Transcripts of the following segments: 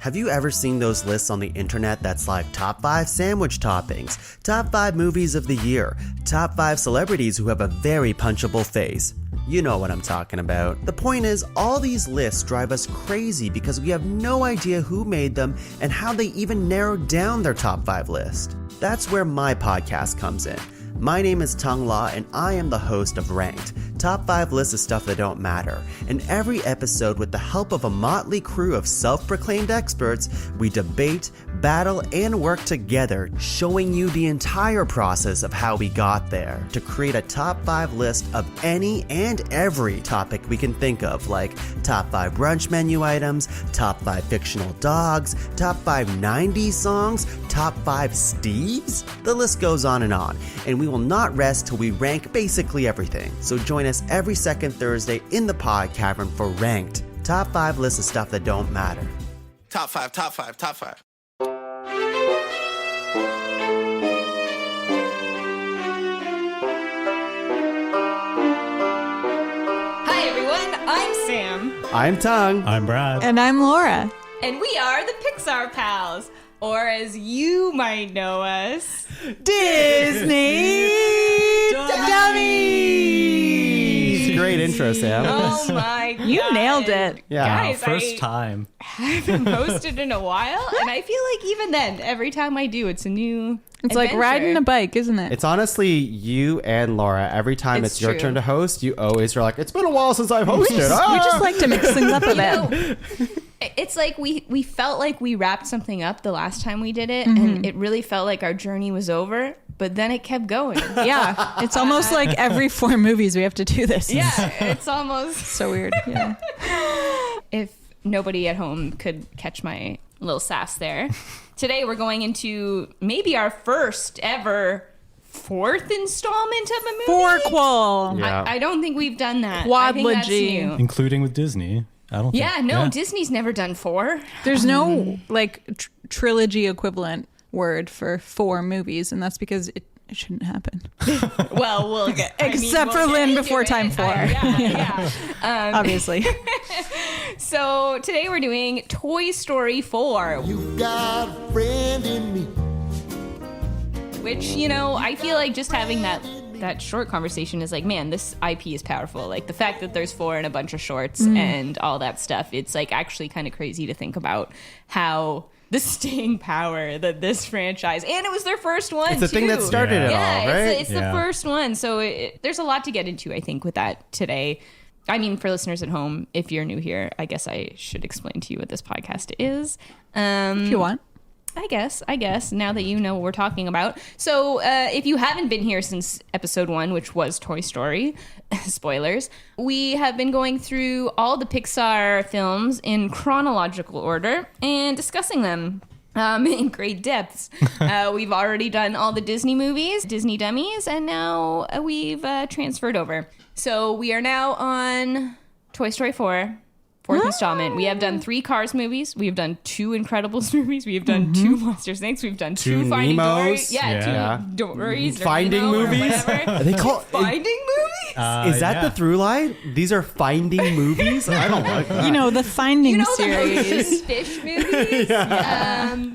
Have you ever seen those lists on the internet that's like top 5 sandwich toppings, top 5 movies of the year, top 5 celebrities who have a very punchable face? You know what I'm talking about. The point is, all these lists drive us crazy because we have no idea who made them and how they even narrowed down their top 5 list. That's where my podcast comes in. My name is Tung La, and I am the host of Ranked, top 5 lists of stuff that don't matter. In every episode, with the help of a motley crew of self-proclaimed experts, we debate, battle, and work together, showing you the entire process of how we got there, to create a top 5 list of any and every topic we can think of, like top 5 brunch menu items, top 5 fictional dogs, top 5 90s songs, top 5 Steves? The list goes on, and we will not rest till we rank basically everything. So join us every second Thursday in the Pod Cavern for Ranked, top 5 lists of stuff that don't matter. Top 5, top 5, top 5. Hi everyone, I'm Sam. I'm Tung. I'm Brad. And I'm Laura. And we are the Pixar Pals, or as you might know us, Disney Dummies. Great intro, Sam. oh my god. You nailed it. Yeah. Guys, First time. I haven't posted in a while, and I feel like even then, every time I do, it's a new It's like riding a bike, isn't it? It's honestly you and Laura. Every time It's it's your true. turn to host, you always are like, it's been a while since I've hosted. we just like to mix things up a bit. It's like we felt like we wrapped something up the last time we did it, and it really felt like our journey was over, but then it kept going. Yeah, it's almost like every 4 movies we have to do this. Yeah, it's almost So weird. Yeah. if nobody at home could catch my little sass there. Today we're going into maybe our first ever 4th installment of a movie. Forquel. Yeah. I don't think we've done that. I think that's Quadlogy. new. Including with Disney. I don't think. Yeah, no, Disney's never done 4. There's no like trilogy equivalent word for 4 movies, and that's because it shouldn't happen. Well, we'll get Except for Lynn before time 4. Yeah. Obviously. So today we're doing Toy Story 4. You got a friend in me. Which, you know, I feel like just having that short conversation is like, man, this IP is powerful. Like the fact that there's 4 and a bunch of shorts and all that stuff, it's like actually kind of crazy to think about how the staying power that this franchise, and it was their first one. It's the thing that started it all, right? It's the first one. So there's a lot to get into, I think, with that today. I mean, for listeners at home, if you're new here, I guess I should explain to you what this podcast is. If you want. I guess, now that you know what we're talking about. So if you haven't been here since episode 1, which was Toy Story, spoilers, we have been going through all the Pixar films in chronological order and discussing them in great depths. We've already done all the Disney movies, Disney Dummies, and now we've transferred over. So we are now on Toy Story 4. 4th installment. We have done 3 Cars movies. We have done 2 Incredibles movies. We have done 2 Monsters Inc. We've done 2 Finding Dory. Nemos. Yeah, 2 Dories. Or Finding Nemo or movies? whatever. Are they called Finding movies? Is that the through line? These are finding movies? I don't like that. You know, the Finding You know series. the fish movies?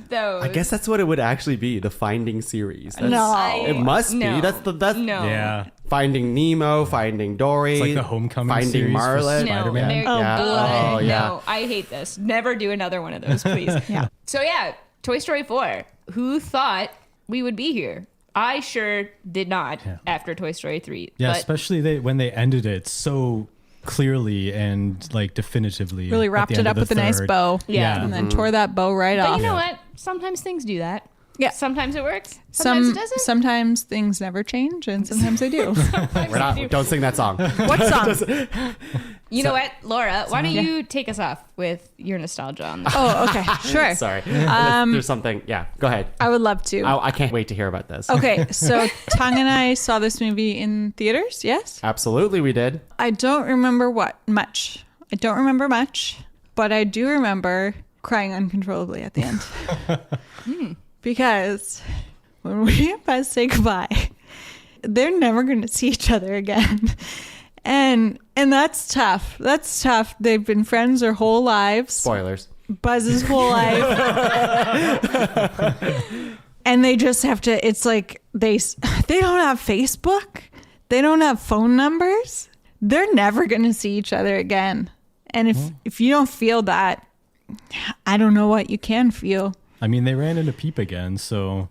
Those. I guess that's what it would actually be, the Finding series. That's, No. It must No. be. That's No. Yeah. Finding Nemo, Finding Dory. It's like the Homecoming Finding series for Marlin. No, Spider-Man. there- Yeah. ugh, Oh, yeah. No, I hate this. Never do another one of those, please. Yeah. So yeah, Toy Story 4. Who thought we would be here? I sure did not after Toy Story 3. Yeah, but especially when they ended it so clearly and like definitively. Really at wrapped the it end up of with the a nice third. bow. Yeah. And then tore that bow right But off. you know what? Sometimes things do that. Yeah. Sometimes it works. Sometimes it doesn't. Sometimes things never change, and sometimes they do. Don't sing that song. What song? You know what, Laura? Why don't you take us off with your nostalgia on this? Oh, okay. Sure. Sorry. There's something. Yeah, go ahead. I would love to. I can't wait to hear about this. Okay, so Tung and I saw this movie in theaters, yes? Absolutely, we did. I don't remember much. I don't remember much, but I do remember crying uncontrollably at the end. Because when we and Buzz say goodbye, they're never going to see each other again. And that's tough. That's tough. They've been friends their whole lives. Spoilers. Buzz's whole life. And they just have to, it's like they don't have Facebook. They don't have phone numbers. They're never going to see each other again. And if you don't feel that, I don't know what you can feel. I mean, they ran into Peep again, so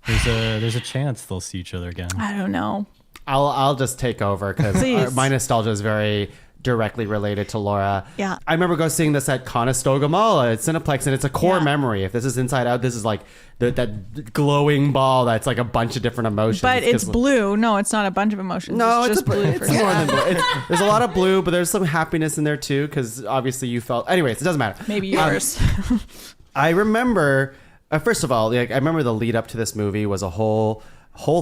there's a chance they'll see each other again. I don't know. I'll just take over because my nostalgia is very directly related to Laura. Yeah. I remember seeing this at Conestoga Mall at Cineplex, and it's a core memory. If this is Inside Out, this is like that glowing ball that's like a bunch of different emotions. But it's blue. No, it's not a bunch of emotions. No, it's just blue. It's more than blue. There's a lot of blue, but there's some happiness in there too, because obviously you felt. Anyways, it doesn't matter. Maybe yours. I remember. First of all, I remember the lead up to this movie was a whole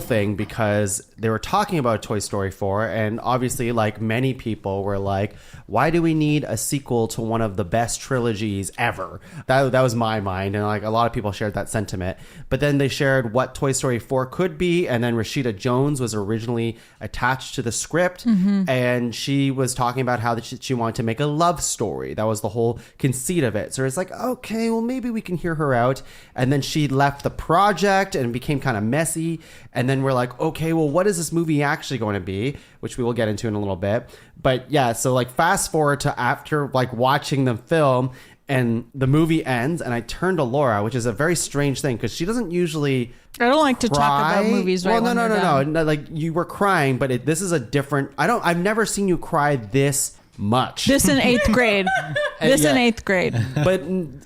thing because they were talking about Toy Story 4, and obviously, like many people were like, why do we need a sequel to one of the best trilogies ever? That was my mind, and like a lot of people shared that sentiment. But then they shared what Toy Story 4 could be, and then Rashida Jones was originally attached to the script, and she was talking about how she wanted to make a love story. That was the whole conceit of it. So it's like, okay, well maybe we can hear her out. And then she left the project and it became kind of messy. And then we're like, okay, well, what is this movie actually going to be? Which we will get into in a little bit. But yeah, so like fast forward to after like watching the film and the movie ends and I turn to Laura, which is a very strange thing because she doesn't usually I don't like to talk about movies right when they're done. No. Like you were crying, but this is a different... I've never seen you cry this much. This in 8th grade. In 8th grade. But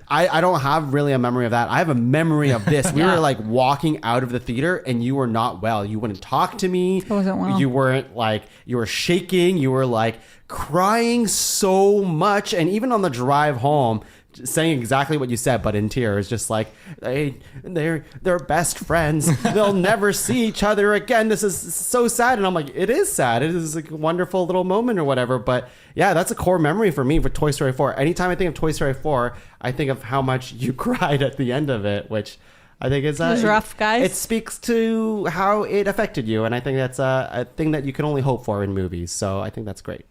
I don't have really a memory of that. I have a memory of this. We were like walking out of the theater and you were not well. You wouldn't talk to me. I wasn't well. You weren't like, you were shaking. You were like crying so much. And even on the drive home, saying exactly what you said, but in tears, just like they're best friends. They'll never see each other again. This is so sad. And I'm like, it is sad. It is like a wonderful little moment or whatever. But yeah, that's a core memory for me for Toy Story 4. Anytime I think of Toy Story 4, I think of how much you cried at the end of it, which I think is it was rough, guys. It speaks to how it affected you, and I think that's a thing that you can only hope for in movies. So I think that's great.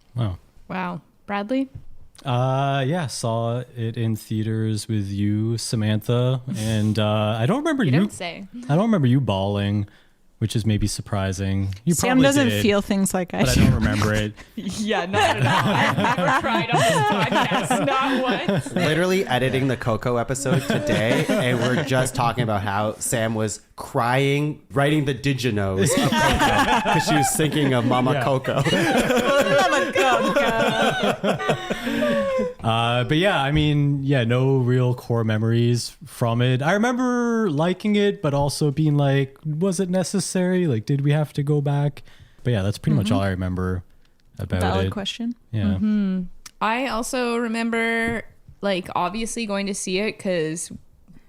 Wow. Bradley? Yeah, saw it in theaters with you, Samantha, and I don't remember You don't say. I don't remember you bawling, which is maybe surprising. You Sam probably doesn't did, feel things like I but do. I don't remember it. Yeah, not at all. I've never cried on this podcast, not once. Literally editing the Coco episode today, and we're just talking about how Sam was crying, writing the diginos of Coco because she was thinking of Mama Coco. Mama Coco. But yeah, I mean, no real core memories from it. I remember liking it, but also being like, was it necessary? Like, did we have to go back? But yeah, that's pretty much all I remember about Valid it. question. Yeah. I also remember, like, obviously going to see it because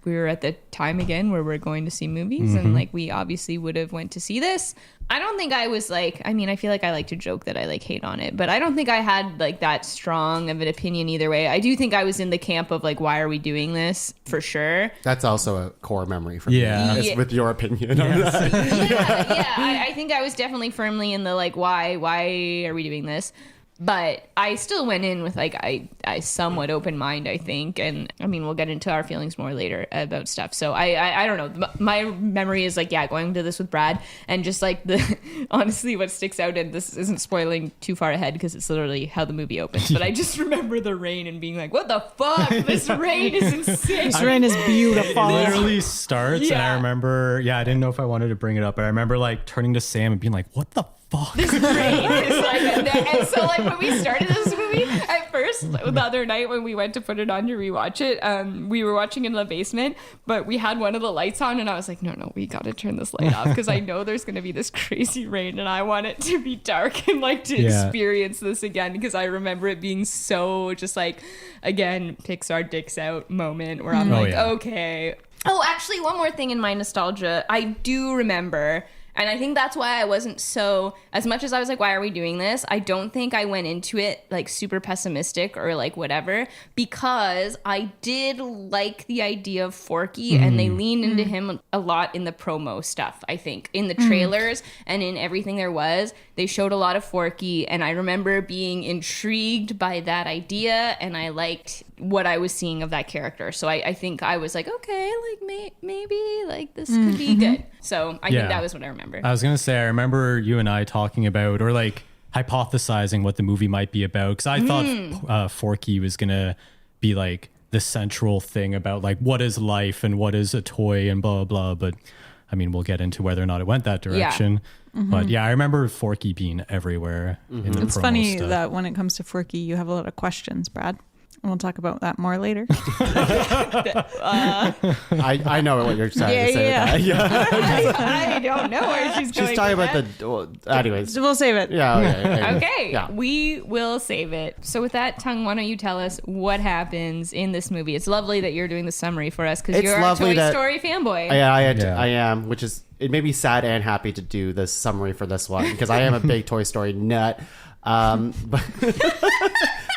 we were at the time again where we're going to see movies, and like we obviously would have went to see this. I don't think I was like, I mean, I feel like I like to joke that I like hate on it, but I don't think I had like that strong of an opinion either way. I do think I was in the camp of like, why are we doing this, for sure. That's also a core memory for me. Yeah. It's with your opinion on that. I think I was definitely firmly in the like, why are we doing this? But I still went in with like I somewhat open mind, I think, and I mean we'll get into our feelings more later about stuff. So I don't know. My memory is like going to this with Brad, and just like honestly what sticks out, and this isn't spoiling too far ahead because it's literally how the movie opens. But I just remember the rain and being like, what the fuck? This rain is insane. This rain is beautiful. It literally starts, and I Yeah. remember, I didn't know if I wanted to bring it up, but I remember like turning to Sam and being like, what the fuck? This rain is like, and so like when we started this movie, at first the other night when we went to put it on to rewatch it, we were watching in the basement, but we had one of the lights on, and I was like, no, we got to turn this light off because I know there's going to be this crazy rain, and I want it to be dark and like to experience this again, because I remember it being so just like, again, Pixar dicks out moment where I'm okay. Oh, actually, one more thing in my nostalgia, I do remember. And I think that's why I wasn't so, as much as I was like, why are we doing this? I don't think I went into it like super pessimistic or like whatever, because I did like the idea of Forky, and they leaned into him a lot in the promo stuff, I think. In the trailers and in everything there was, they showed a lot of Forky, and I remember being intrigued by that idea, and I liked what I was seeing of that character. So I think I was like, okay, like maybe like this could be good. So I think that was what I remember. I was gonna say, I remember you and I talking about, or like hypothesizing what the movie might be about, because I thought Forky was gonna be like the central thing about like what is life and what is a toy and blah blah. But I mean, we'll get into whether or not it went that direction. But yeah, I remember Forky being everywhere. In the It's promo funny stuff. that when it comes to Forky, you have a lot of questions, Brad. And we'll talk about that more later. I know what you're trying to say. I don't know where she's going. She's talking with about that. well, anyways. So we'll save it. Yeah. Okay. Okay, Yeah. we will save it. So with that, Tongue, why don't you tell us what happens in this movie? It's lovely that you're doing the summary for us because It's you're a lovely Toy that- Story fanboy. I am, which is, it made me sad and happy to do this summary for this one because I am a big Toy Story nut. But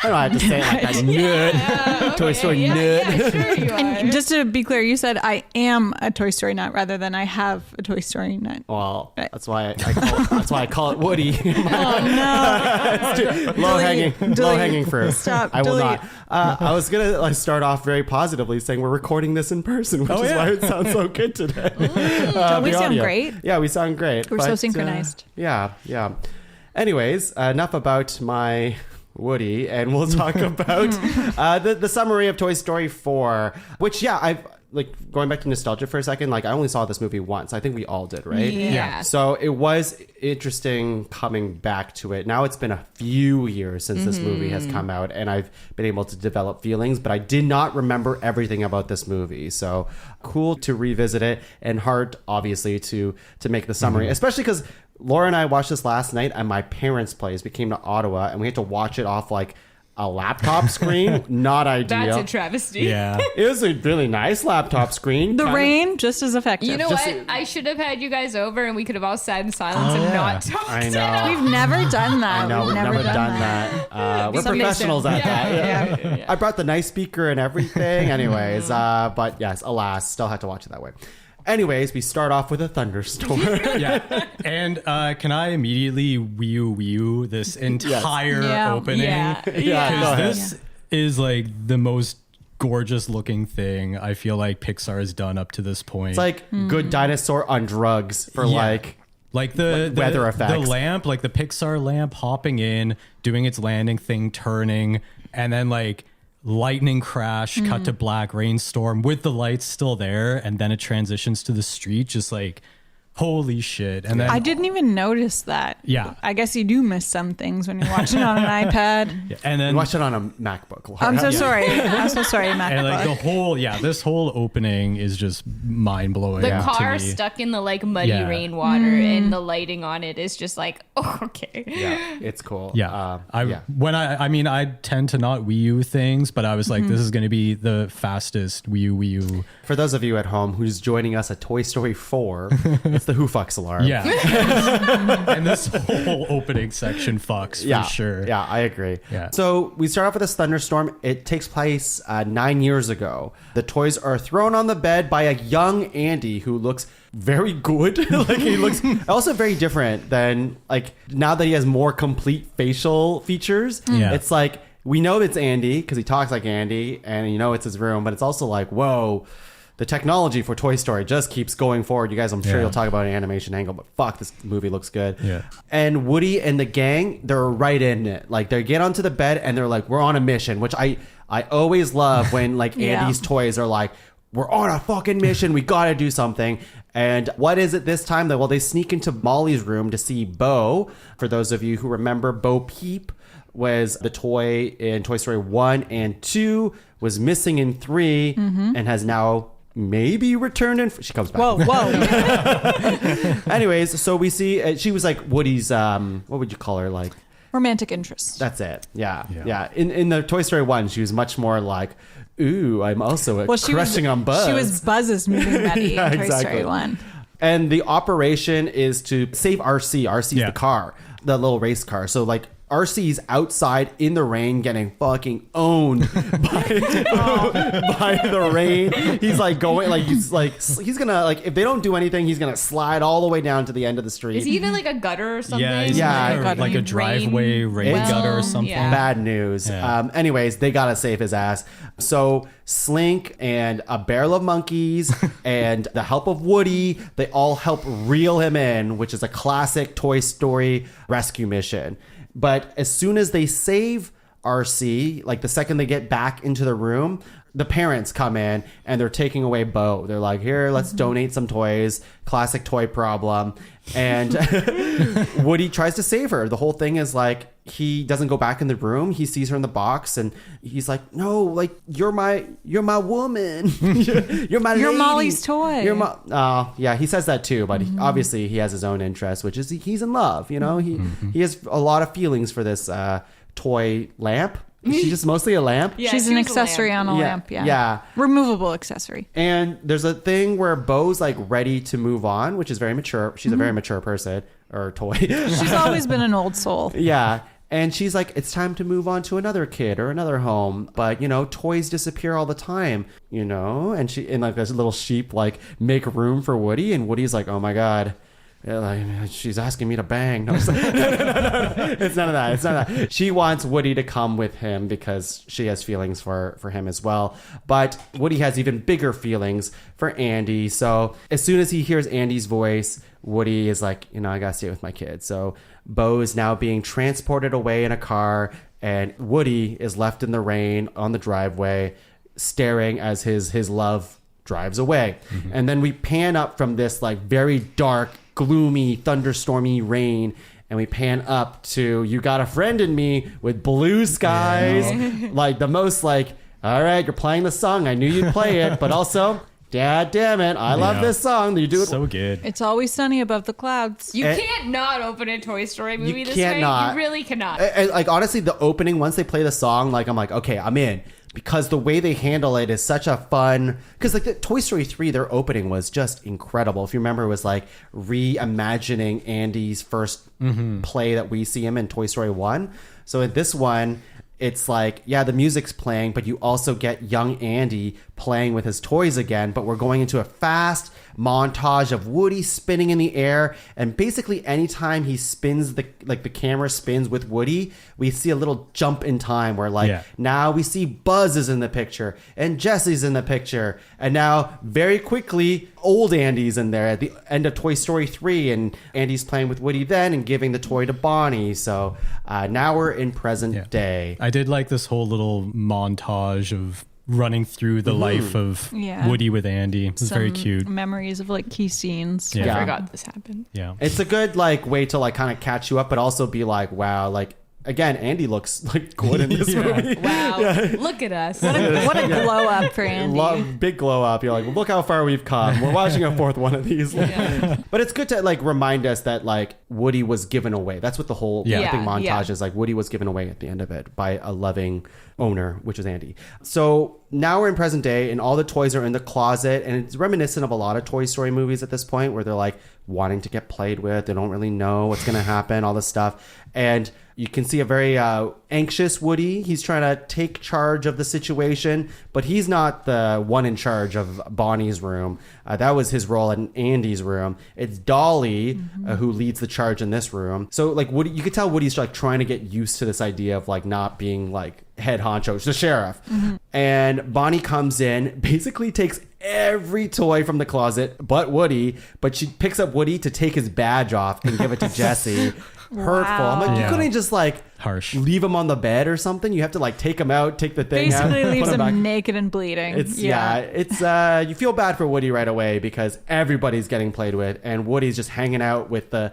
I don't have to say it like that. Nut. Toy Story nut. Yeah, sure you are. And just to be clear, you said I am a Toy Story nut rather than I have a Toy Story nut. Well, Right. that's why I call it Woody. Oh no! low hanging fruit. Stop. I will delete. not. I was gonna start off very positively saying we're recording this in person, which is why it sounds so good today. Don't we the sound audio. great? Yeah, we sound great. We're so synchronized. Yeah. Anyways, enough about my Woody, and we'll talk about the summary of Toy Story 4, which, I've, like, going back to nostalgia for a second, like, I only saw this movie once. I think we all did, right? Yeah. So it was interesting coming back to it. Now it's been a few years since this movie has come out, and I've been able to develop feelings, but I did not remember everything about this movie. So cool to revisit it, and hard, obviously, to make the summary, especially because Laura and I watched this last night at my parents' place. We came to Ottawa, and we had to watch it off, like, a laptop screen. Not ideal. That's a travesty. Yeah. It was a really nice laptop screen. The Kind of- rain just as effective. You know Just- what? I should have had you guys over and we could have all sat in silence and not talked. I know. We've never done that. No, We've never done that. We're Submission. professionals at Yeah. that. Yeah. I brought the nice speaker and everything. Anyways, but yes, alas, still had to watch it that way. Anyways, we start off with a thunderstorm. Yeah. And can I immediately wee this entire Yeah. opening? Yeah. Yeah, Yeah. go ahead. This is like the most gorgeous looking thing I feel like Pixar has done up to this point. It's like Good Dinosaur on drugs for like the weather the effects. lamp, like the Pixar lamp hopping in, doing its landing thing, turning, and then like lightning crash, cut to black, rainstorm with the lights still there, and then it transitions to the street, just like holy shit. And then I didn't even notice that. Yeah. I guess you do miss some things when you're watching on an iPad. and then Watch it on a MacBook. Laura. I'm so sorry. I'm so sorry, MacBook. and like the whole this whole opening is just mind blowing. The car to me. stuck in the like muddy Yeah. rainwater and the lighting on it is just like, oh, okay. Yeah, it's cool. Yeah. Yeah. I mean I tend to not Wii U things, but I was like, this is going to be the fastest Wii U. For those of you at home who's joining us at Toy Story 4, it's the Who Fucks alarm. Yeah. And this whole opening section fucks for sure. Yeah, I agree. Yeah. So we start off with a thunderstorm. It takes place 9 years ago. The toys are thrown on the bed by a young Andy who looks very good. Like he looks also very different than like now that he has more complete facial features. Yeah. It's like we know it's Andy because he talks like Andy and you know it's his room, but it's also like, whoa. The technology for Toy Story just keeps going forward. You guys, I'm sure Yeah. you'll talk about an animation angle, but fuck, this movie looks good. Yeah. And Woody and the gang, they're right in it. Like they get onto the bed and they're like, we're on a mission, which I always love when like Yeah. Andy's toys are like, we're on a fucking mission. We got to do something. And what is it this time? Well, they sneak into Molly's room to see Bo. For those of you who remember, Bo Peep was the toy in Toy Story 1 and 2, was missing in 3, and has now maybe returned in. She comes back. Whoa. Anyways, so we see she was like Woody's. What would you call her? Like Romantic interest. that's it. Yeah. In the Toy Story 1, she was much more like, ooh, I'm also crushing on Buzz. She was Buzz's moving buddy Yeah, in Toy exactly. Story 1. And the operation is to save RC. RC is Yeah. the car, the little race car. So like RC's outside in the rain getting fucking owned by the rain. He's like going he's gonna if they don't do anything, he's gonna slide all the way down to the end of the street. Is he in like a gutter or something? Yeah, like a driveway rain gutter or something. Yeah. Bad news. Yeah. Anyways, they gotta save his ass. So Slink and a barrel of monkeys and the help of Woody, they all help reel him in, which is a classic Toy Story rescue mission. But as soon as they save RC, like the second they get back into the room, the parents come in and they're taking away Bo. They're like, here, let's donate some toys. Classic toy problem. And Woody tries to save her. The whole thing is like, he doesn't go back in the room. He sees her in the box and he's like, no, like, you're my woman. You're my You're lady. Molly's toy. Yeah, he says that too, but obviously he has his own interest, which is he's in love. You know, he has a lot of feelings for this toy lamp. She's just mostly a lamp. Yeah, She's she an was a accessory lamp. on a Yeah. lamp. Yeah. Yeah. Removable accessory. And there's a thing where Bo's like ready to move on, which is very mature. She's a very mature person or toy. She's always been an old soul. Yeah. And she's like, it's time to move on to another kid or another home. But, you know, toys disappear all the time, you know? And like this little sheep, like, make room for Woody. And Woody's like, oh my God. Yeah, like, she's asking me to bang. No, it's none of that. It's none of that. She wants Woody to come with him because she has feelings for him as well. But Woody has even bigger feelings for Andy. So as soon as he hears Andy's voice, Woody is like, you know, I gotta stay with my kid. So Bo is now being transported away in a car, and Woody is left in the rain on the driveway, staring as his love drives away. And then we pan up from this like very dark, gloomy, thunderstormy rain, and we pan up to You Got a Friend in Me with blue skies. Like the most like, all right, you're playing the song. I knew you'd play it, but also, dad damn it, I love this song. You do it So good. It's always sunny above the clouds. You can't not open a Toy Story movie this can't way. not. You really cannot. And, like honestly, the opening, once they play the song, like I'm like, okay, I'm in. Because the way they handle it is such a fun... Because like the Toy Story 3, their opening was just incredible. If you remember, it was like reimagining Andy's first play that we see him in Toy Story 1. So in this one, it's like, yeah, the music's playing, but you also get young Andy playing with his toys again. But we're going into a fast montage of Woody spinning in the air, and basically anytime he spins, the camera spins with Woody, we see a little jump in time where now we see Buzz is in the picture and Jesse's in the picture, and now very quickly old Andy's in there at the end of Toy Story 3, and Andy's playing with Woody then and giving the toy to Bonnie. So now we're in present day. I did like this whole little montage of running through the life of Woody with Andy. It was very cute. Memories of like key scenes. I Yeah. forgot this happened. Yeah. It's a good like way to like kind of catch you up, but also be like, wow, like again, Andy looks like good in this movie. Wow. Look at us. What a glow up for Andy. Big glow up. You're like, look how far we've come. We're watching a fourth one of these. But it's good to like remind us that like Woody was given away. That's what the whole I think montage is like. Woody was given away at the end of it by a loving owner, which is Andy. So now we're in present day and all the toys are in the closet, and it's reminiscent of a lot of Toy Story movies at this point where they're like wanting to get played with. They don't really know what's going to happen, all this stuff. And you can see a very anxious Woody. He's trying to take charge of the situation, but he's not the one in charge of Bonnie's room. That was his role in Andy's room. It's Dolly who leads the charge in this room. So like Woody, you could tell Woody's like trying to get used to this idea of like not being like head honcho, the sheriff. And Bonnie comes in, basically takes every toy from the closet but Woody, but she picks up Woody to take his badge off and give it to Jesse. Hurtful. I'm like, you couldn't just like harsh leave him on the bed or something. You have to like take him out, take the thing out, Basically leaves put him back. naked and bleeding. It's you feel bad for Woody right away because everybody's getting played with, and Woody's just hanging out with the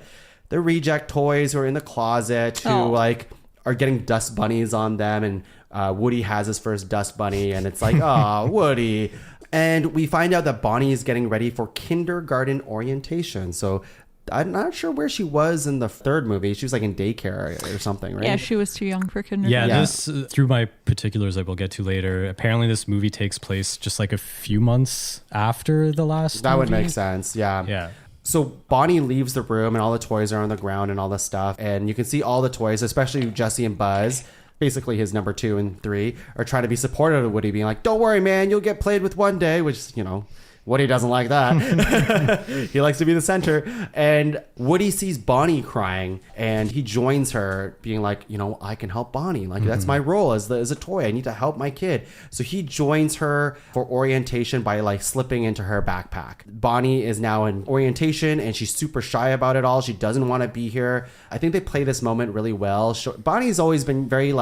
reject toys who are in the closet who like are getting dust bunnies on them, and Woody has his first dust bunny, and it's like, oh, Woody. And we find out that Bonnie is getting ready for kindergarten orientation. So I'm not sure where she was in the third movie. She was like in daycare or something, right? Yeah, she was too young for kindergarten. Yeah, this through my particulars I will get to later. Apparently this movie takes place just like a few months after the last That would movie. make sense. Yeah. Yeah. So Bonnie leaves the room and all the toys are on the ground and all this stuff. And you can see all the toys, especially Jesse and Buzz, basically his number 2 and 3, are trying to be supportive of Woody, being like, don't worry, man, you'll get played with one day, which, you know, Woody doesn't like that. He likes to be the center. And Woody sees Bonnie crying and he joins her being like, you know, I can help Bonnie. Like, that's my role as a toy. I need to help my kid. So he joins her for orientation by like slipping into her backpack. Bonnie is now in orientation and she's super shy about it all. She doesn't want to be here. I think they play this moment really well. Bonnie's always been very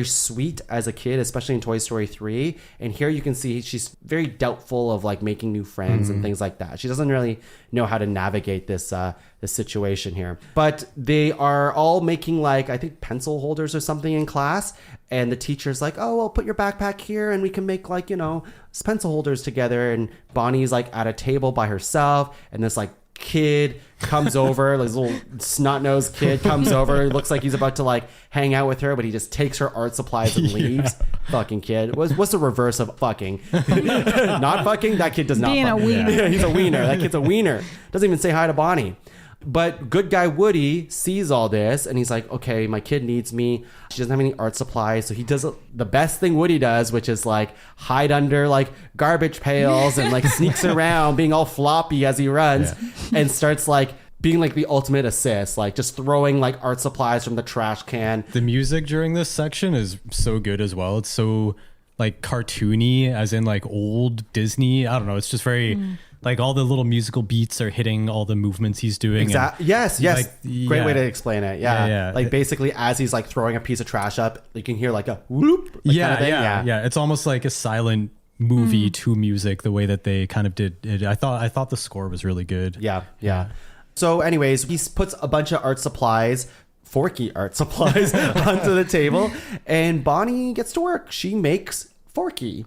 sweet as a kid, especially in Toy Story 3. And here you can see she's very doubtful of like making new friends and things like that. She doesn't really know how to navigate this situation here. But they are all making like, I think, pencil holders or something in class. And the teacher's like, oh, well, put your backpack here and we can make like, you know, pencil holders together. And Bonnie's like at a table by herself. And this like kid comes over, this little snot-nosed kid comes over. It looks like he's about to like hang out with her, but he just takes her art supplies and leaves. Fucking kid. What's the reverse of fucking? Not fucking? That kid does not Being fuck. a wiener. Yeah, he's a wiener. That kid's a wiener. Doesn't even say hi to Bonnie. But good guy Woody sees all this and he's like, okay, my kid needs me. She doesn't have any art supplies. So he does the best thing Woody does, which is like hide under like garbage pails and like sneaks around being all floppy as he runs and starts like being like the ultimate assist, like just throwing like art supplies from the trash can. The music during this section is so good as well. It's so like cartoony, as in like old Disney. I don't know. It's just very like all the little musical beats are hitting all the movements he's doing. Exactly. Yes. Like, Great way to explain it. Yeah. Yeah. Like basically as he's like throwing a piece of trash up, you can hear like a whoop. Like kind of thing. Yeah. It's almost like a silent movie to music, the way that they kind of did it. I thought the score was really good. Yeah. So anyways, he puts a bunch of art supplies, Forky art supplies onto the table and Bonnie gets to work. She makes Forky.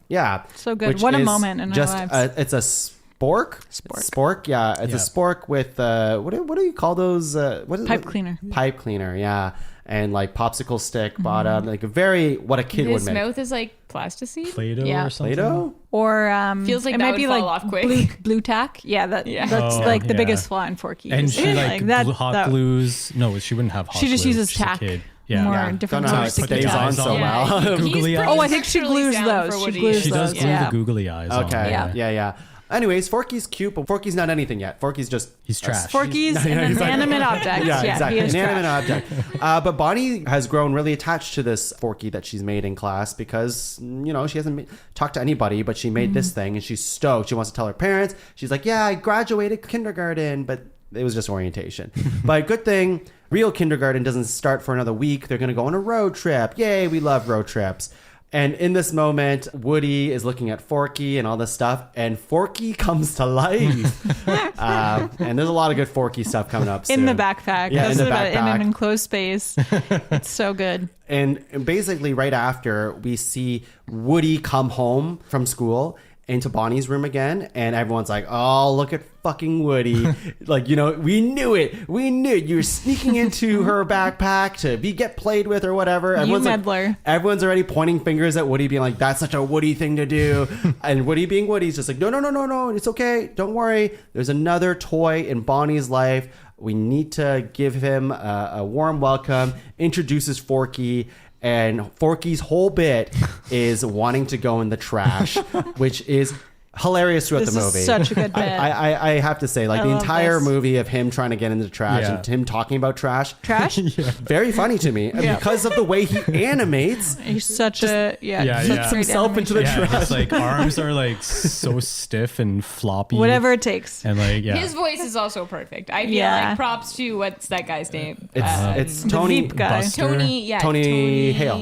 Yeah. So good. Which What a is moment in our just, lives. It's a spork. Spork. Yeah. It's a spork with, what do you call those? What is Pipe cleaner. Pipe cleaner. Yeah. And like popsicle stick bottom, like a very, what a kid would His make. mouth is like plasticine. Play-Doh Yeah. or something. Play-Doh? Or Feels like it that might would be fall like off quick. blue tack. Yeah, that's Oh, like the yeah. biggest flaw in Forky. And is she like that- hot that- glues. No, she wouldn't have hot She just glue. uses She's a tack. kid. More Yeah. different Don't know how it sticky stays on tabs. so Yeah. well. He's Googly pretty eyes. Oh, I think she structurally glues sound those. for She what he glues is. She does those, glue yeah. the googly eyes on. Okay. Yeah. Yeah. Anyways, Forky's cute, but Forky's not anything yet. Forky's just... He's trash. Forky's an inanimate object. Yeah, exactly. He is Inanimate trash. object. But Bonnie has grown really attached to this Forky that she's made in class because, you know, she hasn't talked to anybody, but she made this thing and she's stoked. She wants to tell her parents. She's like, yeah, I graduated kindergarten, but it was just orientation. But good thing, real kindergarten doesn't start for another week. They're going to go on a road trip. Yay, we love road trips. And in this moment, Woody is looking at Forky and all this stuff, and Forky comes to life. And there's a lot of good Forky stuff coming up soon. In the backpack. Yeah, in the In backpack. an enclosed space. It's so good. And basically, right after, we see Woody come home from school into Bonnie's room again, and everyone's like, oh, look at fucking Woody. Like, you know, we knew it. You were sneaking into her backpack to get played with or whatever. Everyone's meddler. Like, everyone's already pointing fingers at Woody, being like, that's such a Woody thing to do. And Woody being Woody is just like, no, it's okay. Don't worry. There's another toy in Bonnie's life. We need to give him a warm welcome. Introduces Forky. And Forky's whole bit is wanting to go in the trash, which is hilarious throughout This the is movie. such a good bit. I have to say, like, I the love entire this. movie of him trying to get into the trash Yeah. and him talking about trash, Trash? very funny to me. Yeah. Because of the way he animates, He's such a Yeah, such yeah. great himself into the animation. Yeah, his like arms are like so stiff and floppy. Whatever it takes. And like, yeah. His voice is also perfect. I feel Yeah. like props to what's that guy's name? it's The Tony. Veep guy. Buster. Tony Hale.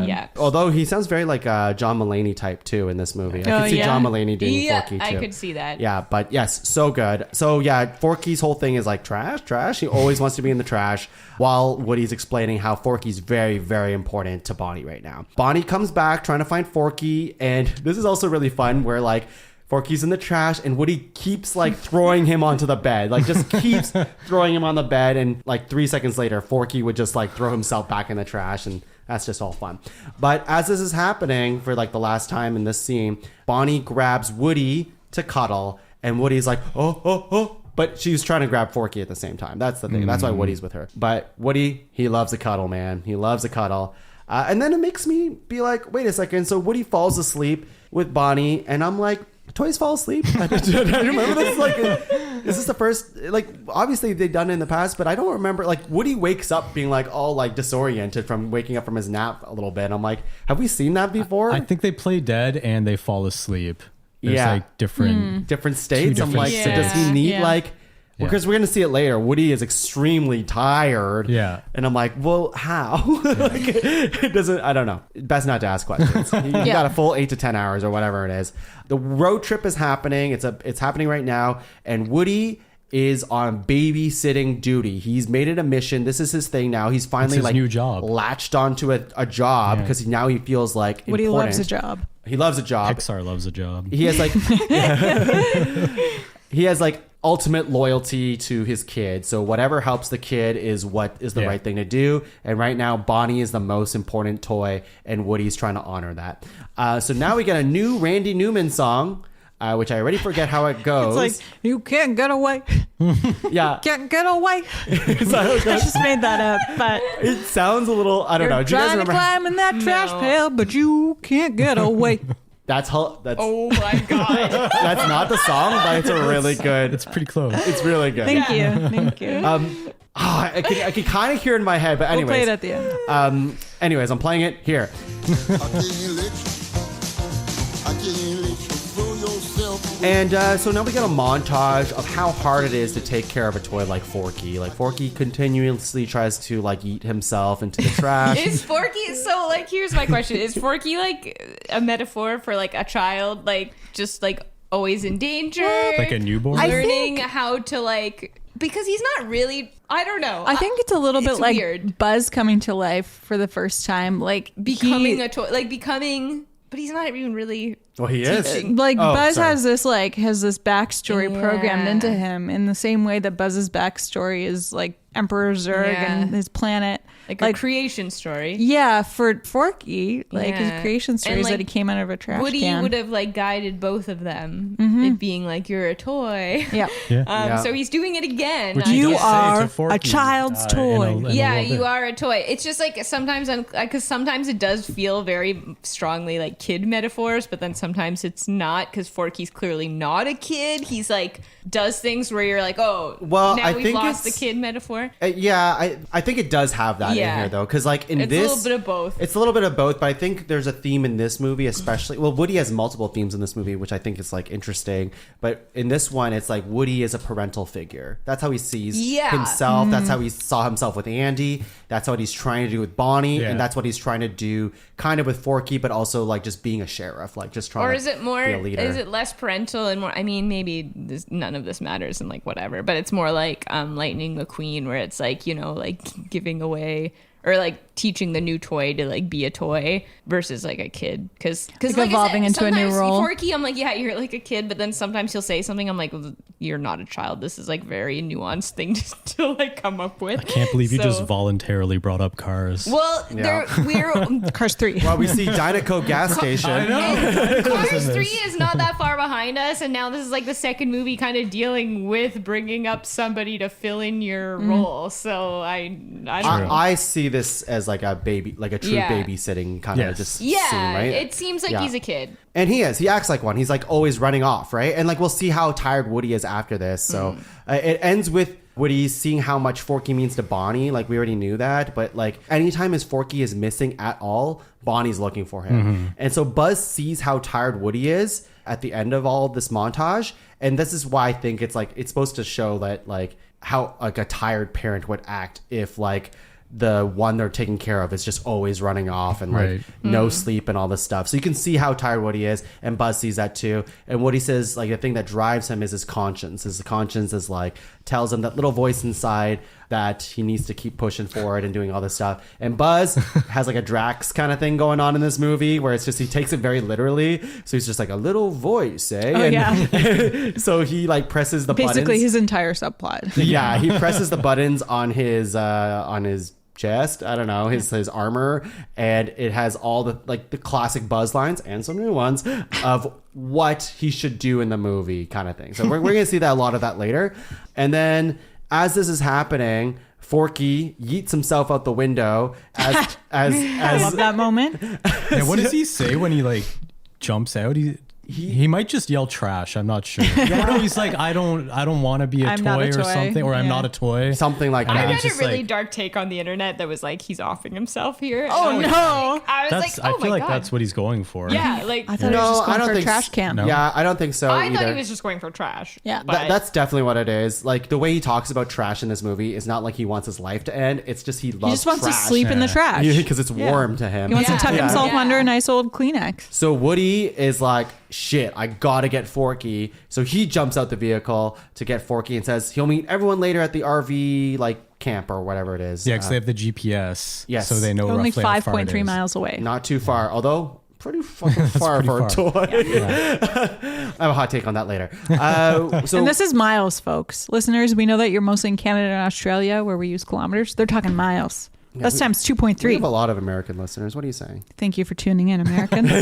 Yeah. Although he sounds very like John Mulaney type too in this movie. I Oh, could see yeah. John Mulaney doing Yeah, Forky too. I could see that. Yeah, but yes, so good. So yeah, Forky's whole thing is like trash. He always wants to be in the trash while Woody's explaining how Forky's very, very important to Bonnie right now. Bonnie comes back trying to find Forky, and this is also really fun where like Forky's in the trash and Woody keeps like throwing him onto the bed, like just keeps throwing him on the bed, and like 3 seconds later Forky would just like throw himself back in the trash, and that's just all fun. But as this is happening for like the last time in this scene, Bonnie grabs Woody to cuddle, And Woody's like, oh. But she's trying to grab Forky at the same time. That's the thing. That's why Woody's with her. But Woody, he loves a cuddle, man. He loves a cuddle. And then it makes me be like, wait a second. So Woody falls asleep with Bonnie, and I'm like, toys fall asleep? I remember this. Like, is this the first? Like, obviously they've done it in the past, but I don't remember. Like, Woody wakes up being like all like disoriented from waking up from his nap a little bit. I'm like, have we seen that before? I think they play dead and they fall asleep. There's Yeah. like different states. I'm different like, so does he need like? Because we're gonna see it later. Woody is extremely tired. Yeah. And I'm like, well, how? Like, it doesn't. I don't know. Best not to ask questions. You got a full 8 to 10 hours or whatever it is. The road trip is happening. It's happening right now, and Woody is on babysitting duty. He's made it a mission. This is his thing now. He's finally his like new job. latched onto a job because now he feels like Woody important. loves a job. He loves a job. Pixar loves a job. He has like he has like ultimate loyalty to his kid. So whatever helps the kid is what is the right thing to do. And right now, Bonnie is the most important toy, and Woody's trying to honor that. So now we get a new Randy Newman song, which I already forget how it goes. It's like, you can't get away. Yeah. Can't get away. So I just made that up, but it sounds a little, I don't know. Do you guys trying to remember? climb in that trash pail, but you can't get away. That's Oh my god. that's not the song, but it's a really good. It's pretty close. It's really good. Thank you. I can kind of hear it in my head, but We'll play anyways. it at the end. Anyways, I'm playing it here. And so now we get a montage of how hard it is to take care of a toy like Forky. Like Forky continuously tries to like eat himself into the trash. Is Forky, so like here's my question. Is Forky like a metaphor for like a child, like just like always in danger? Like a newborn? Learning how to like, because he's not really, I don't know. I think it's a little bit it's like weird. Buzz coming to life for the first time, like Becoming a toy, like becoming, but he's not even really. Well, he is. like Oh, Buzz sorry. has this backstory Yeah. programmed into him in the same way that Buzz's backstory is like Emperor Zurg and his planet. Like a creation story. Yeah, for Forky, like his Yeah. creation story And, is that like, he came out of a trash Woody can. would have like guided both of them, it being like, you're a toy. Yeah. Yeah. So he's doing it again. Which I he You does guess. say are to Forky, a child's in toy. in Yeah, little you bit. are a toy. It's just like sometimes because sometimes it does feel very strongly like kid metaphors, but then sometimes it's not because Forky's clearly not a kid. He's like does things where you're like, oh, Well, now I we've think lost the it's- kid metaphor. Yeah, I think it does have that in Yeah. here though, because like in It's this, a little bit of both. It's a little bit of both, but I think there's a theme in this movie, especially. Well, Woody has multiple themes in this movie, which I think is like interesting. But in this one, it's like Woody is a parental figure. That's how he sees himself. That's how he saw himself with Andy. That's what he's trying to do with Bonnie, Yeah. and that's what he's trying to do kind of with Forky, but also like just being a sheriff, like just trying. Or to is it more? be a leader. Is it less parental and more? I mean, maybe none of this matters and like whatever. But it's more like Lightning McQueen, where it's like, you know, like giving away or like teaching the new toy to like be a toy versus like a kid, because Like evolving into a new sometimes role. Forky, I'm like, yeah, you're like a kid, but then sometimes he'll say something, I'm like, well, you're not a child. This is like very nuanced thing to like come up with. I can't believe you So- just voluntarily brought up Cars. Well, we're Cars 3. Well, we see Dynaco gas station. And Cars 3 is not that far behind us, and now this is like the second movie kind of dealing with bringing up somebody to fill in your role. So I don't know. I see this as like a baby, like a true Yeah. babysitting kind of Yes. just Yeah, scene, right? it seems like Yeah. he's a kid. And he is. He acts like one. He's like always running off, right? And like we'll see how tired Woody is after this. So it ends with Woody seeing how much Forky means to Bonnie. Like we already knew that, but like anytime his Forky is missing at all, Bonnie's looking for him. And so Buzz sees how tired Woody is at the end of all of this montage, and this is why I think it's like it's supposed to show that like how like a tired parent would act if like the one they're taking care of is just always running off and like Right. no sleep and all this stuff. So you can see how tired Woody is, and Buzz sees that too. And Woody says like the thing that drives him is his conscience. His conscience is like tells him that little voice inside that he needs to keep pushing forward and doing all this stuff. And Buzz has like a Drax kind of thing going on in this movie where it's just he takes it very literally. So he's just like a little voice, eh? Oh, yeah. So he like presses the Basically, buttons. his entire subplot. Yeah, he presses the buttons on his chest, I don't know, his armor, and it has all the like the classic Buzz lines and some new ones of what he should do in the movie kind of thing. So we're going to see that a lot of that later. And then as this is happening, Forky yeets himself out the window as I love that moment. Yeah, what does he say when he like jumps out? He might just yell trash. I'm not sure. Yeah. No, he's like, I don't want to be a toy or something, or I'm not a toy. Something like that. I read a just really like- dark take on the internet that was like, he's offing himself here. And Oh, no. I was like, oh I feel my like God. that's what he's going for. Yeah, like I thought it was just going for a trash can. No. Yeah, I don't think so I either. thought he was just going for trash. Yeah. but That's definitely what it is. Like the way he talks about trash in this movie is not like he wants his life to end. It's just he loves He just wants trash. to sleep in the trash. Because it's warm to him. He wants to tuck Yeah. himself Yeah. under a nice old Kleenex. So Woody is like, shit, I gotta get Forky. So he jumps out the vehicle to get Forky and says he'll meet everyone later at the RV like camp or whatever it is. Yeah, because they have the GPS. Yes. So they know Only roughly how far it 5.3 is. miles away. Not too far, although pretty fucking far pretty for a far. toy. I have a hot take on that later. So And this is miles, folks. Listeners, we know that you're mostly in Canada and Australia where we use kilometers. They're talking miles. That's times we 2.3. have a lot of American listeners. What are you saying? Thank you for tuning in, Americans.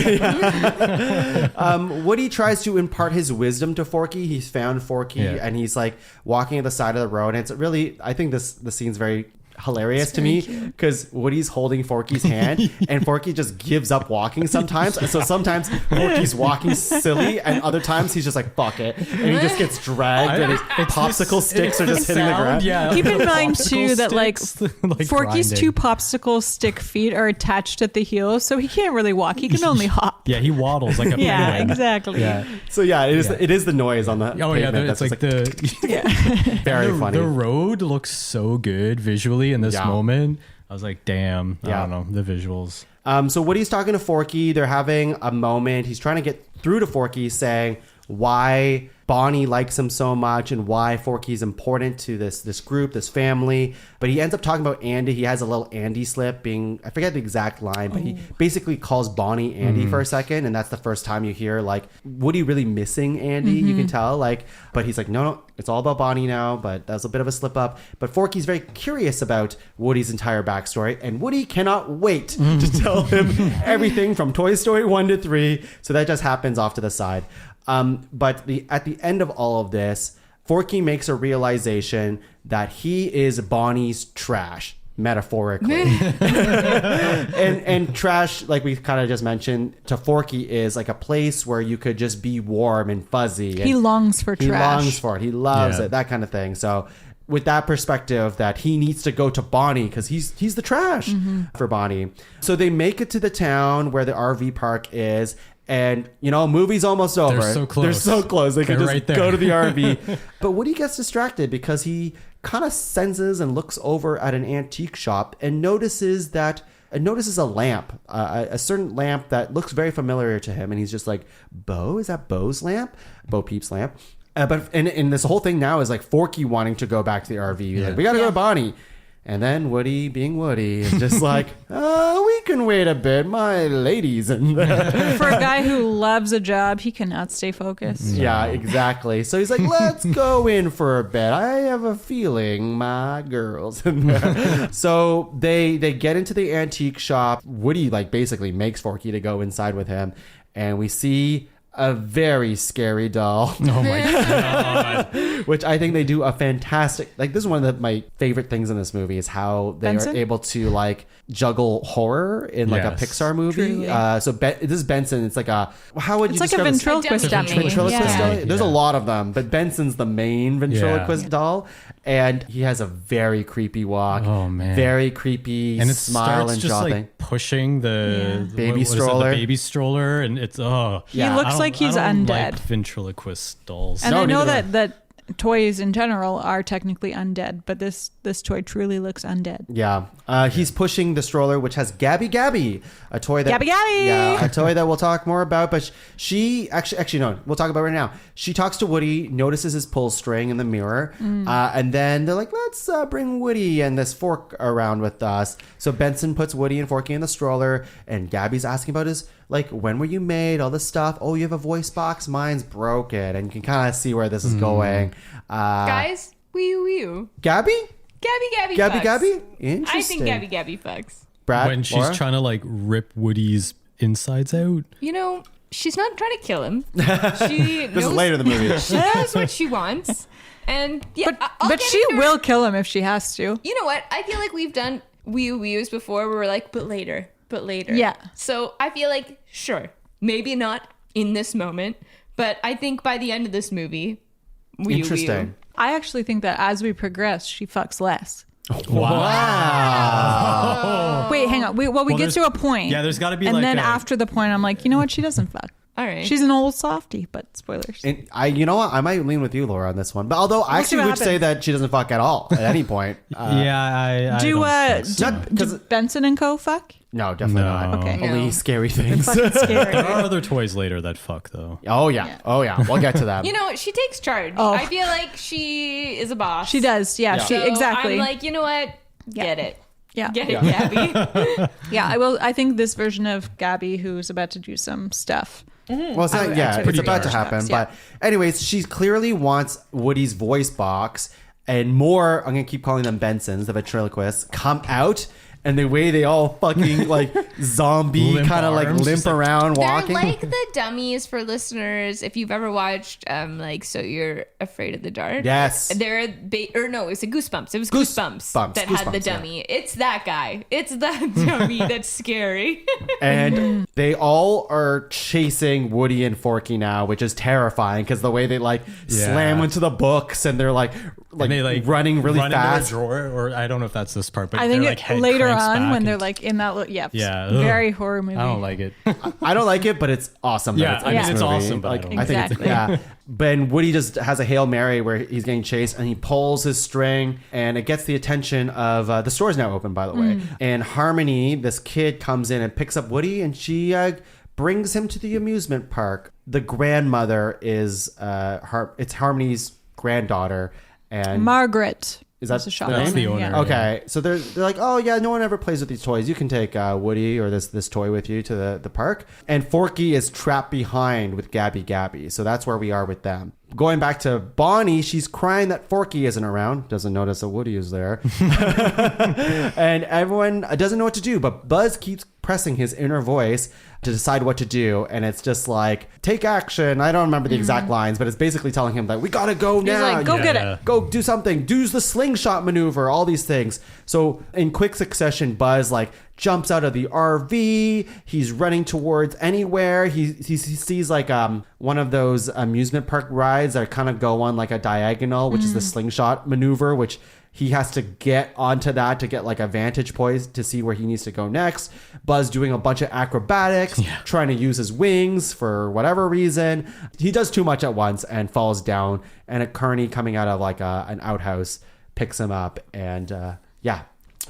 Woody tries to impart his wisdom to Forky. He's found Forky and he's like walking at the side of the road. And it's really, I think the scene's very hilarious to me because Woody's holding Forky's hand and Forky just gives up walking sometimes. So sometimes Forky's walking silly and other times he's just like, fuck it. And he just gets dragged and his popsicle sticks are just hitting the ground. Yeah. Keep in mind, Popsicle too, that like sticks, Forky's grinding. two popsicle stick feet are attached at the heels, so he can't really walk. He can only hop. Yeah, he waddles like a Yeah, penguin. exactly. Yeah. So yeah, it is the noise on the Oh yeah, pavement it's that's like just, the very funny. The road looks so good visually in this Yeah. moment. I was like, damn. I Yeah. don't know, the visuals. So Woody's talking to Forky. They're having a moment. He's trying to get through to Forky, saying why Bonnie likes him so much and why Forky's important to this group, this family. But he ends up talking about Andy. He has a little Andy slip being, I forget the exact line, but he basically calls Bonnie Andy for a second. And that's the first time you hear like Woody really missing Andy. You can tell but he's like, no, it's all about Bonnie now. But that's a bit of a slip up. But Forky's very curious about Woody's entire backstory. And Woody cannot wait to tell him everything from Toy Story 1 to 3. So that just happens off to the side. But at the end of all of this, Forky makes a realization that he is Bonnie's trash, metaphorically. and trash, like we kind of just mentioned, to Forky is like a place where you could just be warm and fuzzy. He and longs for he trash. longs for it. He loves it, that kind of thing. So with that perspective that he needs to go to Bonnie because he's the trash for Bonnie. So they make it to the town where the RV park is. And, movie's almost over. They're so close. They're so close. They can They're just right there. go to the RV. But Woody gets distracted because he kind of senses and looks over at an antique shop and notices a lamp, a certain lamp that looks very familiar to him. And he's just like, Bo? Is that Bo's lamp? Bo Peep's lamp. But this whole thing now is like Forky wanting to go back to the RV. He's like, we got to go to Bonnie. And then Woody, being Woody, is just like, we can wait a bit. My lady's in there. For a guy who loves a job, he cannot stay focused. Yeah, exactly. So he's like, let's go in for a bit. I have a feeling my girl's in there. So they get into the antique shop. Woody basically makes Forky to go inside with him. And we see a very scary doll. Oh my god. Which I think they do a fantastic, this is one of my favorite things in this movie is how they Benson? are able to juggle horror in a Yes. Pixar movie. Truly. So this is Benson. It's like how would you It's like a describe this? ventriloquist dummy. Ventriloquist Yeah. doll? There's a lot of them, but Benson's the main ventriloquist doll, and he has a very creepy walk. Oh, man. Very creepy And it smile starts and just jaw thing. pushing the Baby what is it, stroller. the baby stroller, and it's He Yeah. looks like he's I don't undead. Like ventriloquist dolls. And No, I know neither that toys in general are technically undead, but this toy truly looks undead. Yeah. He's pushing the stroller, which has Gabby Gabby, a toy that... Gabby Gabby! Yeah, a toy that we'll talk more about. But she... Actually, no. We'll talk about it right now. She talks to Woody, notices his pull string in the mirror. And then they're like, let's bring Woody and this fork around with us. So Benson puts Woody and Forky in the stroller. And Gabby's asking about his... when were you made? All this stuff. Oh, you have a voice box? Mine's broken. And you can kind of see where this is going. guys, wee wee. Gabby? Gabby Gabby fucks. Gabby? I Interesting. think Gabby fucks. Brad, when she's Laura? trying to like rip Woody's insides out. You know, she's not trying to kill him. She This is knows, later in the movie. she knows what she wants. And yeah, I'll But get she into her- will kill him if she has to. You know what? I feel like we've done Wii before where we're like, but later. Yeah. So I feel like, sure, maybe not in this moment, but I think by the end of this movie, Interesting. I actually think that as we progress, she fucks less. Wow. Wait, hang on. We get there's- to a point. Yeah, there's got to be And like then a- after the point, I'm like, you know what? She doesn't fuck. All right. She's an old softie, but spoilers. And you know what? I might lean with you, Laura, on this one. But although I see actually what would say happens. that she doesn't fuck at all at any point. I do don't think so. Because Benson and Co. fuck? no, definitely No. not. Okay. Only No. scary things. Fucking scary. There are other toys later that fuck though. Oh yeah. We'll get to that. You know, she takes charge. Oh. I feel like she is a boss. She does. Yeah, So exactly. I'm like, you know what? Get it. yeah. Get it, Gabby. Yeah, I will. I think this version of Gabby, who's about to do some stuff. Well, it's not, yeah, Pretty it's about to dark. happen. Yeah. But anyways, she clearly wants Woody's voice box and more. I'm gonna keep calling them Bensons, the ventriloquists, come out. And the way they all fucking like zombie Limp kind of like arms, limp just like- around They're walking. like the dummies for listeners. If you've ever watched, like, So You're Afraid of the Dark. Yes. They're, or no, it was a Goosebumps. It was Goosebumps that had the Goosebumps, yeah. dummy. It's that guy. It's that dummy that's scary. And they all are chasing Woody and Forky now, which is terrifying because the way they like slam into the books and they're like And they like running really run into fast. a drawer, or I don't know if that's this part, but I think they're, like, head later cranks on back when they're and- like in that, Yeah, very ugh. horror movie. I don't like it. I don't like it, but it's awesome. that Yeah, it's in I mean, this it's movie. awesome, but I like, don't I think it's, Exactly. yeah. But Woody just has a Hail Mary where he's getting chased and he pulls his string and it gets the attention of the store's now open, by the way. And Harmony, this kid, comes in and picks up Woody and she brings him to the amusement park. The grandmother is it's Harmony's granddaughter. And Margaret. Is that was a shop the That's owner, the owner. yeah. okay, so they're like, oh yeah, no one ever plays with these toys. You can take Woody or this toy with you to the park. And Forky is trapped behind with Gabby. So that's where we are with them. Going back to Bonnie, she's crying that Forky isn't around. Doesn't notice that Woody is there. And everyone doesn't know what to do. But Buzz keeps pressing his inner voice to decide what to do. And it's just like, take action. I don't remember the exact lines, but it's basically telling him that we got to go now. like, go You get Yeah. it. go do something, do the slingshot maneuver, all these things. So in quick succession, Buzz like jumps out of the RV. He's running towards anywhere. He sees like one of those amusement park rides that kind of go on like a diagonal, which is the slingshot maneuver, which he has to get onto that to get like a vantage point to see where he needs to go next. Buzz doing a bunch of acrobatics, trying to use his wings for whatever reason. He does too much at once and falls down. And a Kearney coming out of like an outhouse picks him up and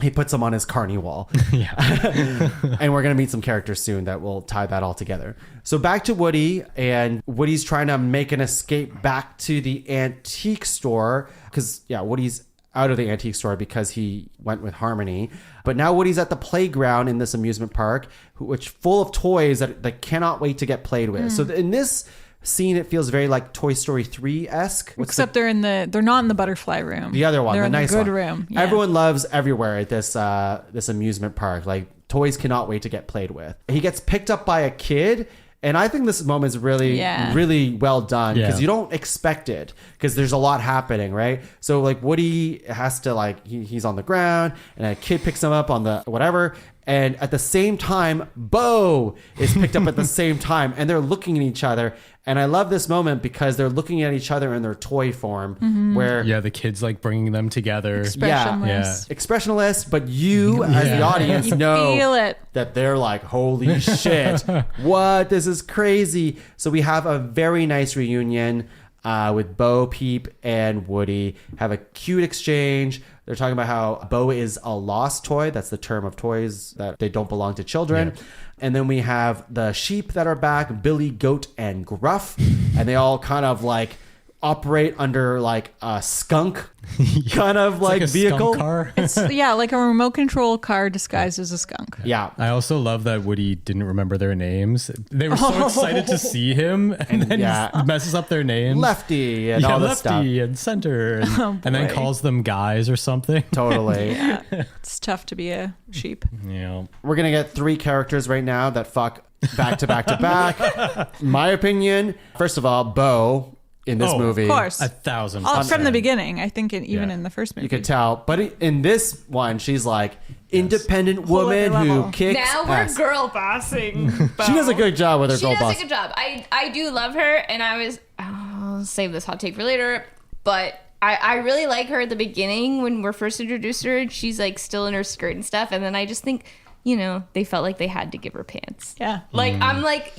he puts him on his Kearney wall. And we're going to meet some characters soon that will tie that all together. So back to Woody, and Woody's trying to make an escape back to the antique store because, Woody's out of the antique store because he went with Harmony. But now Woody's at the playground in this amusement park, which full of toys that cannot wait to get played with. So in this scene, it feels very like Toy Story 3-esque. Except they're not in the butterfly room. The other one, they're the in nice the good one. room. Yeah. Everyone loves everywhere at this amusement park. Like toys cannot wait to get played with. He gets picked up by a kid, and I think this moment is really, really well done because you don't expect it because there's a lot happening, right? So like Woody has to like he's on the ground, and a kid picks him up on the whatever. And at the same time, Bo is picked up at the same time, and they're looking at each other. And I love this moment because they're looking at each other in their toy form, where Yeah, the kids like bringing them together. Expressionless. expressionless, but you as the audience know Feel it. that they're like, holy shit, what? This is crazy. So we have a very nice reunion with Bo, Peep, and Woody. Have a cute exchange. They're talking about how Bo is a lost toy. That's the term of toys that they don't belong to children. Yeah. And then we have the sheep that are back, Billy, Goat, and Gruff. And they all kind of like operate under like a skunk kind of like a vehicle. skunk car. It's like a remote control car disguised as a skunk. Yeah. I also love that Woody didn't remember their names. They were so excited to see him, and then yeah. messes up their names. Lefty and all this stuff. Lefty and center, and then calls them guys or something. Totally. Yeah. It's tough to be a sheep. Yeah. We're going to get 3 characters right now that fuck back to back to back. My opinion, first of all, Bo in this movie. Of course. 1,000%. From the beginning, I think even Yeah. in the first movie. You could tell. But in this one, she's like independent woman other who level. kicks Now we're ass. girl bossing. She does a good job with her She girl does boss. a good job. I do love her, and I'll save this hot take for later, but I really like her at the beginning when we're first introduced to her. She's like still in her skirt and stuff, and then I just think, they felt like they had to give her pants. Yeah. Like, I'm like,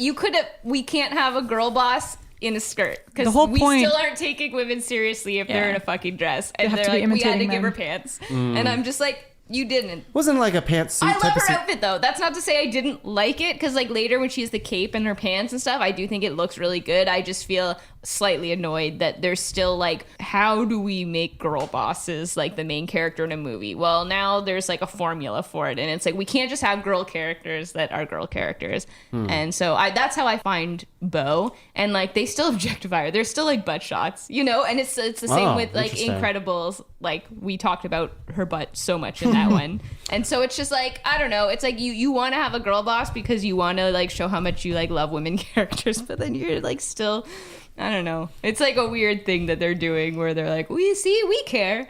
we can't have a girl boss in a skirt because The whole we point- still aren't taking women seriously if they're Yeah. in a fucking dress. And have they're to be like, we had to imitating give her them. pants. And I'm just like, you didn't. Wasn't like a pantsuit I type love of her suit. outfit though. That's not to say I didn't like it, because like later when she has the cape and her pants and stuff, I do think it looks really good. I just feel slightly annoyed that there's still like, how do we make girl bosses like the main character in a movie? Well, now there's like a formula for it, and it's like we can't just have girl characters that are girl characters. And so that's how I find Bo, and like they still objectify her. There's still like butt shots, and it's the same Oh, with like interesting. Incredibles. Like we talked about her butt so much in that one. And so it's just like, I don't know. It's like you want to have a girl boss because you want to like show how much you like love women characters, but then you're like still, I don't know. It's like a weird thing that they're doing where they're like, we care.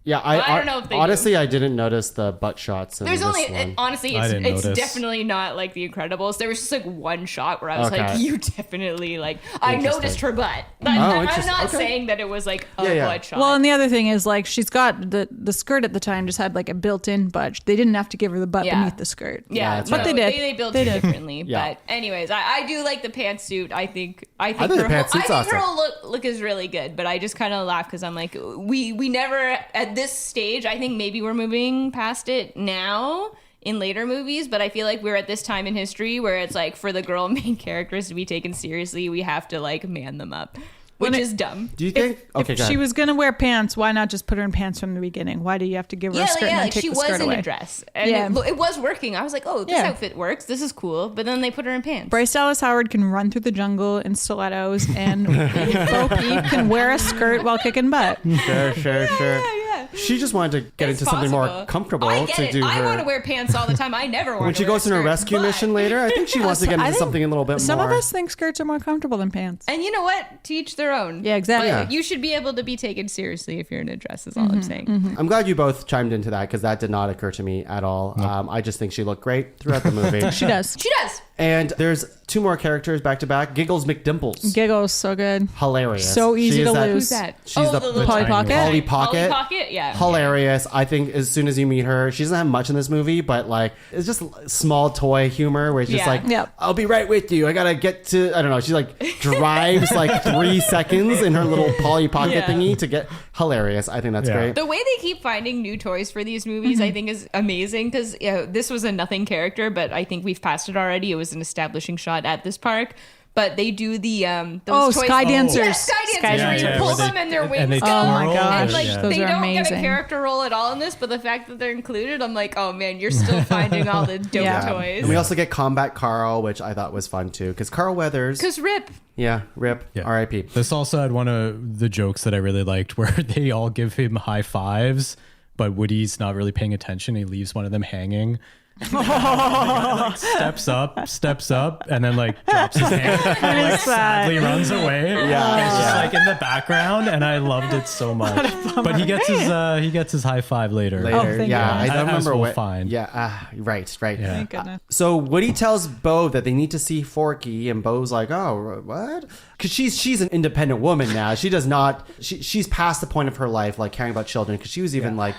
Yeah, I don't know if they honestly, I didn't notice the butt shots in There's this only one. honestly, I didn't it's notice. definitely not like The Incredibles. There was just like one shot where I was Okay. like, you definitely like. I noticed her butt. I'm interesting. not Okay. saying that it was like a Yeah. butt shot. Well, and the other thing is like she's got the skirt at the time just had like a built-in budge. They didn't have to give her the butt Yeah. beneath the skirt. Yeah, that's but right. they did. They built They it did. differently. Yeah. But anyways, I do like the pantsuit. I think think the her pantsuit's her awesome. whole look is really good. But I just kind of laugh because I'm like, we never at this stage. I think maybe we're moving past it now in later movies, but I feel like we're at this time in history where it's like for the girl main characters to be taken seriously, we have to like man them up, which is dumb. Do you think? Okay, If go she ahead. was gonna wear pants, why not just put her in pants from the beginning? Why do you have to give her a skirt and then like take she the was skirt in away? a dress, and Yeah. it was working. I was like, oh, this Yeah. outfit works. This is cool. But then they put her in pants. Bryce Dallas Howard can run through the jungle in stilettos, and Bo Peep can wear a skirt while kicking butt. Sure. Yeah. She just wanted to get It's into something more possible. comfortable I get to it. do I her. want to wear pants all the time. I never want when she goes on her rescue mission later, I think she wants to get I into think something a little bit Some more. of us think skirts are more comfortable than pants. And you know what? To each their own. Yeah, exactly. But Yeah. you should be able to be taken seriously if you're in a dress, is all I'm saying. I'm glad you both chimed into that because that did not occur to me at all. I just think she looked great throughout the movie. She does. She does. And there's 2 more characters back to back. Giggles McDimples. Giggles so good. Hilarious. So easy She is to that- lose. Who's that? She's the little Polly tiny Pocket? one. Polly Pocket. Polly Pocket, yeah. Hilarious. I think as soon as you meet her, she doesn't have much in this movie, but like it's just small toy humor where it's just Yeah. like, Yep. I'll be right with you. I gotta get to, I don't know. She like drives like 3 seconds in her little Polly Pocket Yeah. thingy to get hilarious. I think that's Yeah. great. The way they keep finding new toys for these movies, I think, is amazing because this was a nothing character, but I think we've passed it already. It was an establishing shot at this park. But they do the those toys. Sky dancers. Yeah, sky dancers. Sky where you dancers. pull where they- them and their and wings they go. Oh my twirl, gosh, And like yeah. those they are don't get a amazing. character role at all in this, but the fact that they're included, I'm like, oh man, you're still finding all the dope Yeah. toys. And we also get Combat Carl, which I thought was fun too, because Carl Weathers. Because Rip. Yeah, rip. Yeah. R.I.P. This also had one of the jokes that I really liked where they all give him high fives, but Woody's not really paying attention. He leaves one of them hanging. Like, steps up, and then like drops his hand and like sadly runs away. Yeah. It's just like in the background, and I loved it so much. But he gets his high five later. Later. Oh, thank yeah, God. I don't As remember we'll what. find. Yeah, right. Yeah. Thank goodness. So Woody tells Bo that they need to see Forky, and Bo's like, "Oh, what?" Because she's an independent woman now. She does not. She's past the point of her life like caring about children. Because she was even like.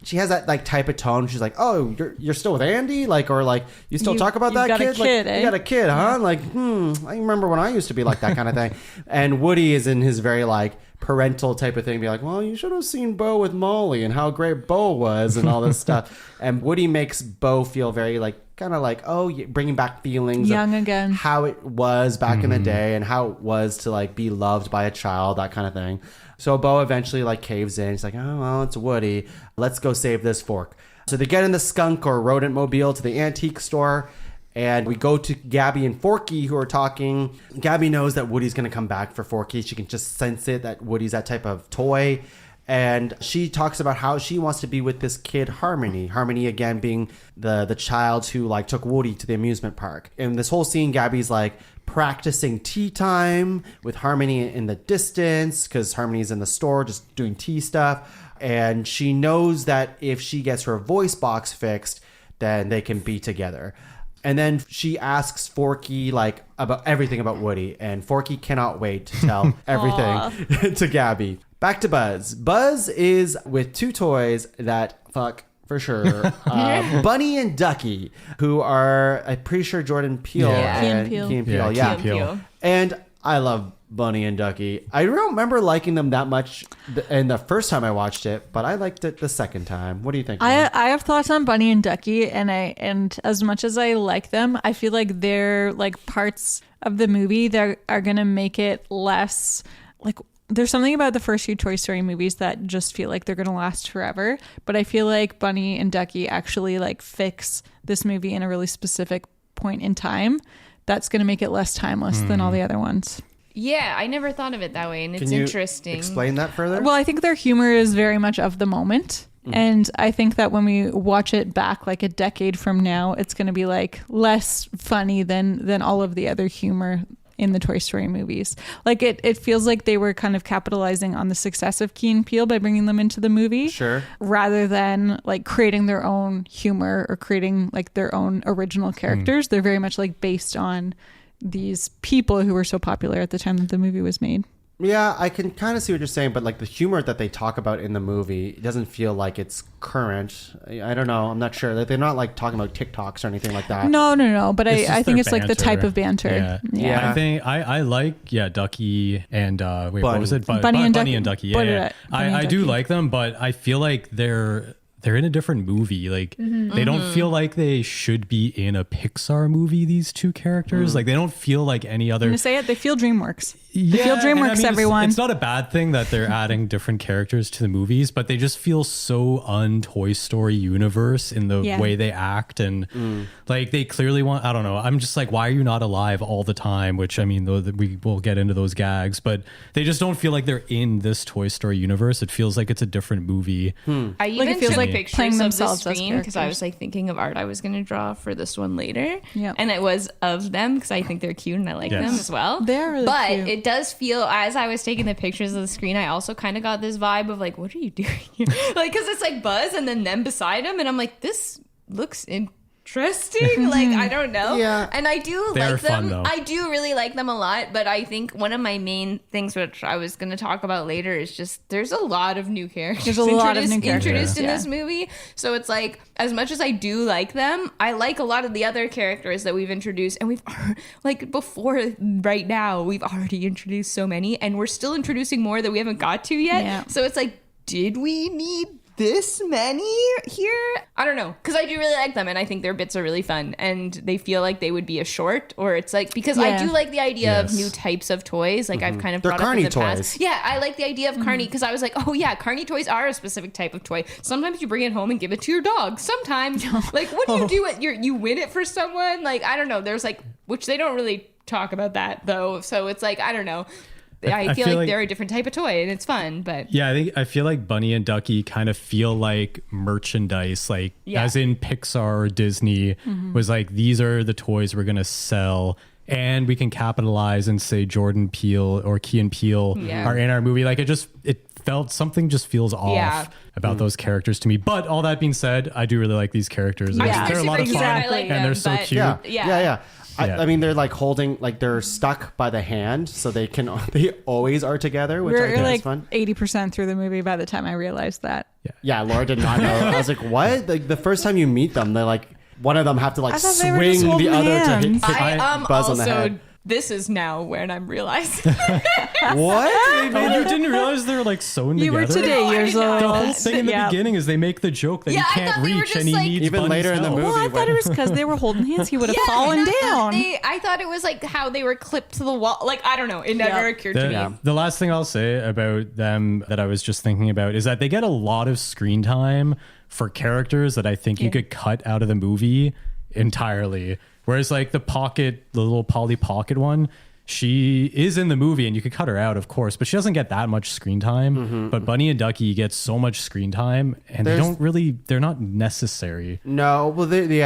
She has that like type of tone. She's like, "Oh, you're still with Andy, like, or like you still talk about you've that got a kid? kid, like, eh? You got a kid, huh? Like, I remember when I used to be like that kind of thing." And Woody is in his very like parental type of thing, be like, well, you should have seen Bo with Molly and how great Bo was and all this stuff. And Woody makes Bo feel very like, kind of like, oh, bringing back feelings Young of again. how it was back in the day and how it was to like be loved by a child, that kind of thing. So Bo eventually like caves in. He's like, oh, well, it's Woody. Let's go save this fork. So they get in the skunk or rodent mobile to the antique store, and we go to Gabby and Forky, who are talking. Gabby knows that Woody's going to come back for Forky. She can just sense it, that Woody's that type of toy. And she talks about how she wants to be with this kid, Harmony. Harmony, again, being the child who like took Woody to the amusement park. In this whole scene, Gabby's like practicing tea time with Harmony in the distance because Harmony's in the store just doing tea stuff. And she knows that if she gets her voice box fixed, then they can be together. And then she asks Forky like about everything about Woody, and Forky cannot wait to tell everything to Gabby. Back to Buzz. Buzz is with two toys that fuck for sure. Bunny and Ducky, who are, I'm pretty sure, Jordan Peele and Key and Peele. Key and Peele. And I love Bunny and Ducky. I don't remember liking them that much in the first time I watched it, but I liked it the second time. What do you think? I have thoughts on Bunny and Ducky, and as much as I like them, I feel like they're like parts of the movie that are gonna make it less like. There's something about the first few Toy Story movies that just feel like they're gonna last forever, but I feel like Bunny and Ducky actually like fix this movie in a really specific point in time that's gonna make it less timeless than all the other ones. Yeah, I never thought of it that way, and it's Can you interesting. explain that further? Well, I think their humor is very much of the moment. And I think that when we watch it back like a decade from now, it's going to be like less funny than all of the other humor in the Toy Story movies. Like it feels like they were kind of capitalizing on the success of Key and Peele by bringing them into the movie. Sure. Rather than like creating their own humor or creating like their own original characters. They're very much like based on these people who were so popular at the time that the movie was made. Yeah, I can kind of see what you're saying, but like the humor that they talk about in the movie, it doesn't feel like it's current. I don't know. I'm not sure. Like, they're not like talking about TikToks or anything like that. No. But I think it's like the banter. type of banter. Yeah. I think I like Ducky and what was it? Bunny and Ducky. Yeah. I do like them, but I feel like they're in a different movie. Like they don't feel like they should be in a Pixar movie, these two characters. Like they don't feel like any other. I'm gonna say it, they feel DreamWorks. They feel DreamWorks, everyone. It's not a bad thing that they're adding different characters to the movies, but they just feel so un-Toy Story universe in the way they act. And like they clearly want, I don't know. I'm just like, why are you not alive all the time? Which I mean, we will get into those gags, but they just don't feel like they're in this Toy Story universe. It feels like it's a different movie. I even it feels took like pictures playing of the themselves as screen because I characters. was like thinking of art I was going to draw for this one later. Yep. And it was of them because I think they're cute and I like them as well. They're really but cute. it does feel, as I was taking the pictures of the screen, I also kind of got this vibe of like, what are you doing here? Like, because it's like Buzz and then them beside him. And I'm like, this looks interesting. Like, I don't know. Yeah. And I do They're like them. fun, though. I do really like them a lot. But I think one of my main things, which I was going to talk about later, is just there's a lot of new characters. There's a lot of new characters. Introduced in Yeah. this movie. So it's like, as much as I do like them, I like a lot of the other characters that we've introduced. And we've, like, before right now, we've already introduced so many. And we're still introducing more that we haven't got to yet. Yeah. So it's like, did we need this many here? I don't know, because I do really like them and I think their bits are really fun and they feel like they would be a short, or it's like, because I do like the idea of new types of toys. Like I've kind of They're brought up Carney in the toys. past. Yeah, I like the idea of Carney because I was like, oh yeah, Carney toys are a specific type of toy. Sometimes you bring it home and give it to your dog. Sometimes, like, what do you do it? You win it for someone? Like, I don't know. There's like, which they don't really talk about that though. So it's like, I don't know. I feel like they're a different type of toy and it's fun, but Yeah, I feel like Bunny and Ducky kind of feel like merchandise, like as in Pixar or Disney was like, these are the toys we're gonna sell and we can capitalize and say Jordan Peele or Key and Peele are in our movie. Like it felt something just feels off about those characters to me. But all that being said, I do really like these characters. They're a lot of fun I like and them, they're so but- cute. Yeah. I mean, they're like holding, like they're stuck by the hand, so they always are together, which I We're think like is fun. 80% through the movie by the time I realized that. Yeah, Laura did not know. I was like, what? Like the first time you meet them, they're like, one of them have to like I thought they were just swing the holding other hands. to hit I am Buzz on the also head. This is now when I'm realizing. What? Oh, you didn't realize they were like sewn You together? were today No, I years didn't know. old. The whole thing in the Yeah. beginning is they make the joke that Yeah, I he can't thought they were reach just and he like- needs Even Bunny's later in the help. movie. Well, I thought it was because they were holding hands. He would have fallen and I down. thought I thought it was like how they were clipped to the wall. Like, I don't know. It never Yeah. occurred to me. The last thing I'll say about them that I was just thinking about is that they get a lot of screen time for characters that I think you could cut out of the movie entirely. Whereas like the little Polly Pocket one, she is in the movie and you could cut her out, of course, but she doesn't get that much screen time. But Bunny and Ducky get so much screen time and they're not necessary. No, well, they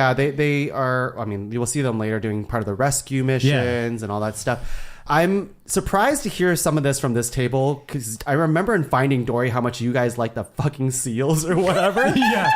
are. I mean, you will see them later doing part of the rescue missions and all that stuff. I'm surprised to hear some of this from this table because I remember in Finding Dory how much you guys like the fucking seals or whatever.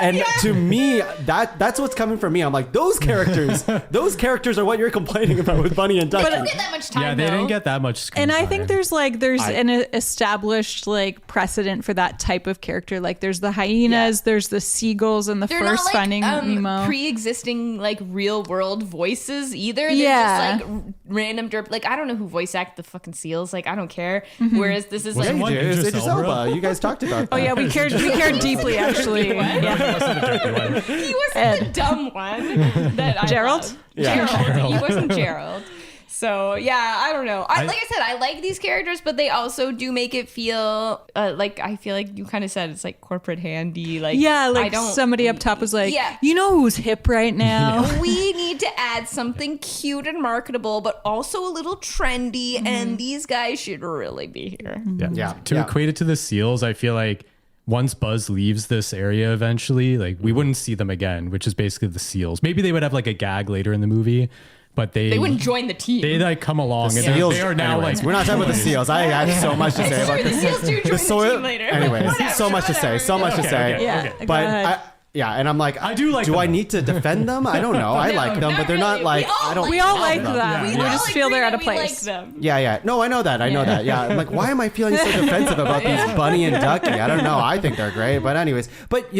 And to me, that's what's coming from me. I'm like, those characters are what you're complaining about with Bunny and Ducky. They don't get that much time. Yeah, they though. didn't get that much screen And time. I think there's an established like precedent for that type of character. Like there's the hyenas, there's the seagulls in the They're first not like Finding Nemo. pre-existing like real world voices either. They're Yeah. just like random derp. Like I don't know who voice act the fucking seals. Like I don't care. Whereas this is yeah, like you What, do. It's Idris Idris Elba? Elba. You guys talked about that. Oh yeah, we cared deeply actually. Yeah. he wasn't the dumb one that I Gerald? loved. Yeah. Gerald. He wasn't Gerald. So yeah, I don't know. Like I said, I like these characters, but they also do make it feel like I feel like you kind of said it's like corporate handy. Like Yeah, I like don't, somebody up top was like, Yeah. you know who's hip right now? we need to add something cute and marketable, but also a little trendy, and these guys should really be here. Yeah. To equate it to the seals, I feel like once Buzz leaves this area eventually, like we wouldn't see them again, which is basically the seals. Maybe they would have like a gag later in the movie, but they wouldn't join the team. They like come along and Seals, they are now anyways, like we're not talking about the seals. I have so much to say about Sure, the this. seals do join the team later. Anyways, Whatever, so much to say. So much to say. okay. Yeah, go But ahead. and I'm like, I do like Do them, I though. need to defend them? I don't know. I like them, but they're not really. like. We all I don't. we all love like them. them. We We all just feel agree they're out that of we place. like them. Yeah. No, I know that. I know that. Yeah. I'm like, why am I feeling so defensive about these Bunny and Ducky? I don't know. I think they're great, but anyways. But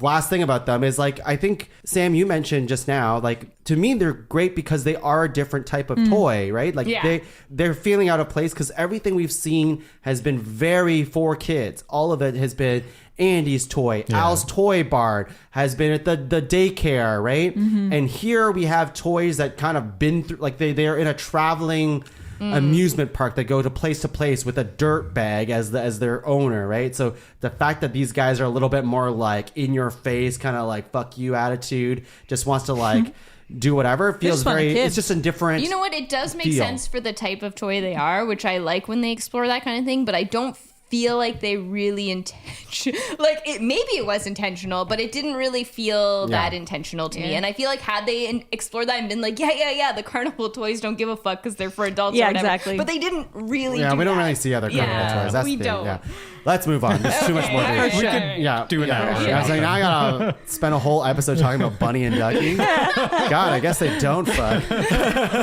last thing about them is like I think Sam, you mentioned just now, like to me they're great because they are a different type of toy, right? Like Yeah. they're feeling out of place because everything we've seen has been very for kids. All of it has been Andy's toy, Al's toy barn has been at the daycare, right? And here we have toys that kind of been through, like they're in a traveling amusement park that go to place with a dirt bag as their owner, right? So the fact that these guys are a little bit more like in your face, kind of like fuck you attitude, just wants to like do whatever, feels just fun very. kids. It's just a different. You know what? It does make feel. sense for the type of toy they are, which I like when they explore that kind of thing, but I don't feel like they really maybe it was intentional, but it didn't really feel that intentional to me. And I feel like had they explored that and been like, the carnival toys don't give a fuck because they're for adults Yeah, or whatever. exactly. But they didn't really Yeah, do we don't that. really see other carnival Yeah, toys. That's we the thing. don't. Yeah. Let's move on. There's too much more to Okay, do. sure. do an hour. I was like, now I gotta spend a whole episode talking about Bunny and Ducky. God, I guess they don't fuck.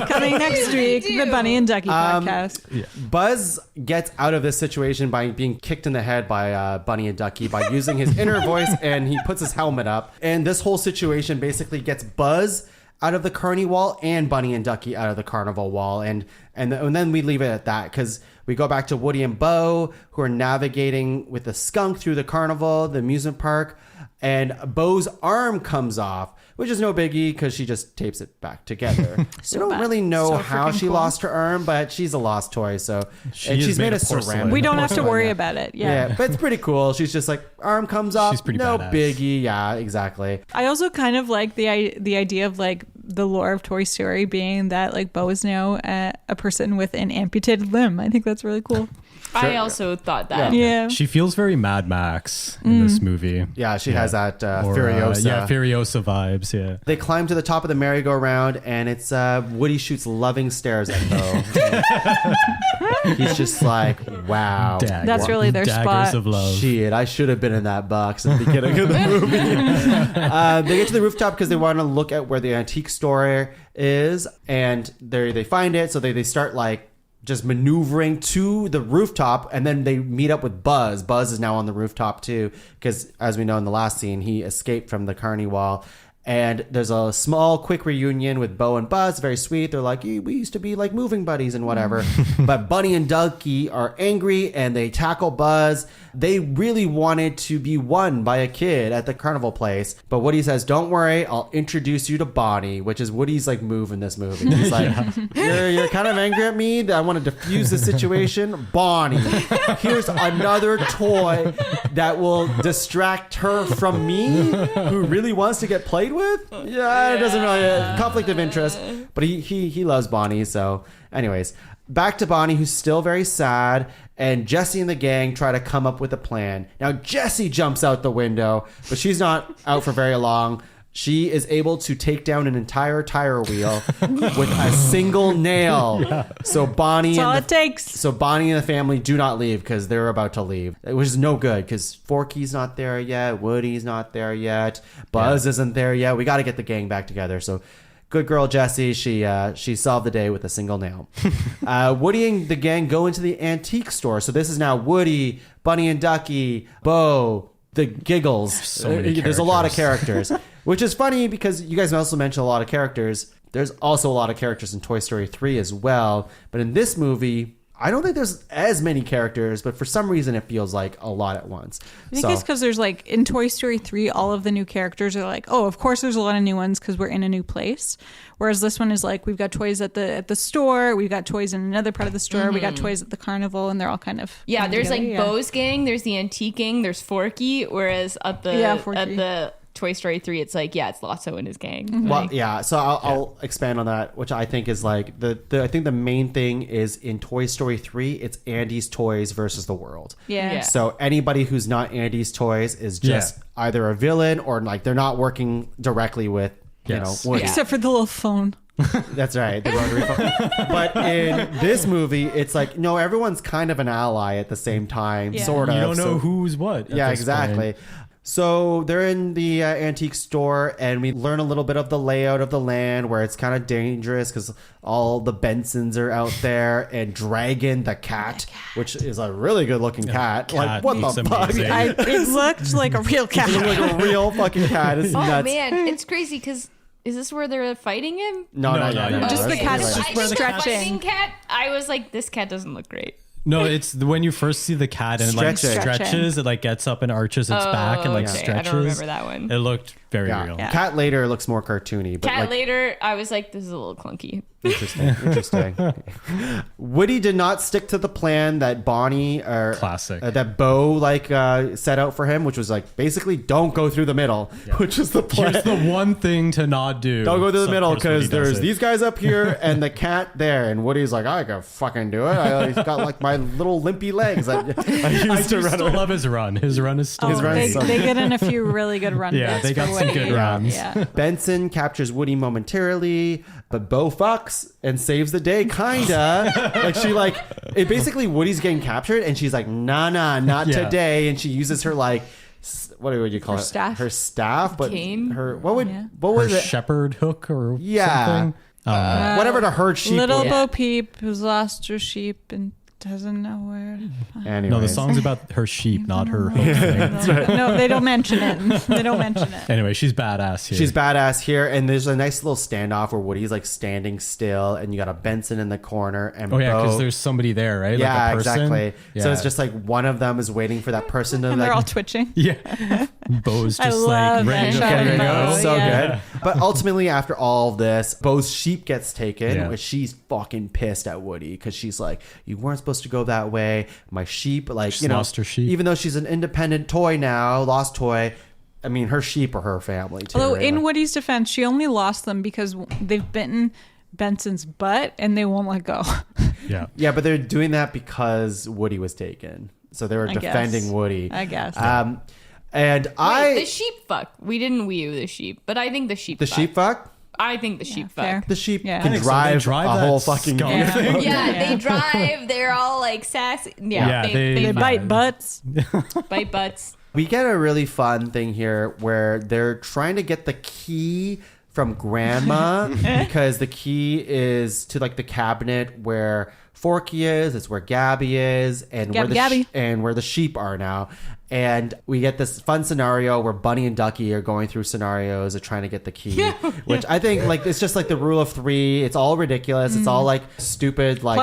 Coming next week, do. the Bunny and Ducky podcast. Buzz gets out of this situation by being kicked in the head by Bunny and Ducky by using his inner voice, and he puts his helmet up. And this whole situation basically gets Buzz out of the carny wall and Bunny and Ducky out of the carnival wall. And then we leave it at that because we go back to Woody and Bo, who are navigating with the skunk through the carnival, the amusement park. And Bo's arm comes off, which is no biggie because she just tapes it back together. We don't really know how she lost her arm, but she's a lost toy. So and she's made of of porcelain. ceramic. We don't have to Porcelain, worry yeah. about it. Yeah, but it's pretty cool. She's just like, arm comes off. She's pretty no badass. biggie. Yeah, exactly. I also kind of like the idea of like the lore of Toy Story being that like Bo is now a person with an amputated limb. I think that's really cool. I also thought that. Yeah. She feels very Mad Max in this movie. Yeah, she has that Or, Furiosa. Furiosa vibes. Yeah. They climb to the top of the merry-go-round, and it's Woody shoots loving stares at Bo. He's just like, wow. That's really their Daggers spot. of love. Shit, I should have been in that box at the beginning of the movie. They get to the rooftop because they want to look at where the antique store is, and they find it, so they start like just maneuvering to the rooftop, and then they meet up with Buzz. Buzz is now on the rooftop too, because as we know in the last scene, he escaped from the carny wall. And there's a small, quick reunion with Bo and Buzz. Very sweet. They're like, we used to be like moving buddies and whatever. But Bunny and Ducky are angry and they tackle Buzz. They really wanted to be won by a kid at the carnival place. But Woody says, don't worry, I'll introduce you to Bonnie, which is Woody's like move in this movie. He's like, you're kind of angry at me that I want to diffuse the situation. Bonnie, here's another toy that will distract her from me, who really wants to get played with. Yeah, it doesn't really conflict of interest, but he loves Bonnie. So anyways, back to Bonnie, who's still very sad, and Jessie and the gang try to come up with a plan. Now Jessie jumps out the window, but she's not out for very long. She is able to take down an entire tire wheel with a single nail. Yeah. So Bonnie That's all it takes. So Bonnie and the family do not leave because they're about to leave, which is no good because Forky's not there yet. Woody's not there yet. Buzz isn't there yet. We got to get the gang back together. So good girl Jessie. She solved the day with a single nail. Woody and the gang go into the antique store. So this is now Woody, Bunny and Ducky, Bo, the Giggles. There's a lot of characters. Which is funny because you guys also mentioned a lot of characters. There's also a lot of characters in Toy Story 3 as well. But in this movie, I don't think there's as many characters, but for some reason it feels like a lot at once. I think it's because there's like in Toy Story 3, all of the new characters are like, oh, of course there's a lot of new ones because we're in a new place. Whereas this one is like, we've got toys at the store, we've got toys in another part of the store, we got toys at the carnival, and they're all kind of there's together. like Bo's gang, there's the antique gang, there's Forky, whereas at the Toy Story 3, it's like, it's Lotso and his gang. Mm-hmm. Well, yeah. So I'll expand on that, which I think is like I think the main thing is in Toy Story 3, it's Andy's toys versus the world. Yeah. So anybody who's not Andy's toys is just either a villain or like they're not working directly with Woody. Except for the little phone. That's right, the rotary phone. But in this movie, it's like no, everyone's kind of an ally at the same time, sort of. You don't know who's what. Yeah, exactly. Point. So they're in the antique store, and we learn a little bit of the layout of the land, where it's kind of dangerous because all the Bensons are out there, and Dragon the cat, which is a really good looking cat. Like what the fuck? It looked like a real cat. It looked like a real fucking cat. It's nuts. Man, it's crazy because is this where they're fighting him? No. Just the cat's I think stretching. the fighting cat, I was like, this cat doesn't look great. No, it's when you first see the cat and like stretches, it like gets up and arches its back and like stretches. I don't remember that one. It looked very real. Yeah. Cat later looks more cartoony. But Cat later, I was like, this is a little clunky. Interesting. Woody did not stick to the plan that Bonnie or classic that Bo set out for him, which was like basically don't go through the middle, which is the plan. Here's the one thing to not do. Don't go through the middle because there's these guys up here and the cat there, and Woody's like, I can fucking do it. I got like my little limpy legs. I used to run. Still love his run. His run is still they get in a few really good runs. Yeah, they got some good runs. Yeah. Benson captures Woody momentarily, but Bo fucks and saves the day, kinda. It basically Woody's getting captured, and she's like, nah, not today, and she uses her what would you call it? Staff. Her staff, but cane? what was her it? shepherd hook or something? Whatever to herd sheep. Little with. Bo Peep who's lost her sheep and doesn't know where. Anyways. No, the song's about her sheep, not her hook thing. That's right. No, they don't mention it. Anyway, she's badass here. She's badass here, and there's a nice little standoff where Woody's like standing still, and you got a Benson in the corner, and because there's somebody there, right? Yeah, like a person. exactly. Yeah. So it's just like one of them is waiting for that person to And they're all twitching. Yeah, Bo's I just love like ready to that fucking shot. go. So Yeah. good. But ultimately, after all of this, Bo's sheep gets taken, Yeah. which she's fucking pissed at Woody because she's like, you weren't supposed to go that way. My sheep, lost her sheep. Even though she's an independent toy now, lost toy. I mean, her sheep are her family too. Although right? in Woody's defense, she only lost them because they've bitten Benson's butt and they won't let go. Yeah, but they're doing that because Woody was taken, so they were defending guess. Woody. I guess. And Wait, the sheep fuck. We didn't wee the sheep, but I think the sheep the fuck. sheep fuck. I think the sheep fair. fuck. The sheep Yeah. I can think so. They drive, drive a that whole fucking skunk game. thing. Yeah, they drive. They're all like sassy. Yeah, They bite butts. bite butts. We get a really fun thing here where they're trying to get the key from Grandma because the key is to like the cabinet where Forky is. It's where Gabby is, and Gabby. where the sheep are now. And we get this fun scenario where Bunny and Ducky are going through scenarios of trying to get the key, which I think like it's just like the rule of three. It's all ridiculous. It's all like stupid, like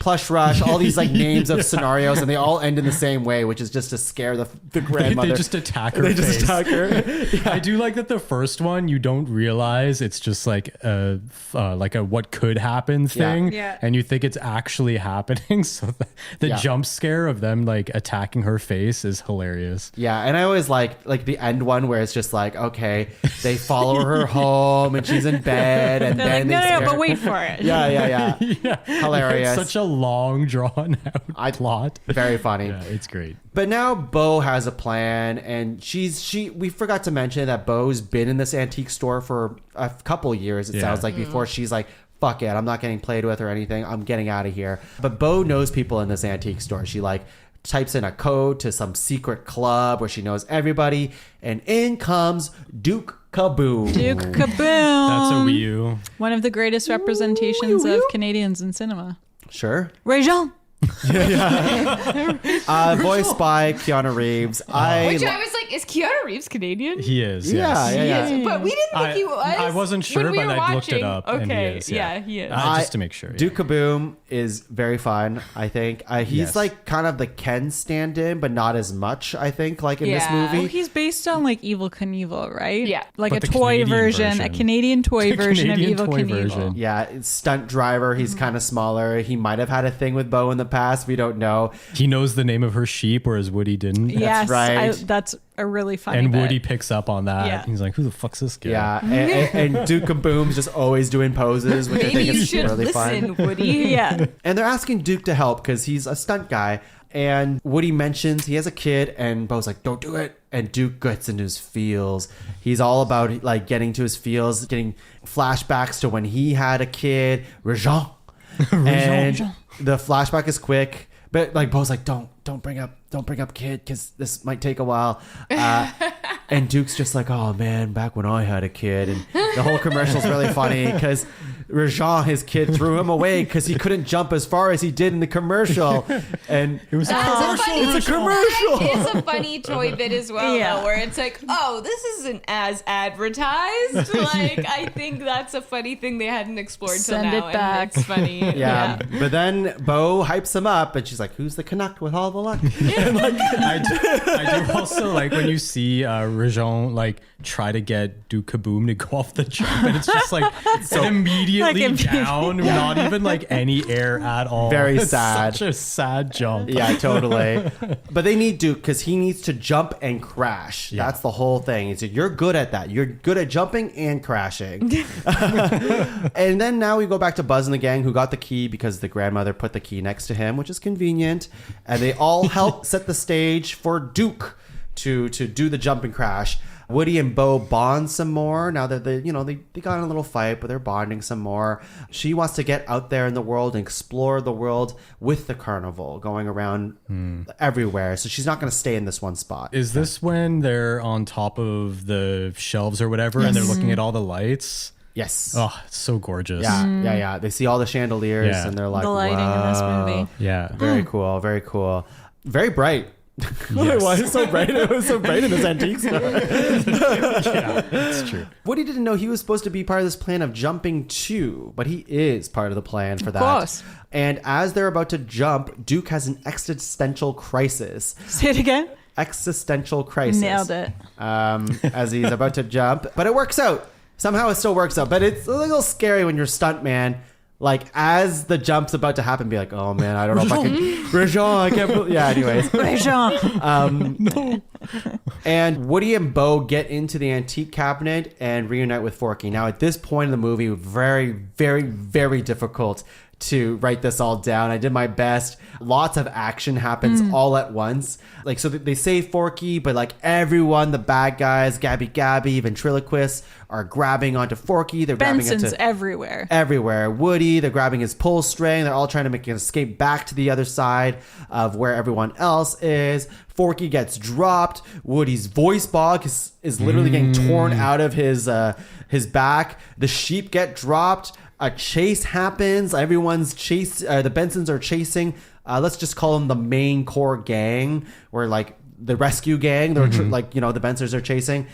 Plush Rush, all these like names of scenarios, and they all end in the same way, which is just to scare the grandmother. They just attack her. They just attack her. I do like that the first one you don't realize it's just like a what could happen thing, and you think it's actually happening. So the jump scare of them like attacking her face is hilarious. Yeah, and I always like the end one where it's just like, okay, they follow her home and she's in bed, and then no, but wait for it. Yeah. Hilarious. It's such a long drawn out plot. Very funny. Yeah, it's great. But now Bo has a plan, and we forgot to mention that Bo's been in this antique store for a couple years. It sounds like before she's like, fuck it, I'm not getting played with or anything. I'm getting out of here. But Bo knows people in this antique store. She like types in a code to some secret club where she knows everybody, and in comes Duke Kaboom. Duke Kaboom. That's a Wii U. One of the greatest representations of Canadians in cinema. Sure. Réjean. Voiced by Keanu Reeves. Which I was like, is Keanu Reeves Canadian? He is. Yeah, yes. yeah. Yes, but we didn't think he was. I wasn't sure, when we but were I looked it watching. up. Okay, and he is, he is. Just to make sure. Duke Kaboom is very fun, I think. He's like kind of the Ken stand-in, but not as much, I think, like in this movie. Well, he's based on like Evil Knievel, right? Yeah. Like But a the toy Canadian version, a Canadian toy version of Canadian Evil toy Knievel. version. Yeah, it's stunt driver. He's kind of smaller. He might have had a thing with Bo in the past. We don't know. He knows the name of her sheep, whereas Woody didn't. Yes, right. That's a really funny And bit. Woody picks up on that. Yeah. He's like, who the fuck's this guy? Yeah, and Duke Kaboom's just always doing poses, which I Maybe think you is should really listen, fun. Woody. Yeah. And they're asking Duke to help because he's a stunt guy. And Woody mentions he has a kid, and Bo's like, don't do it. And Duke gets into his feels. He's all about like getting to his feels, getting flashbacks to when he had a kid, Réjean. And the flashback is quick, but like Bo's like, don't bring up kid, because this might take a while. And Duke's just like, oh man, back when I had a kid. And the whole commercial's really funny because Réjean, his kid, threw him away because he couldn't jump as far as he did in the commercial. And It was a commercial. It's a commercial. It's a funny toy bit as well, though, where it's like, oh, this isn't as advertised. Like, I think that's a funny thing they hadn't explored till Send now. it back. And it's funny. Yeah. But then Bo hypes him up, and she's like, who's the Canuck with all the luck? And like, I do also like when you see Réjean like try to get Duke Kaboom to go off the jump, and it's just like immediately down, not even like any air at all. Very It's sad. Such a sad jump. Yeah, totally. But they need Duke because he needs to jump and crash. Yeah. That's the whole thing. Is you're good at that. You're good at jumping and crashing. And then now we go back to Buzz and the gang, who got the key because the grandmother put the key next to him, which is convenient. And they all help set the stage for Duke to do the jump and crash. Woody and Bo bond some more now that they got in a little fight, but they're bonding some more. She wants to get out there in the world and explore the world with the carnival, going around everywhere. So she's not going to stay in this one spot. Is this when they're on top of the shelves or whatever, and they're looking at all the lights? Yes. Oh, it's so gorgeous. Yeah. They see all the chandeliers Yeah. and they're like, The lighting in this "Wow." movie. Yeah. Very cool. Very cool. Very bright. Why is it so bright? It was so bright in this antique store. Yeah, that's true. Woody didn't know he was supposed to be part of this plan of jumping too, but he is part of the plan for that. course. And as they're about to jump, Duke has an existential crisis. Say it again. Existential crisis. Nailed it. As he's about to jump, but it works out. Somehow it still works out, but it's a little scary when you're stunt man. Like as the jump's about to happen, be like, oh man, I don't know if I can. Réjean, I can't. Yeah. Anyways, Réjean. and Woody and Bo get into the antique cabinet and reunite with Forky. Now, at this point in the movie, very, very, very difficult to write this all down. I did my best. Lots of action happens all at once. Like, so they save Forky, but like everyone, the bad guys, Gabby, ventriloquists, are grabbing onto Forky. They're Benson's grabbing onto everywhere. everywhere. Woody, they're grabbing his pull string. They're all trying to make an escape back to the other side of where everyone else is. Forky gets dropped. Woody's voice box is literally getting torn out of his back. The sheep get dropped. A chase happens. Everyone's the Bensons are chasing. Let's just call them the main core gang, or like the rescue gang. They're like, you know, the Bensons are chasing.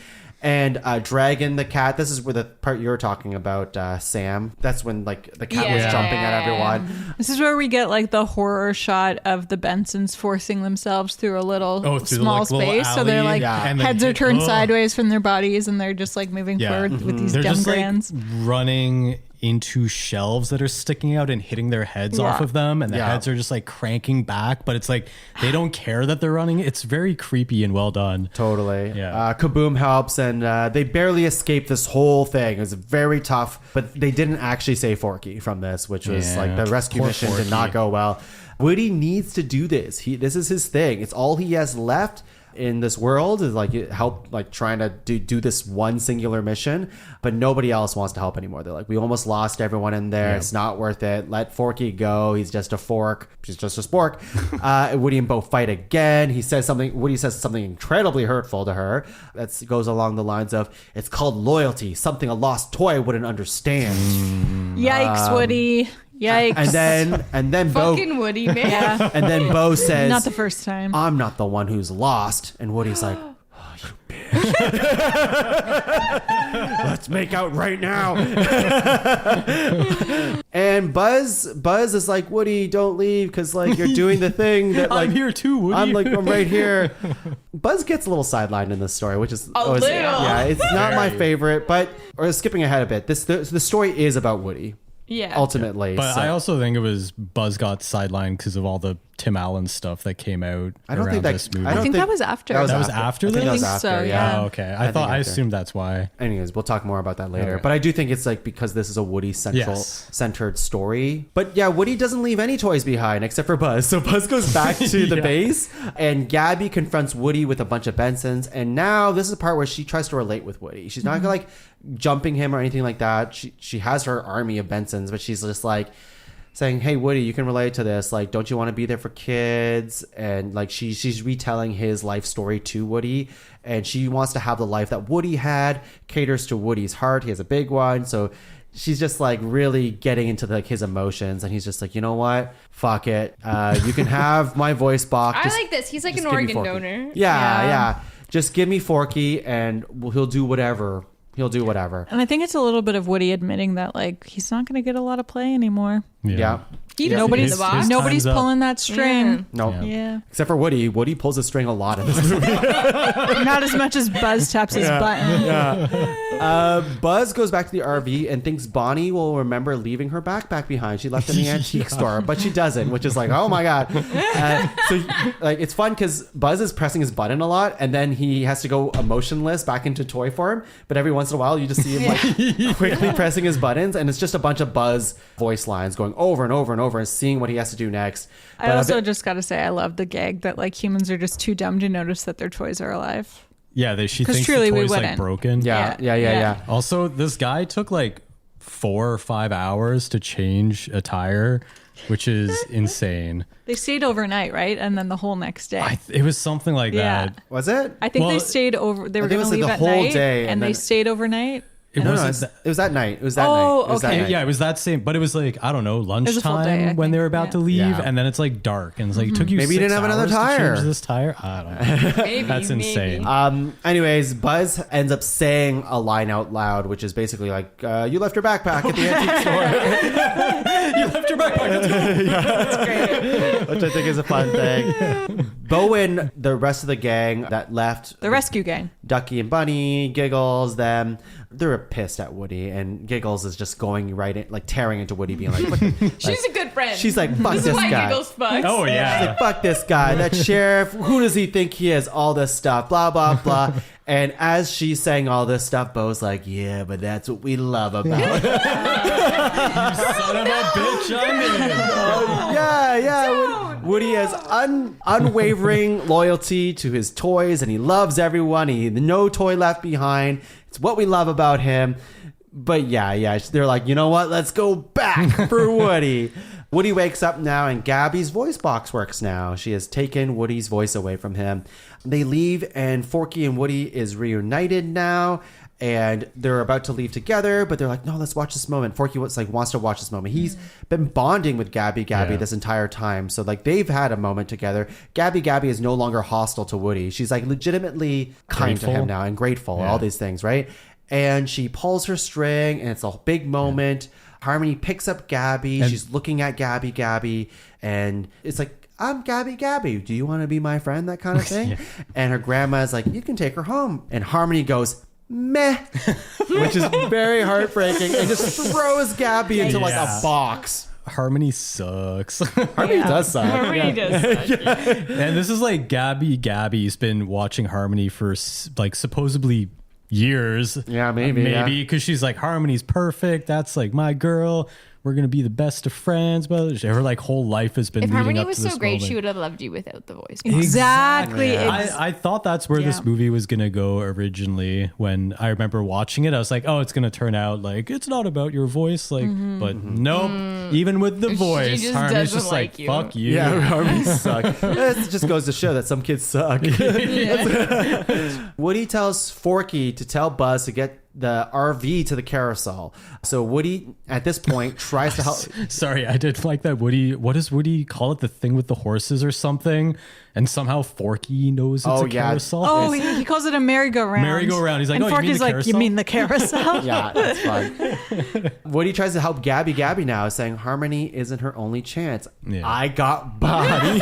And Dragon the cat. This is where the part you're talking about, Sam. That's when like the cat was jumping at everyone. This is where we get like the horror shot of the Bensons forcing themselves through a little small space. So they're like heads are turned sideways from their bodies, and they're just like moving forward with these dumb grands. Like running into shelves that are sticking out and hitting their heads off of them, and the heads are just like cranking back, but it's like they don't care that they're running. It's very creepy and well done. Totally. Kaboom helps, and they barely escape this whole thing. It was very tough, but they didn't actually save Forky from this, which was like the rescue mission did not go well. Woody needs to do this. This is his thing. It's all he has left in this world, is like help, like trying to do this one singular mission, but nobody else wants to help anymore. They're like, we almost lost everyone in there. It's not worth it. Let Forky go. He's just a fork. She's just a spork. Woody and Bo fight again. Woody says something incredibly hurtful to her. That goes along the lines of, it's called loyalty, something a lost toy wouldn't understand. Yikes, Woody. Yikes. And then Bo, fucking Woody, man. Yeah. and then Bo says, Not the first time. I'm not the one who's lost. And Woody's like, oh, you bitch. Let's make out right now. And Buzz is like, Woody, don't leave, because like you're doing the thing that like I'm here too, Woody. I'm right here. Buzz gets a little sidelined in this story, which is little. Yeah, it's not my favorite, but or skipping ahead a bit. The story is about Woody. Yeah. Ultimately. But so. I also think it was Buzz got sidelined because of all the Tim Allen stuff that came out around this movie. I think that was after. That was after I think this? that was after, so, yeah. Oh, okay. I assumed that's why. Anyways, we'll talk more about that later. Okay. But I do think it's like because this is a Woody centered story. But yeah, Woody doesn't leave any toys behind except for Buzz. So Buzz goes back to the base, and Gabby confronts Woody with a bunch of Bensons. And now this is the part where she tries to relate with Woody. She's not like jumping him or anything like that. She has her army of Bensons, but she's just like saying, hey, Woody, you can relate to this. Like, don't you want to be there for kids? And like she's retelling his life story to Woody, and she wants to have the life that Woody had, caters to Woody's heart. He has a big one. So she's just like really getting into like his emotions, and he's just like, you know what? Fuck it. You can have my voice box. I like this. He's like an organ donor. Yeah. Just give me Forky, and he'll do whatever. He'll do whatever. And I think it's a little bit of Woody admitting that like he's not going to get a lot of play anymore. Yeah. Nobody's time's up. pulling that string. No. Yeah. Except for Woody. Woody pulls the string a lot in this movie. Not as much as Buzz taps his button. Buzz goes back to the RV and thinks Bonnie will remember leaving her backpack behind. She left in the antique store, but she doesn't, which is like, oh my God. So like it's fun because Buzz is pressing his button a lot, and then he has to go emotionless back into toy form. But every once in a while, you just see him like quickly pressing his buttons, and it's just a bunch of Buzz voice lines going over and over and over and seeing what he has to do next. I also just got to say, I love the gag that like humans are just too dumb to notice that their toys are alive. Yeah, she thinks truly the we toy's like wouldn't. broken. Yeah. Also, this guy took like 4 or 5 hours to change a tire, which is insane. They stayed overnight, right? And then the whole next day. It was something like that. Was it? I think Well, they stayed over. They were I think going to it was leave like the at whole night, day, and and they then- stayed overnight. It No, wasn't it was that night. It was that Oh, night. It was that okay. night. Yeah, it was that same, but it was like, I don't know, a full day, I lunchtime when they think. were about to leave, Yeah. and then it's like dark, and it's like, it took you Maybe you 6 didn't have another hours to tire. change this tire? I don't know. Maybe, That's insane. Anyways, Buzz ends up saying a line out loud, which is basically like, you left your backpack at the antique store. You left your backpack. That's great. Which I think is a fun thing. Bo and the rest of the gang that left, The rescue gang. Ducky and Bunny, Giggles, them, they're pissed at Woody, and Giggles is just going right in, like tearing into Woody, being like, She's a good friend. she's like, fuck this this is why guy. Giggles fucks. Oh, She's yeah. like, fuck this guy, that sheriff, who does he think he is? All this stuff, blah, blah, blah. And as she's saying all this stuff, Bo's like, yeah, but that's what we love about it. Son of a bitch, I'm in. Yeah. Woody has unwavering loyalty to his toys, and he loves everyone. No toy left behind. It's what we love about him. But yeah, they're like, you know what? Let's go back for Woody. Woody wakes up now and Gabby's voice box works now. She has taken Woody's voice away from him. They leave and Forky and Woody is reunited now. And they're about to leave together, but they're like, no, let's watch this moment. Forky wants to watch this moment. He's been bonding with Gabby this entire time. So like they've had a moment together. Gabby is no longer hostile to Woody. She's like legitimately kind to him now and grateful, all these things, right? And she pulls her string and it's a big moment. Harmony picks up Gabby. And she's looking at Gabby. And it's like, I'm Gabby. Do you want to be my friend? That kind of thing. And her grandma's like, you can take her home. And Harmony goes, meh, which is very heartbreaking, and just throws Gabby into like a box. Harmony sucks. Harmony does suck. Harmony does suck. And this is like Gabby's been watching Harmony for like supposedly years. Yeah, maybe because she's like, Harmony's perfect. That's like my girl. We're gonna be the best of friends. But her like whole life has been. If leading Harmony up was to so this great, moment. she would have loved you without the voice. Exactly. I thought that's where this movie was gonna go originally. When I remember watching it, I was like, "Oh, it's gonna turn out like it's not about your voice." Like, but nope. Even with the voice, just Harmony's doesn't just like, like you. "Fuck you." Yeah, Harmony suck. It just goes to show that some kids suck. Woody tells Forky to tell Buzz to get the RV to the carousel. So Woody, at this point, tries to help. Sorry, I did like that Woody. What does Woody call it? The thing with the horses or something? And somehow Forky knows it's a carousel. Oh, he calls it a merry-go-round. Merry-go-round. He's like, and oh, Forky's you mean the like, carousel? you mean the carousel? Yeah, that's fun. Woody tries to help Gabby now, saying Harmony isn't her only chance. Yeah. I got body.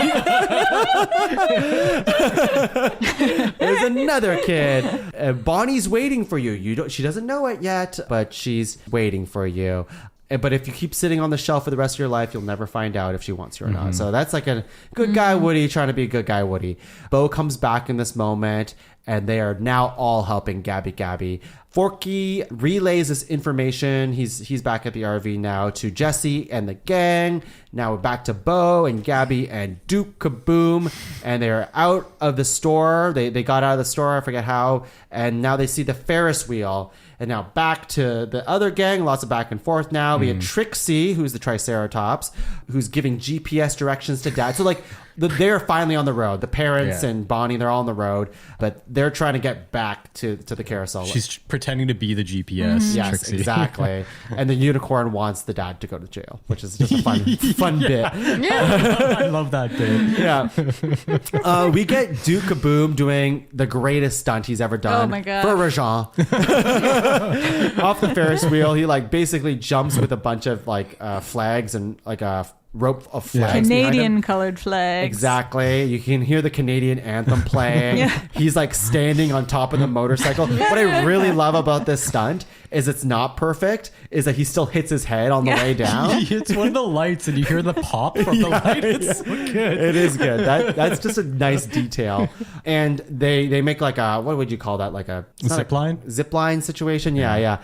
There's another kid. Bonnie's waiting for you. She doesn't know it yet, but she's waiting for you. But if you keep sitting on the shelf for the rest of your life, you'll never find out if she wants you or not. So that's like a good guy Woody trying to be a good guy Woody. Bo comes back in this moment, and they are now all helping Gabby. Forky relays this information. He's back at the RV now to Jesse and the gang. Now we're back to Bo and Gabby and Duke Kaboom, and they're out of the store. They got out of the store, I forget how, and now they see the Ferris wheel. And now back to the other gang. Lots of back and forth now. We had Trixie, who's the Triceratops, who's giving GPS directions to Dad. So like they're finally on the road. The parents and Bonnie, they're all on the road, but they're trying to get back to the carousel. She's pretending to be the GPS. Yes, Trixie. Exactly. And the unicorn wants the dad to go to jail, which is just a fun bit. I love that bit. Yeah. We get Duke Kaboom doing the greatest stunt he's ever done. Oh my God. For Rajan. Off the Ferris wheel, he like basically jumps with a bunch of like flags and like a rope of flags. Canadian colored flags. Exactly. You can hear the Canadian anthem playing. He's like standing on top of the motorcycle. What I really love about this stunt is it's not perfect, is that he still hits his head on the way down. It's one of the lights and you hear the pop from the light. It's so good. It is good. That's just a nice detail. And they make like a, what would you call that? Like a Zip line? Zip line situation. Yeah.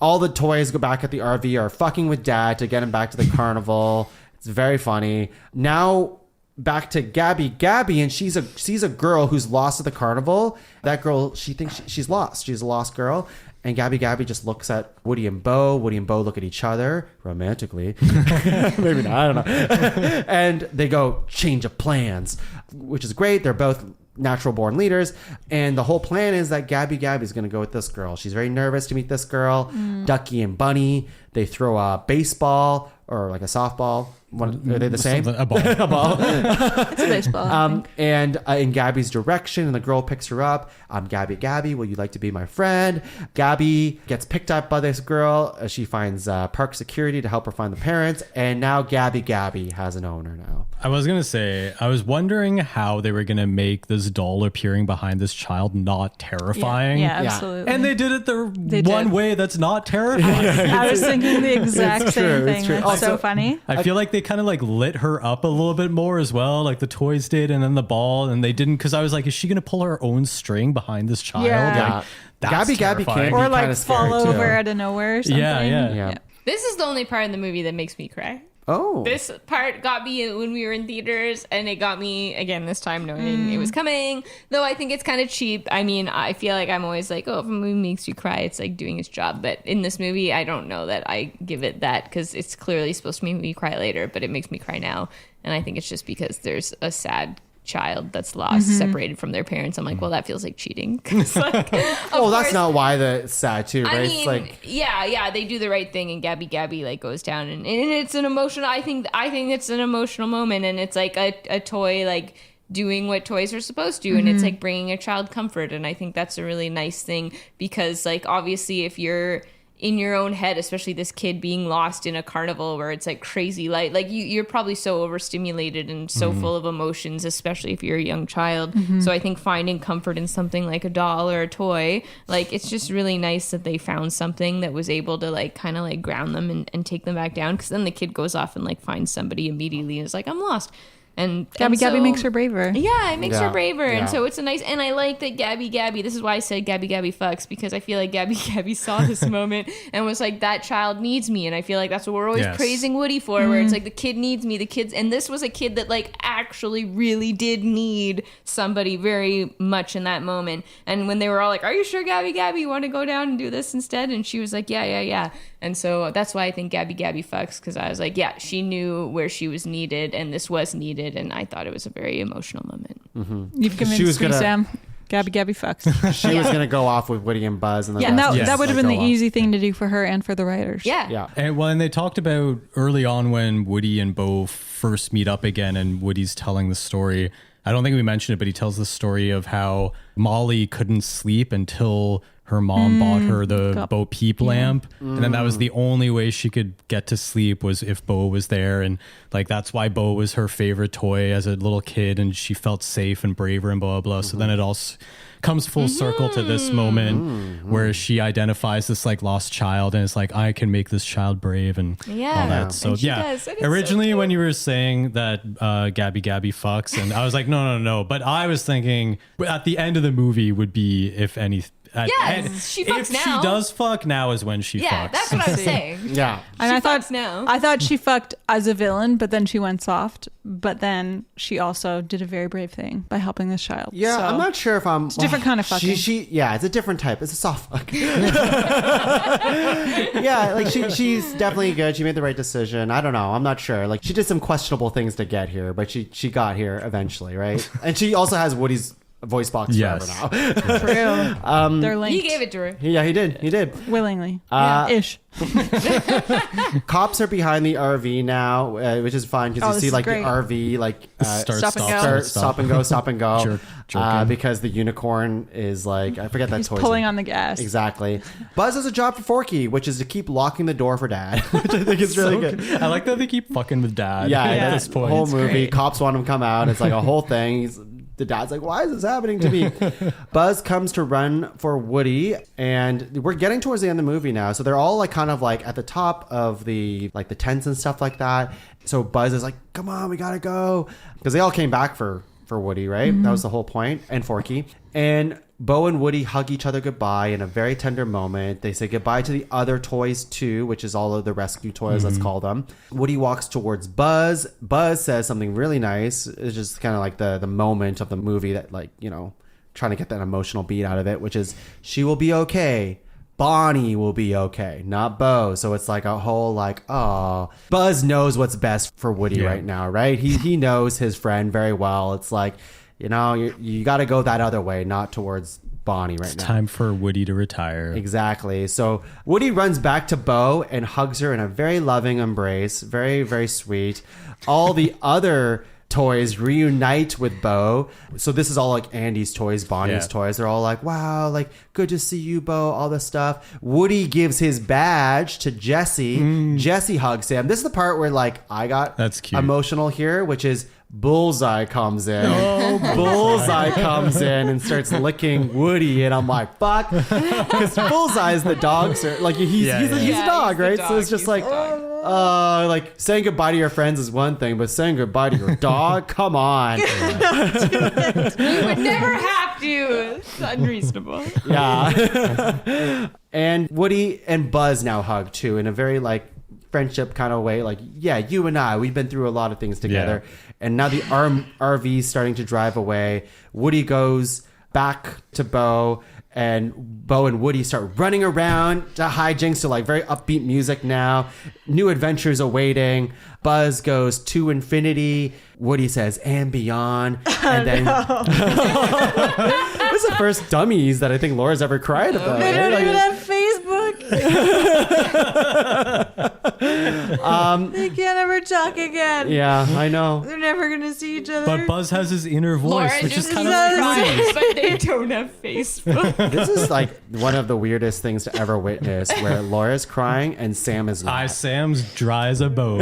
All the toys go back at the RV are fucking with Dad to get him back to the carnival. It's very funny. Now back to Gabby, and she's a girl who's lost at the carnival. That girl, she thinks she's lost. She's a lost girl. And Gabby just looks at Woody and Bo. Woody and Bo look at each other romantically. Maybe not, I don't know. And they go, change of plans, which is great. They're both natural born leaders. And the whole plan is that Gabby's going to go with this girl. She's very nervous to meet this girl. Ducky and Bunny, they throw a baseball or like a softball. Are they the same? A ball. A ball. It's a baseball. I think. And in Gabby's direction, and the girl picks her up. I'm Gabby. Will you like to be my friend? Gabby gets picked up by this girl. She finds park security to help her find the parents. And now Gabby has an owner now. I was going to say, I was wondering how they were going to make this doll appearing behind this child not terrifying. Yeah, absolutely. And they did it the They one did. way that's not terrifying. I was thinking the exact same thing. true. That's Also, so funny. I feel like they kind of like lit her up a little bit more as well, like the toys did, and then the ball, and they didn't, because I was like, is she going to pull her own string behind this child? Yeah. Like, that's Gabby terrifying. can't Or be like kinda fall scary, too. over out of nowhere or something. Yeah. This is the only part in the movie that makes me cry. Oh. This part got me when we were in theaters, and it got me again this time knowing it was coming. Though I think it's kind of cheap. I mean, I feel like I'm always like, oh, if a movie makes you cry, it's like doing its job. But in this movie, I don't know that I give it that, because it's clearly supposed to make me cry later, but it makes me cry now. And I think it's just because there's a sad child that's lost, separated from their parents. I'm like, well, that feels like cheating. 'Cause, like, Well, that's not why it's sad too, right? I It's mean, like, yeah, they do the right thing, and Gabby like goes down, and it's an emotional. I think it's an emotional moment, and it's like a toy like doing what toys are supposed to, and it's like bringing a child comfort, and I think that's a really nice thing, because like obviously if you're in your own head, especially this kid being lost in a carnival where it's like crazy light, like you're probably so overstimulated and so full of emotions, especially if you're a young child. So I think finding comfort in something like a doll or a toy, like it's just really nice that they found something that was able to like kind of like ground them and take them back down, because then the kid goes off and like finds somebody immediately and is like, I'm lost. And Gabby so, makes her braver. Yeah, it makes her braver. Yeah. And so it's a nice, and I like that Gabby, this is why I said Gabby fucks, because I feel like Gabby saw this moment and was like, that child needs me. And I feel like that's what we're always praising Woody for, where it's like, the kid needs me, and this was a kid that like actually really did need somebody very much in that moment. And when they were all like, are you sure, Gabby, you want to go down and do this instead? And she was like, yeah. And so that's why I think Gabby fucks, because I was like, yeah, she knew where she was needed, and this was needed, and I thought it was a very emotional moment. You've convinced me, Sam. Gabby fucks. she was going to go off with Woody and Buzz. And and that would have been the easy thing to do for her and for the writers. Yeah. And when they talked about early on when Woody and Bo first meet up again, and Woody's telling the story, I don't think we mentioned it, but he tells the story of how Molly couldn't sleep until her mom bought her the Bo Peep lamp. And then that was the only way she could get to sleep, was if Bo was there. And like, that's why Bo was her favorite toy as a little kid, and she felt safe and braver and blah, blah. So then it all comes full circle to this moment where she identifies this like lost child, and it's like, I can make this child brave and all that. So and she does. And it's originally so when you were saying that Gabby fucks, and I was like, no. But I was thinking at the end of the movie would be, if anything, she fucks if now. she does fuck now is when she fucks. Yeah, that's what I was saying. Yeah. And I fucks thought she fucked as a villain, but then she went soft. But then she also did a very brave thing by helping this child. Yeah, So, I'm not sure if I'm... It's a different kind of fucking. Yeah, it's a different type. It's a soft fuck. Yeah, like she's definitely good. She made the right decision. I don't know. I'm not sure. Like, she did some questionable things to get here, but she got here eventually, right? And she also has Woody's voice box forever now. True. They're linked. He gave it to her. Yeah, he did. Willingly. Ish. Cops are behind the RV now, which is fine, because you see like great. the RV like stop and go because the unicorn is like, I forget that He's toy. pulling on the gas. Exactly. Buzz has a job for Forky, which is to keep locking the door for Dad, which I think is really good. I like that they keep fucking with Dad. Yeah, at that's this the point. whole movie. great. Cops want him to come out. It's like a whole thing. The dad's like, why is this happening to me? Buzz comes to run for Woody, and we're getting towards the end of the movie now. So they're all like kind of like at the top of the like the tents and stuff like that. So Buzz is like, come on, we gotta go. Because they all came back for Woody, right? That was the whole point. And Forky. And Bo and Woody hug each other goodbye in a very tender moment. They say goodbye to the other toys too, which is all of the rescue toys, let's call them. Woody walks towards Buzz. Buzz says something really nice. It's just kind of like the moment of the movie that, like, you know, trying to get that emotional beat out of it, which is, she will be okay. Bonnie will be okay, not Bo. So it's like a whole like, oh, Buzz knows what's best for Woody right now, right? He knows his friend very well. It's like, you know, you got to go that other way, not towards Bonnie right now. Time for Woody to retire. Exactly. So Woody runs back to Bo and hugs her in a very loving embrace. Very, very sweet. All the other toys reunite with Bo. So this is all like Andy's toys, Bonnie's toys. They're all like, wow, like, good to see you, Bo, all this stuff. Woody gives his badge to Jesse. Jesse hugs him. This is the part where like I got That's cute. emotional here, which is Bullseye comes in. Bullseye comes in and starts licking Woody, and I'm like, fuck, because Bullseye is the dog, like he's a dog, right? So it's just like, like saying goodbye to your friends is one thing, but saying goodbye to your dog, come on. You would never have to. It's unreasonable. Yeah. And Woody and Buzz now hug too, in a very like friendship kind of way. Like, yeah, you and I, we've been through a lot of things together. And now the RV's starting to drive away. Woody goes back to Bo, and Bo and Woody start running around to hijinks to like very upbeat music now. New adventures awaiting. Buzz goes to infinity. Woody says, and beyond. And then this is the first Dummies that I think Laura's ever cried about. They don't right? even have Facebook. They can't ever talk again. Yeah, I know. They're never gonna see each other. But Buzz has his inner voice, Laura which is just kind of cries, but they don't have Facebook. This is like one of the weirdest things to ever witness, where Laura's crying and Sam is not. Sam's dry as a bone.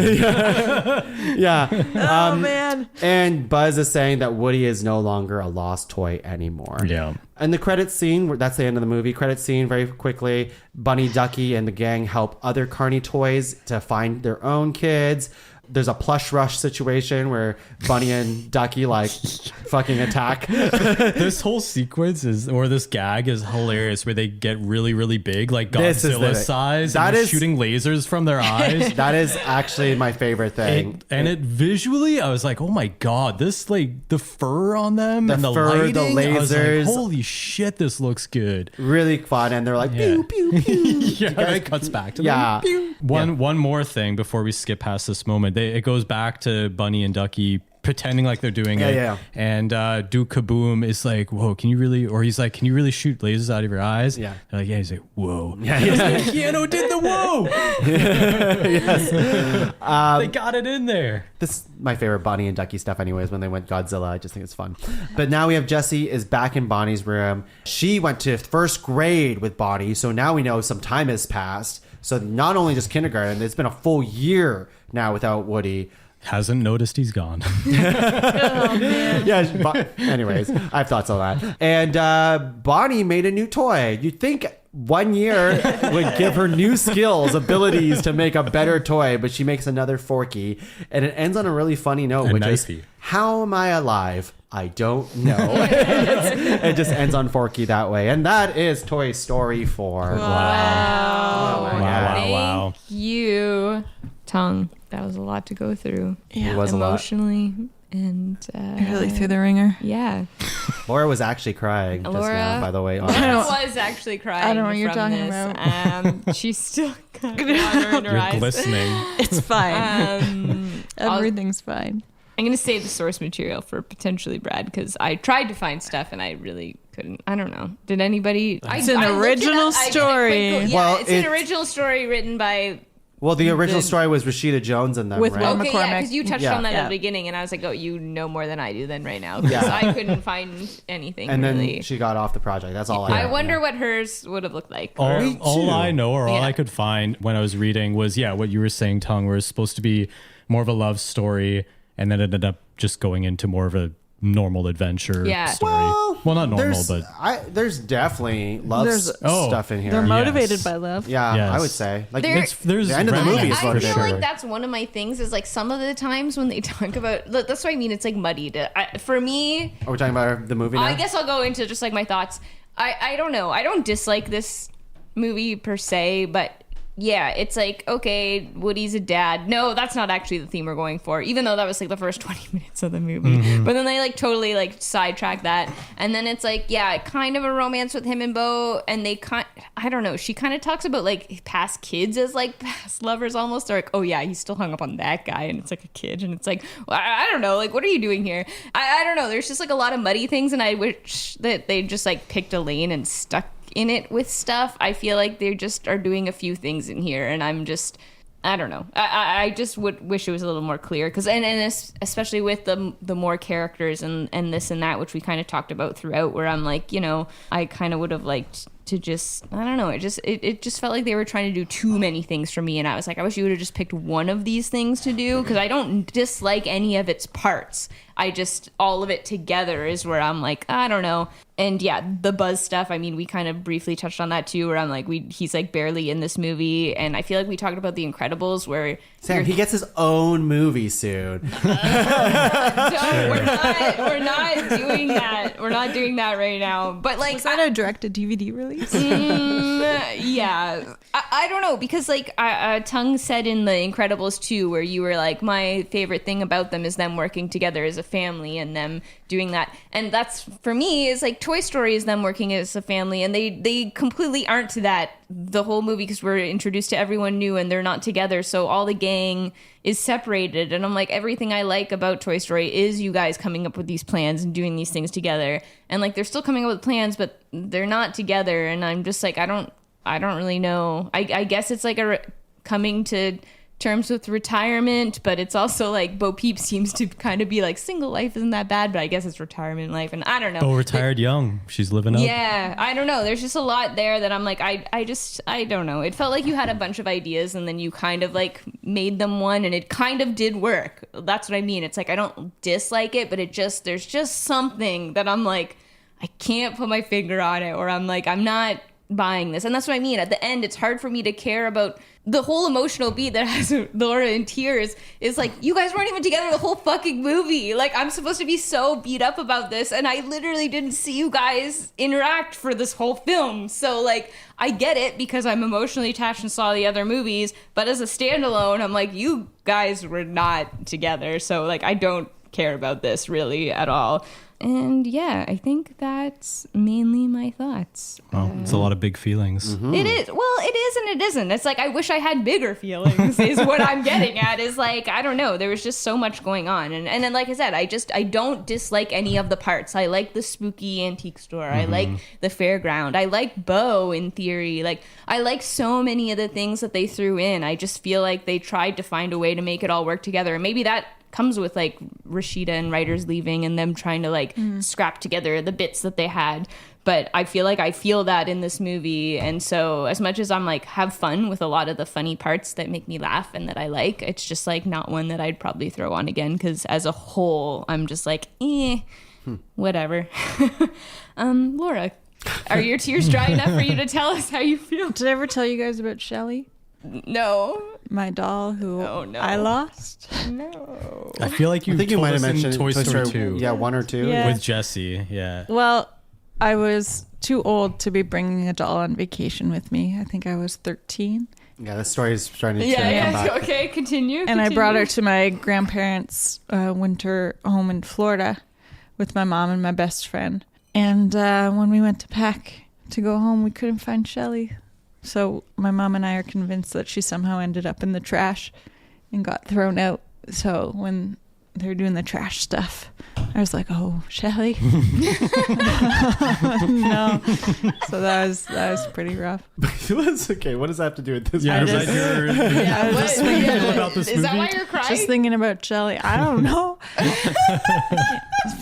Yeah. Oh man. And Buzz is saying that Woody is no longer a lost toy anymore. Yeah. And the credits scene, that's the end of the movie. Credits scene, very quickly. Bunny, Ducky, and the gang help other Carney toys to find their own kids. There's a plush rush situation where Bunny and Ducky like fucking attack. This whole sequence this gag is hilarious, where they get really, really big, like This is Godzilla the- size, that and is- shooting lasers from their eyes. That is actually my favorite thing. And it visually, I was like, oh my god, this like the fur on them and the fur, the lighting. I was like, lasers. holy shit, this looks good. Really fun. And they're like, Yeah. pew, pew, pew. Yeah, it cuts back to Yeah. them. One more thing before we skip past this moment. It goes back to Bunny and Ducky pretending like they're doing it. Yeah. And Duke Kaboom is like, whoa, can you really, or he's like, can you really shoot lasers out of your eyes? Yeah. They're like, yeah. He's like, whoa. Yeah. He's like, Keanu did the whoa. Yes. They got it in there. This is my favorite Bonnie and Ducky stuff anyways, when they went Godzilla. I just think it's fun. But now we have Jessie is back in Bonnie's room. She went to first grade with Bonnie, so now we know some time has passed. So not only just kindergarten, it's been a full year now without Woody. Hasn't noticed he's gone. Yeah, but anyways, I have thoughts on that. And Bonnie made a new toy. You'd think 1 year would give her new skills, abilities to make a better toy, but she makes another Forky. And it ends on a really funny note, A which knifey. is, how am I alive? I don't know. It just ends on Forky that way. And that is Toy Story 4. Oh Wow. Thank you, Tongue. That was a lot to go through. Yeah. It was a lot. Emotionally and Really through the ringer. yeah. Laura was actually crying just Laura- now, by the way. I was actually crying. I don't know what you're from talking this. She's still got water in her You're eyes. glistening. It's fine. I'll- Everything's fine. I'm gonna save the source material for potentially Brad because I tried to find stuff and I really couldn't. I don't know. Did anybody? It's an I looked it original up. I did a quick story. Google- Yeah, Well, it's an it- original story written by. Well, the original The- story was Rashida Jones and them, With right? Will Okay, yeah, McCormick. because you touched Yeah. on that Yeah. at the beginning, and I was like, "Oh, you know more than I do then right now." Because Yeah. I couldn't find anything. And then really. she got off the project. That's all I I know. wonder what hers would have looked like. All, Me all too. I know, or all Yeah. I could find when I was reading was, what you were saying, Tongue, where it's supposed to be more of a love story, and then it ended up just going into more of a normal adventure Yeah. story. Well, not normal, there's, but there's definitely love There's- stuff in here. They're motivated Yes. by love. Yeah, Yes. I would say. Like, there's the end of the remnants movie is I what it feel is. like that's one of my things. Is like some of the times when they talk about. That's what I mean. It's like muddied. For me, Are we talking about the movie now? I guess I'll go into just like my thoughts. I don't know. I don't dislike this movie per se, but yeah, it's like, okay, Woody's a dad. No, that's not actually the theme we're going for, even though that was like the first 20 minutes of the movie. But then they like totally like sidetrack that. And then it's like, yeah, kind of a romance with him and Bo. And they I don't know. She kind of talks about like past kids as like past lovers almost. Or like, oh yeah, he's still hung up on that guy. And it's like a kid. And it's like, well, I don't know. Like, what are you doing here? I don't know. There's just like a lot of muddy things. And I wish that they just like picked a lane and stuck in it with stuff. I feel like they just are doing a few things in here, and I'm just, I don't know. I just would wish it was a little more clear, because and this, especially with the more characters and this and that, which we kind of talked about throughout, where I'm like, you know, I kind of would have liked to just, I don't know, it just felt like they were trying to do too many things for me, and I was like, I wish you would have just picked one of these things to do, because I don't dislike any of its parts. I just, all of it together is where I'm like, I don't know. And yeah, the Buzz stuff, I mean, we kind of briefly touched on that too, where I'm like, he's like barely in this movie. And I feel like we talked about The Incredibles, where Sam, he gets his own movie soon. we're not doing that. We're not doing that right now. But like, Is that a direct-to-DVD release? please? Yeah, I don't know, because like Tung said in The Incredibles 2, where you were like, my favorite thing about them is them working together as a family and them doing that. And that's, for me, is like Toy Story is them working as a family, and they completely aren't that the whole movie, because we're introduced to everyone new and they're not together, so all the gang is separated. And I'm like, everything I like about Toy Story is you guys coming up with these plans and doing these things together, and like they're still coming up with plans, but they're not together. And I'm just like, I don't really know. I guess it's like coming to terms with retirement, but it's also like Bo Peep seems to kind of be like, single life isn't that bad, but I guess it's retirement life, and I don't know. Bo retired young. She's living up. Yeah, I don't know. There's just a lot there that I'm like, I don't know. It felt like you had a bunch of ideas and then you kind of like made them one, and it kind of did work. That's what I mean. It's like, I don't dislike it, but there's just something that I'm like, I can't put my finger on it, or I'm like, I'm not buying this. And that's what I mean. At the end, it's hard for me to care about the whole emotional beat that has Laura in tears. Is like, you guys weren't even together the whole fucking movie. Like, I'm supposed to be so beat up about this, and I literally didn't see you guys interact for this whole film. So like, I get it because I'm emotionally attached and saw the other movies, but as a standalone, I'm like, you guys were not together. So like, I don't care about this really at all. And yeah, I think that's mainly my thoughts. Wow, it's a lot of big feelings. It is. Well, it is and it isn't. It's like, I wish I had bigger feelings is what I'm getting at. Is like, I don't know. There was just so much going on. And then, like I said, I don't dislike any of the parts. I like the spooky antique store. I like the fairground. I like Bo in theory. Like, I like so many of the things that they threw in. I just feel like they tried to find a way to make it all work together. And maybe that comes with like Rashida and writers leaving and them trying to like scrap together the bits that they had. But I feel like I feel that in this movie. And so as much as I'm like, have fun with a lot of the funny parts that make me laugh and that I like, it's just like not one that I'd probably throw on again, because as a whole, I'm just like, whatever. Laura, are your tears dry enough for you to tell us how you feel? Did I ever tell you guys about Shelly? No. My doll who no. I lost? No. I feel like I think you told might have us in mentioned Toy Story 2. Yeah, 1 or 2. Yeah. With Jessie, yeah. Well, I was too old to be bringing a doll on vacation with me. I think I was 13. Yeah, the story is starting to come Yeah. back. Okay, continue. And I brought her to my grandparents' winter home in Florida with my mom and my best friend. And when we went to pack to go home, we couldn't find Shelly. So my mom and I are convinced that she somehow ended up in the trash and got thrown out. So when they were doing the trash stuff, I was like, "Oh, Shelly." No. So that was pretty rough. It's okay. What does that have to do with this? Yeah, is just- that your What? feel about this Is that movie? why you're crying? Just thinking about Shelly. I don't know.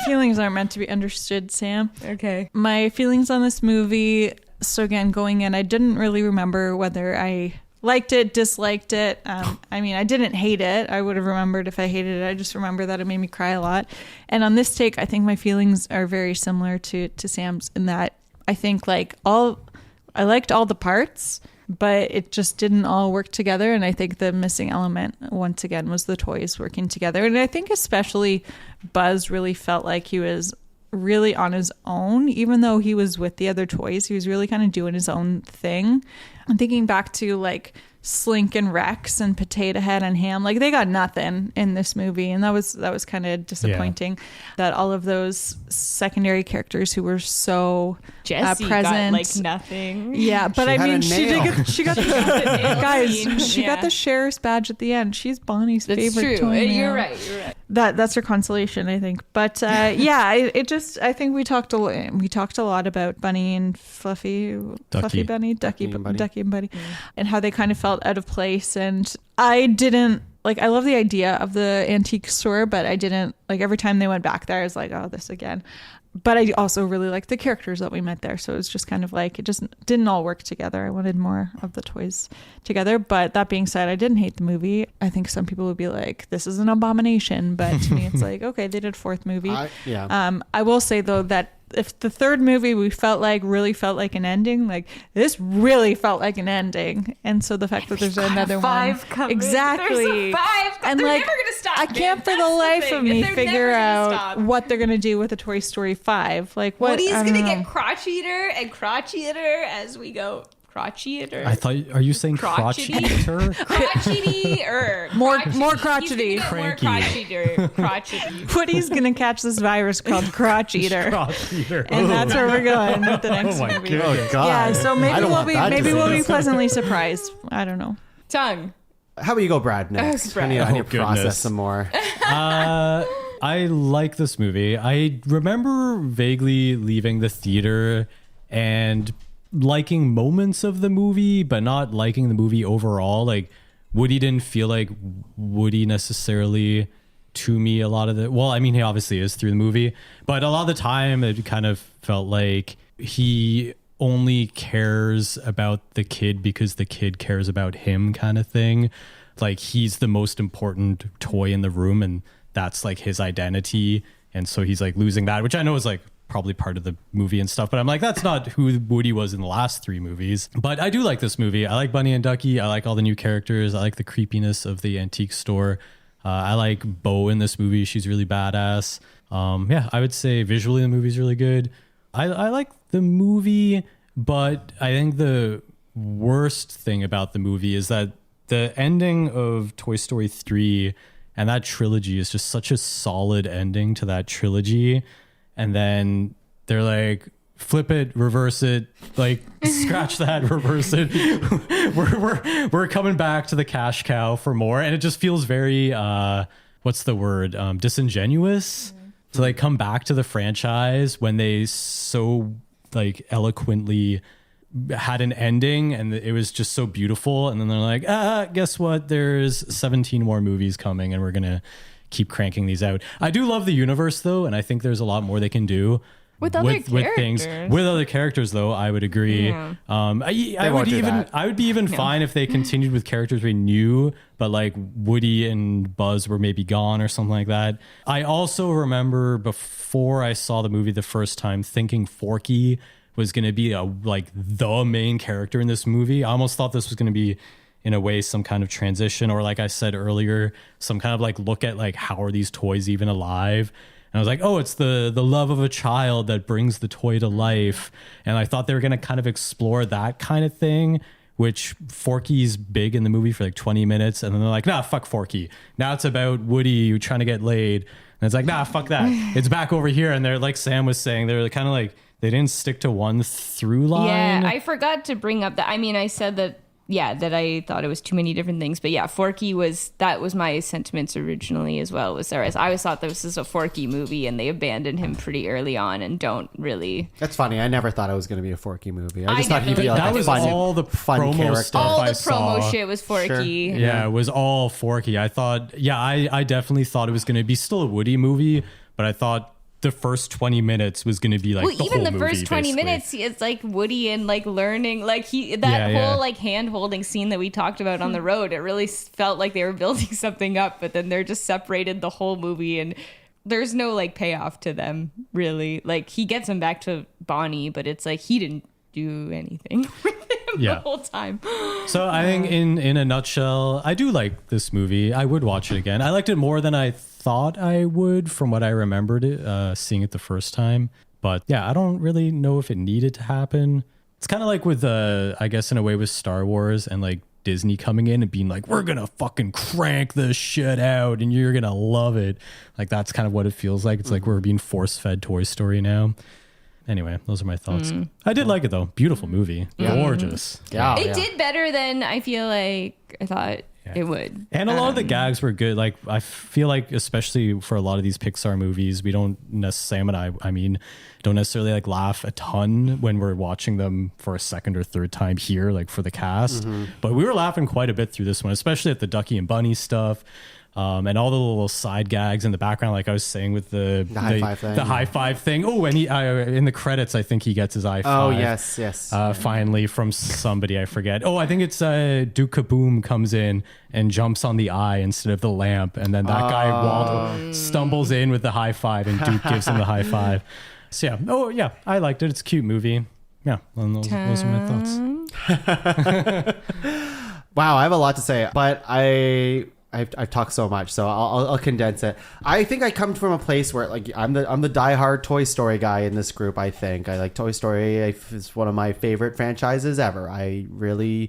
Feelings aren't meant to be understood, Sam. Okay. My feelings on this movie. So again, going in, I didn't really remember whether I liked it, disliked it. I mean, I didn't hate it. I would have remembered if I hated it. I just remember that it made me cry a lot. And on this take, I think my feelings are very similar to Sam's in that I think I liked all the parts, but it just didn't all work together. And I think the missing element, once again, was the toys working together. And I think especially Buzz really felt like he was really on his own, even though he was with the other toys. He was really kind of doing his own thing. I'm thinking back to like Slink and Rex and Potato Head and Ham, like they got nothing in this movie, and that was kind of disappointing. That all of those secondary characters who were so Jessie present, got like nothing. yeah, but She I had mean, a nail. she got the guys. She got the sheriff's badge at the end. She's Bonnie's That's favorite true. toy. You're now. right. You're right. That's her consolation, I think. But yeah, I think we talked a lot about Bunny and Fluffy Bunny, Ducky and Buddy, and how they kind of felt out of place. And I didn't like. I love the idea of the antique store, but I didn't like. Every time they went back there, I was like, oh, this again. But I also really liked the characters that we met there. So it was just kind of like, it just didn't all work together. I wanted more of the toys together. But that being said, I didn't hate the movie. I think some people would be like, this is an abomination. But to me, it's like, okay, they did a fourth movie. Yeah. I will say, though, that if the third movie we really felt like an ending, like this really felt like an ending. And so the fact that there's another one, exactly, There's a five. and They're like never gonna stop. I can't for the life of me figure out what they're gonna do with a Toy Story 5. Like what? Woody's I don't gonna know. get crotchier and crotchier as we go. Crotchier. I thought, are you saying Crotchety? crotchety? Crotchety. More More crotchety. Cranky. Crotchety. Woody's gonna catch this virus called crotch eater. Crotch eater. And that's where we're going with the next my movie. Oh God. Yeah, so maybe I don't want that we'll be disease. pleasantly surprised. I don't know. Tongue. How about you go, Brad? Next, Brad. I need to goodness. process some more. I like this movie. I remember vaguely leaving the theater and liking moments of the movie, but not liking the movie overall. Like Woody didn't feel like Woody necessarily to me a lot of the, well, I mean, he obviously is through the movie, but a lot of the time it kind of felt like he only cares about the kid because the kid cares about him, kind of thing. Like he's the most important toy in the room and that's like his identity. And so he's like losing that, which I know is like probably part of the movie and stuff, but I'm like, that's not who Woody was in the last three movies. But I do like this movie. I like Bunny and Ducky. I like all the new characters. I like the creepiness of the antique store. I like Bo in this movie. She's really badass. Yeah, I would say visually the movie's really good. I like the movie, but I think the worst thing about the movie is that the ending of Toy Story 3 and that trilogy is just such a solid ending to that trilogy. And then they're like, flip it, reverse it, like scratch that, reverse it. we're coming back to the cash cow for more. And it just feels very, what's the word? Disingenuous to like come back to the franchise when they so like eloquently had an ending and it was just so beautiful. And then they're like, guess what? There's 17 more movies coming and we're going to keep cranking these out. I do love the universe though, and I think there's a lot more they can do With other things. characters. With other characters though, I would agree. Yeah. I won't would do even that. I would be even fine if they continued with characters we knew, but like Woody and Buzz were maybe gone or something like that. I also remember before I saw the movie the first time thinking Forky was going to be the main character in this movie. I almost thought this was going to be in a way some kind of transition, or like I said earlier, some kind of like look at like how are these toys even alive. And I was like, oh, it's the love of a child that brings the toy to life. And I thought they were going to kind of explore that kind of thing, which Forky's big in the movie for like 20 minutes. And then they're like, nah, fuck Forky. Now it's about Woody trying to get laid. And it's like, nah, fuck that. It's back over here. And they're like Sam was saying, they're kind of like, they didn't stick to one through line. Yeah, I forgot to bring up that. I mean, I said that, that I thought it was too many different things. But yeah, Forky that was my sentiments originally as well. Was there? I always thought this was a Forky movie and they abandoned him pretty early on and don't really. That's funny. I never thought it was going to be a Forky movie. I just I thought he'd be definitely like that a was fun, all the fun promo character. stuff. All I the promo saw. shit was Forky. Sure. Yeah, it was all Forky. I thought, I definitely thought it was going to be still a Woody movie, but I thought the first 20 minutes was going to be like Well, the even whole the movie, first 20 basically. minutes, it's like Woody and like learning, like whole Yeah. like hand holding scene that we talked about on the road. It really felt like they were building something up, but then they're just separated the whole movie and there's no like payoff to them really. Like he gets him back to Bonnie, but it's like he didn't do anything with him the whole time. So I think in a nutshell, I do like this movie. I would watch it again. I liked it more than I thought I would from what I remembered seeing it the first time. But yeah, I don't really know if it needed to happen. It's kind of like with, I guess in a way with Star Wars and like Disney coming in and being like, we're going to fucking crank this shit out and you're going to love it. Like that's kind of what it feels like. It's like we're being force fed Toy Story now. Anyway, those are my thoughts. I did like it though. Beautiful movie. Gorgeous. Yeah, It did better than I feel like I thought it would. And a lot of the gags were good. Like I feel like, especially for a lot of these Pixar movies, we don't necessarily, Sam and I mean, don't necessarily like laugh a ton when we're watching them for a second or third time here, like for the cast. But we were laughing quite a bit through this one, especially at the Ducky and Bunny stuff. And all the little side gags in the background, like I was saying with the high five thing. The high five thing. Oh, and he in the credits, I think he gets his high five. Oh, yes. Finally from somebody, I forget. Oh, I think it's Duke Kaboom comes in and jumps on the eye instead of the lamp. And then that guy Waldo stumbles in with the high five and Duke gives him the high five. So yeah. Oh yeah, I liked it. It's a cute movie. Yeah, and those are my thoughts. Wow, I have a lot to say, but I've talked so much, so I'll condense it. I think I come from a place where like I'm the diehard Toy Story guy in this group. I think I like Toy Story. It's one of my favorite franchises ever. I really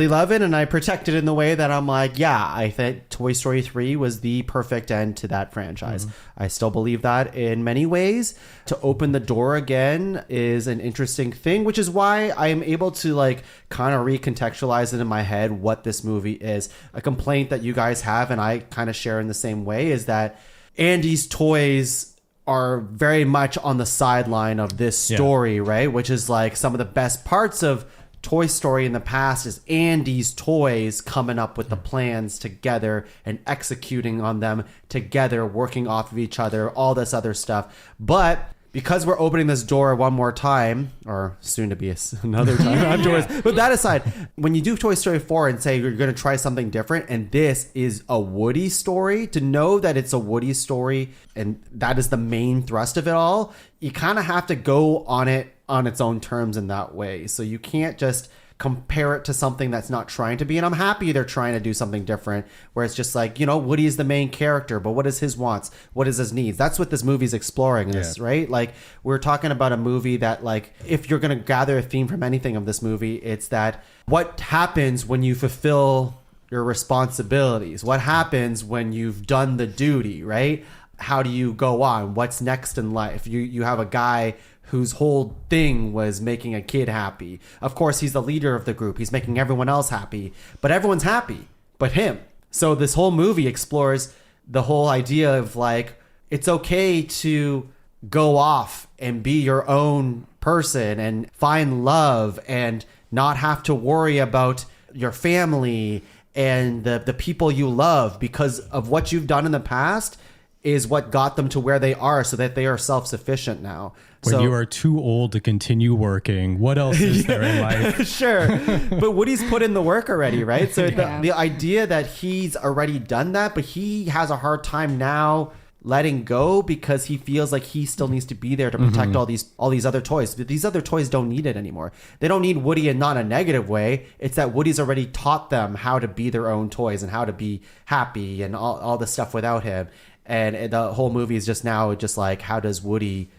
love it, and I protect it in the way that I'm like, yeah, I think Toy Story 3 was the perfect end to that franchise. I still believe that in many ways. To open the door again is an interesting thing, which is why I am able to like kind of recontextualize it in my head what this movie is. A complaint that you guys have, and I kind of share in the same way, is that Andy's toys are very much on the sideline of this story, right? Which is like some of the best parts of Toy Story in the past is Andy's toys coming up with the plans together and executing on them together, working off of each other, all this other stuff. But because we're opening this door one more time, or soon to be another time afterwards, but that aside, when you do Toy Story 4 and say you're going to try something different, and this is a Woody story, to know that it's a Woody story and that is the main thrust of it all, you kind of have to go on it on its own terms in that way. So you can't just compare it to something that's not trying to be. And I'm happy they're trying to do something different, where it's just like, you know, Woody is the main character, but what is his wants? What is his needs? That's what this movie's exploring, is right? Like, we're talking about a movie that, like, if you're going to gather a theme from anything of this movie, it's that what happens when you fulfill your responsibilities? What happens when you've done the duty, right? How do you go on? What's next in life? You have a guy whose whole thing was making a kid happy. Of course, he's the leader of the group. He's making everyone else happy, but everyone's happy but him. So this whole movie explores the whole idea of like, it's okay to go off and be your own person and find love and not have to worry about your family and the people you love, because of what you've done in the past is what got them to where they are, so that they are self-sufficient now. When you are too old to continue working, what else is there in life? Sure. But Woody's put in the work already, right? So the idea that he's already done that, but he has a hard time now letting go because he feels like he still needs to be there to protect all these other toys. But these other toys don't need it anymore. They don't need Woody, and not in a negative way. It's that Woody's already taught them how to be their own toys and how to be happy and all the stuff without him. And the whole movie is just now just like, how does Woody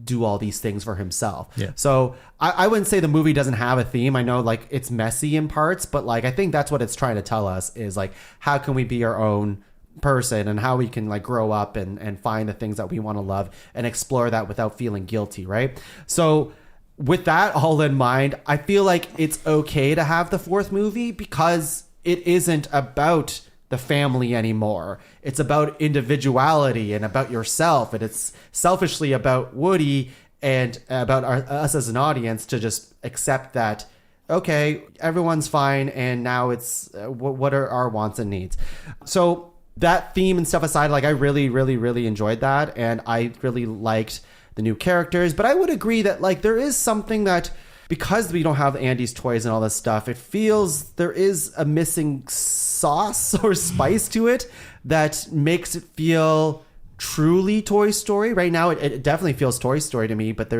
do all these things for himself? Yeah. So I wouldn't say the movie doesn't have a theme. I know like it's messy in parts, but like I think that's what it's trying to tell us, is like, how can we be our own person and how we can like grow up and find the things that we want to love and explore that without feeling guilty, right? So with that all in mind, I feel like it's okay to have the fourth movie because it isn't about the family anymore. It's about individuality and about yourself, and it's selfishly about Woody and about us as an audience to just accept that, okay, everyone's fine, and now it's what are our wants and needs. So that theme and stuff aside, like I really enjoyed that, and I really liked the new characters. But I would agree that like there is something that, because we don't have Andy's toys and all this stuff, it feels there is a missing sauce or spice to it that makes it feel truly Toy Story. Right now, it definitely feels Toy Story to me, but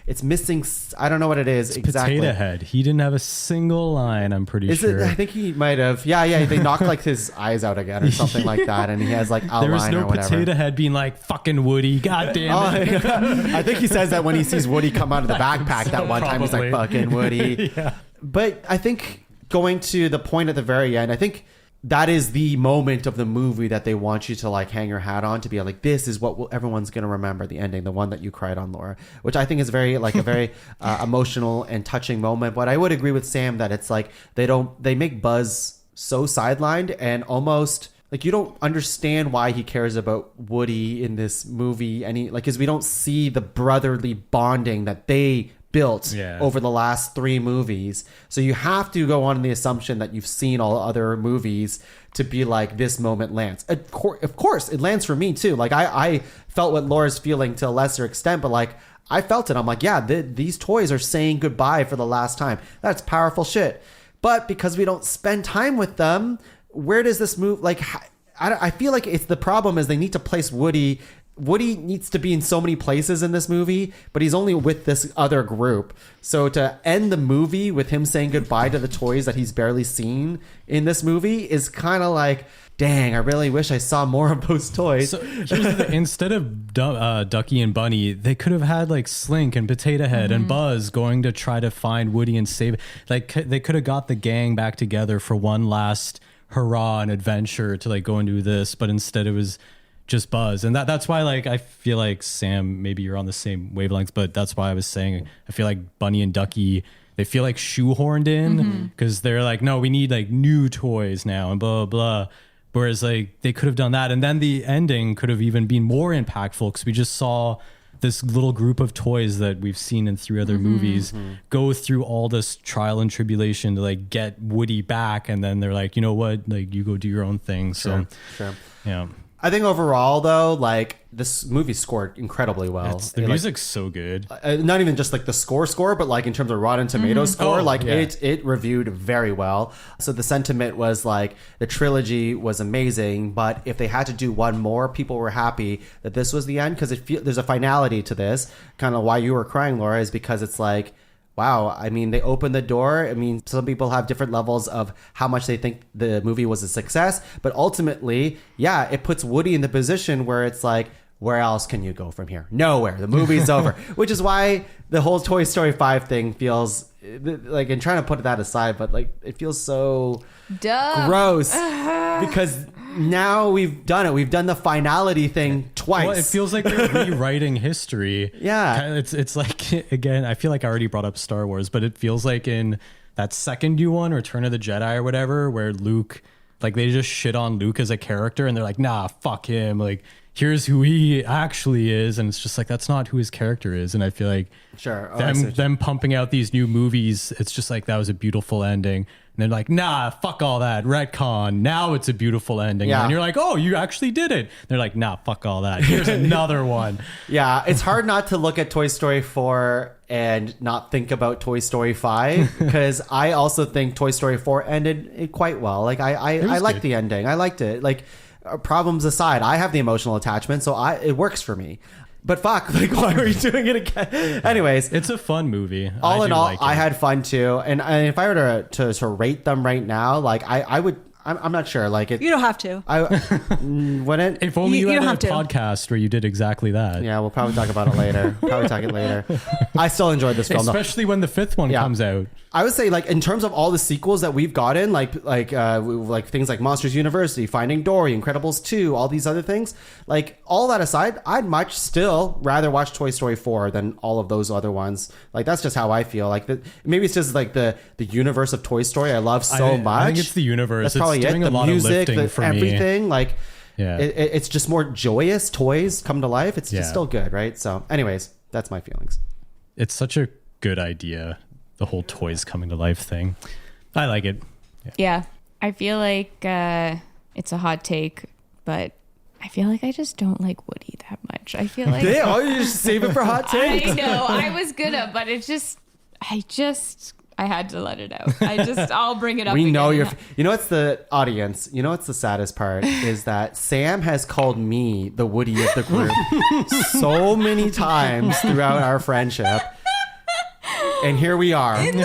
it's missing. I don't know what it is exactly. Potato Head. He didn't have a single line, I'm pretty sure. I think he might have. Yeah. They knocked like his eyes out again or something like that, and he has like outline or whatever. There was no Potato Head being like, fucking Woody, god damn it. I think he says that when he sees Woody come out of the backpack that one time. He's like, fucking Woody. Yeah. But I think going to the point at the very end, I think that is the moment of the movie that they want you to like hang your hat on, to be like, this is what everyone's going to remember, the ending, the one that you cried on, Laura, which I think is very like a very emotional and touching moment. But I would agree with Sam that it's like they make Buzz so sidelined and almost like you don't understand why he cares about Woody in this movie because we don't see the brotherly bonding that they built over the last 3 movies. So you have to go on the assumption that you've seen all other movies to be like, this moment lands. Of course it lands for me too. Like I felt what Laura's feeling to a lesser extent, but like I felt it. I'm like, yeah, these toys are saying goodbye for the last time. That's powerful shit. But because we don't spend time with them, where does this move? Like, I feel like it's the problem is they need to place Woody Woody needs to be in so many places in this movie, but he's only with this other group. So to end the movie with him saying goodbye to the toys that he's barely seen in this movie is kind of like, dang, I really wish I saw more of those toys. So here's the thing. Instead of Ducky and Bunny, they could have had like Slink and Potato Head and Buzz going to try to find Woody and save. Like they could have got the gang back together for one last hurrah and adventure to like go and do this, but instead it was just Buzz. And that's why, like, I feel like, Sam, maybe you're on the same wavelengths, but that's why I was saying I feel like Bunny and Ducky, they feel like shoehorned in because they're like, no, we need like new toys now and blah, blah, blah. Whereas like they could have done that. And then the ending could have even been more impactful because we just saw this little group of toys that we've seen in 3 other movies go through all this trial and tribulation to like get Woody back. And then they're like, you know what, like you go do your own thing. So, Sure. yeah. I think overall, though, like this movie scored incredibly well. The music's so good. Not even just like the score, but like in terms of Rotten Tomatoes score, yeah. it reviewed very well. So the sentiment was like the trilogy was amazing, but if they had to do one more, people were happy that this was the end because there's a finality to this. Kind of why you were crying, Laura, is because it's like, wow, I mean, they opened the door. I mean, some people have different levels of how much they think the movie was a success. But ultimately, yeah, it puts Woody in the position where it's like, where else can you go from here? Nowhere. The movie's over. Which is why the whole Toy Story 5 thing feels like, and trying to put that aside, but like, it feels so gross because now we've done it. We've done the finality thing twice. Well, it feels like they're rewriting history. Yeah. It's like, again, I feel like I already brought up Star Wars, but it feels like in that second new one, Return of the Jedi or whatever, where Luke, like they just shit on Luke as a character and they're like, nah, fuck him. Like, here's who he actually is. And it's just like, that's not who his character is. And I feel like Sure. Oh, them pumping out these new movies, it's just like, that was a beautiful ending. And they're like, nah, fuck all that. Retcon. Now it's a beautiful ending. Yeah. And you're like, oh, you actually did it. They're like, nah, fuck all that. Here's another one. Yeah, it's hard not to look at Toy Story 4 and not think about Toy Story 5 because I also think Toy Story 4 ended it quite well. Like I liked the ending. I liked it. Like problems aside, I have the emotional attachment, so it works for me. But fuck, like why are you doing it again? Anyways, It's a fun movie. all in all, like I it. had fun too. And if I were to rate them right now, like I would. I'm not sure. Like it. You don't have to. I wouldn't. If only You you, don't had have a to. podcast where you did exactly that. Yeah, we'll probably talk about it later. I still enjoyed this film, though. Especially when the 5th one Yeah. comes out. I would say, like, in terms of all the sequels that we've gotten, like things like Monsters University, Finding Dory, Incredibles 2, all these other things, like, all that aside, I'd much still rather watch Toy Story 4 than all of those other ones. Like, that's just how I feel. Like, maybe it's just, like, the universe of Toy Story I love so much. I think it's the universe. That's probably it's doing it. a The lot music, of lifting for everything. me. Like, Yeah. it's just more joyous toys come to life. It's Yeah. just still good, right? So, anyways, that's my feelings. It's such a good idea, the whole toys coming to life thing. I like it. Yeah. I feel like it's a hot take, but I feel like I just don't like Woody that much. I feel like Yeah, oh, you just save it for hot I takes. know I was gonna, but I had to let it out. I'll bring it up. We know again. you know what's the audience, you know what's the saddest part is that Sam has called me the Woody of the group so many times throughout our friendship. And here we are. And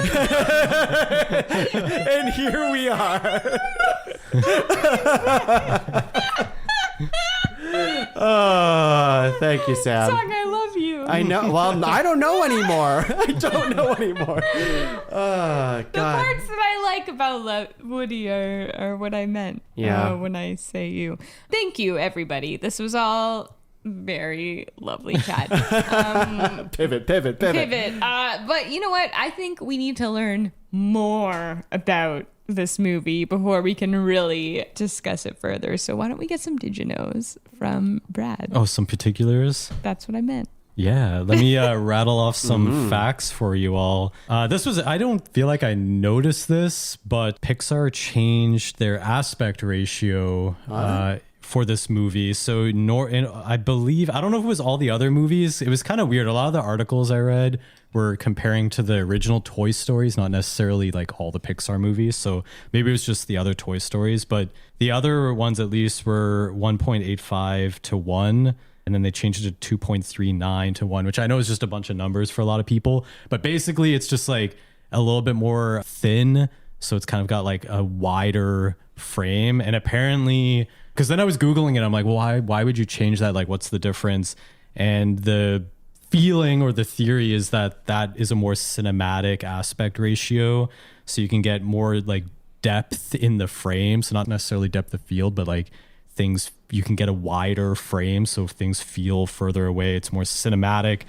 here we are. Oh, thank you, Sam. Song, I love you. I know. Well, I don't know anymore. I don't know anymore. Oh, The God. parts that I like about Woody are what I meant. Yeah. When I say you. Thank you, everybody. This was all very lovely chat. Pivot. But you know what? I think we need to learn more about this movie before we can really discuss it further. So why don't we get some Diginos from Brad? Oh, some particulars? That's what I meant. Yeah, let me rattle off some facts for you all. I don't feel like I noticed this, but Pixar changed their aspect ratio for this movie. So I believe, I don't know if it was all the other movies. It was kind of weird. A lot of the articles I read were comparing to the original Toy Stories, not necessarily like all the Pixar movies. So maybe it was just the other Toy Stories, but the other ones at least were 1.85 to 1. and then they changed it to 2.39 to 1, which I know is just a bunch of numbers for a lot of people. But basically, it's just like a little bit more thin. So it's kind of got like a wider frame. And apparently, because then I was Googling it, I'm like, well, why would you change that? Like, what's the difference? And the feeling or the theory is that that is a more cinematic aspect ratio. So you can get more like depth in the frame. So not necessarily depth of field, but like things, you can get a wider frame. So if things feel further away, it's more cinematic,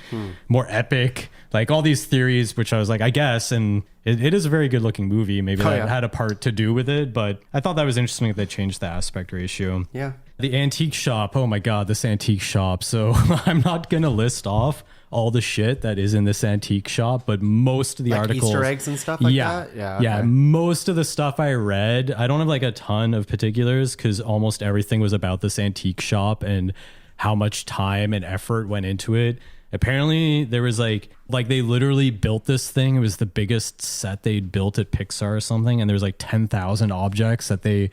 more epic, like all these theories, which I was like, I guess. And it is a very good looking movie. Maybe that had a part to do with it, but I thought that was interesting that they changed the aspect ratio. Yeah. The antique shop. Oh my God, this antique shop. So I'm not going to list off all the shit that is in this antique shop, but most of the Like articles, Easter eggs and stuff like that? Yeah, Yeah. okay. Most of the stuff I read, I don't have like a ton of particulars because almost everything was about this antique shop and how much time and effort went into it. Apparently there was like they literally built this thing. It was the biggest set they'd built at Pixar or something. And there was like 10,000 objects that they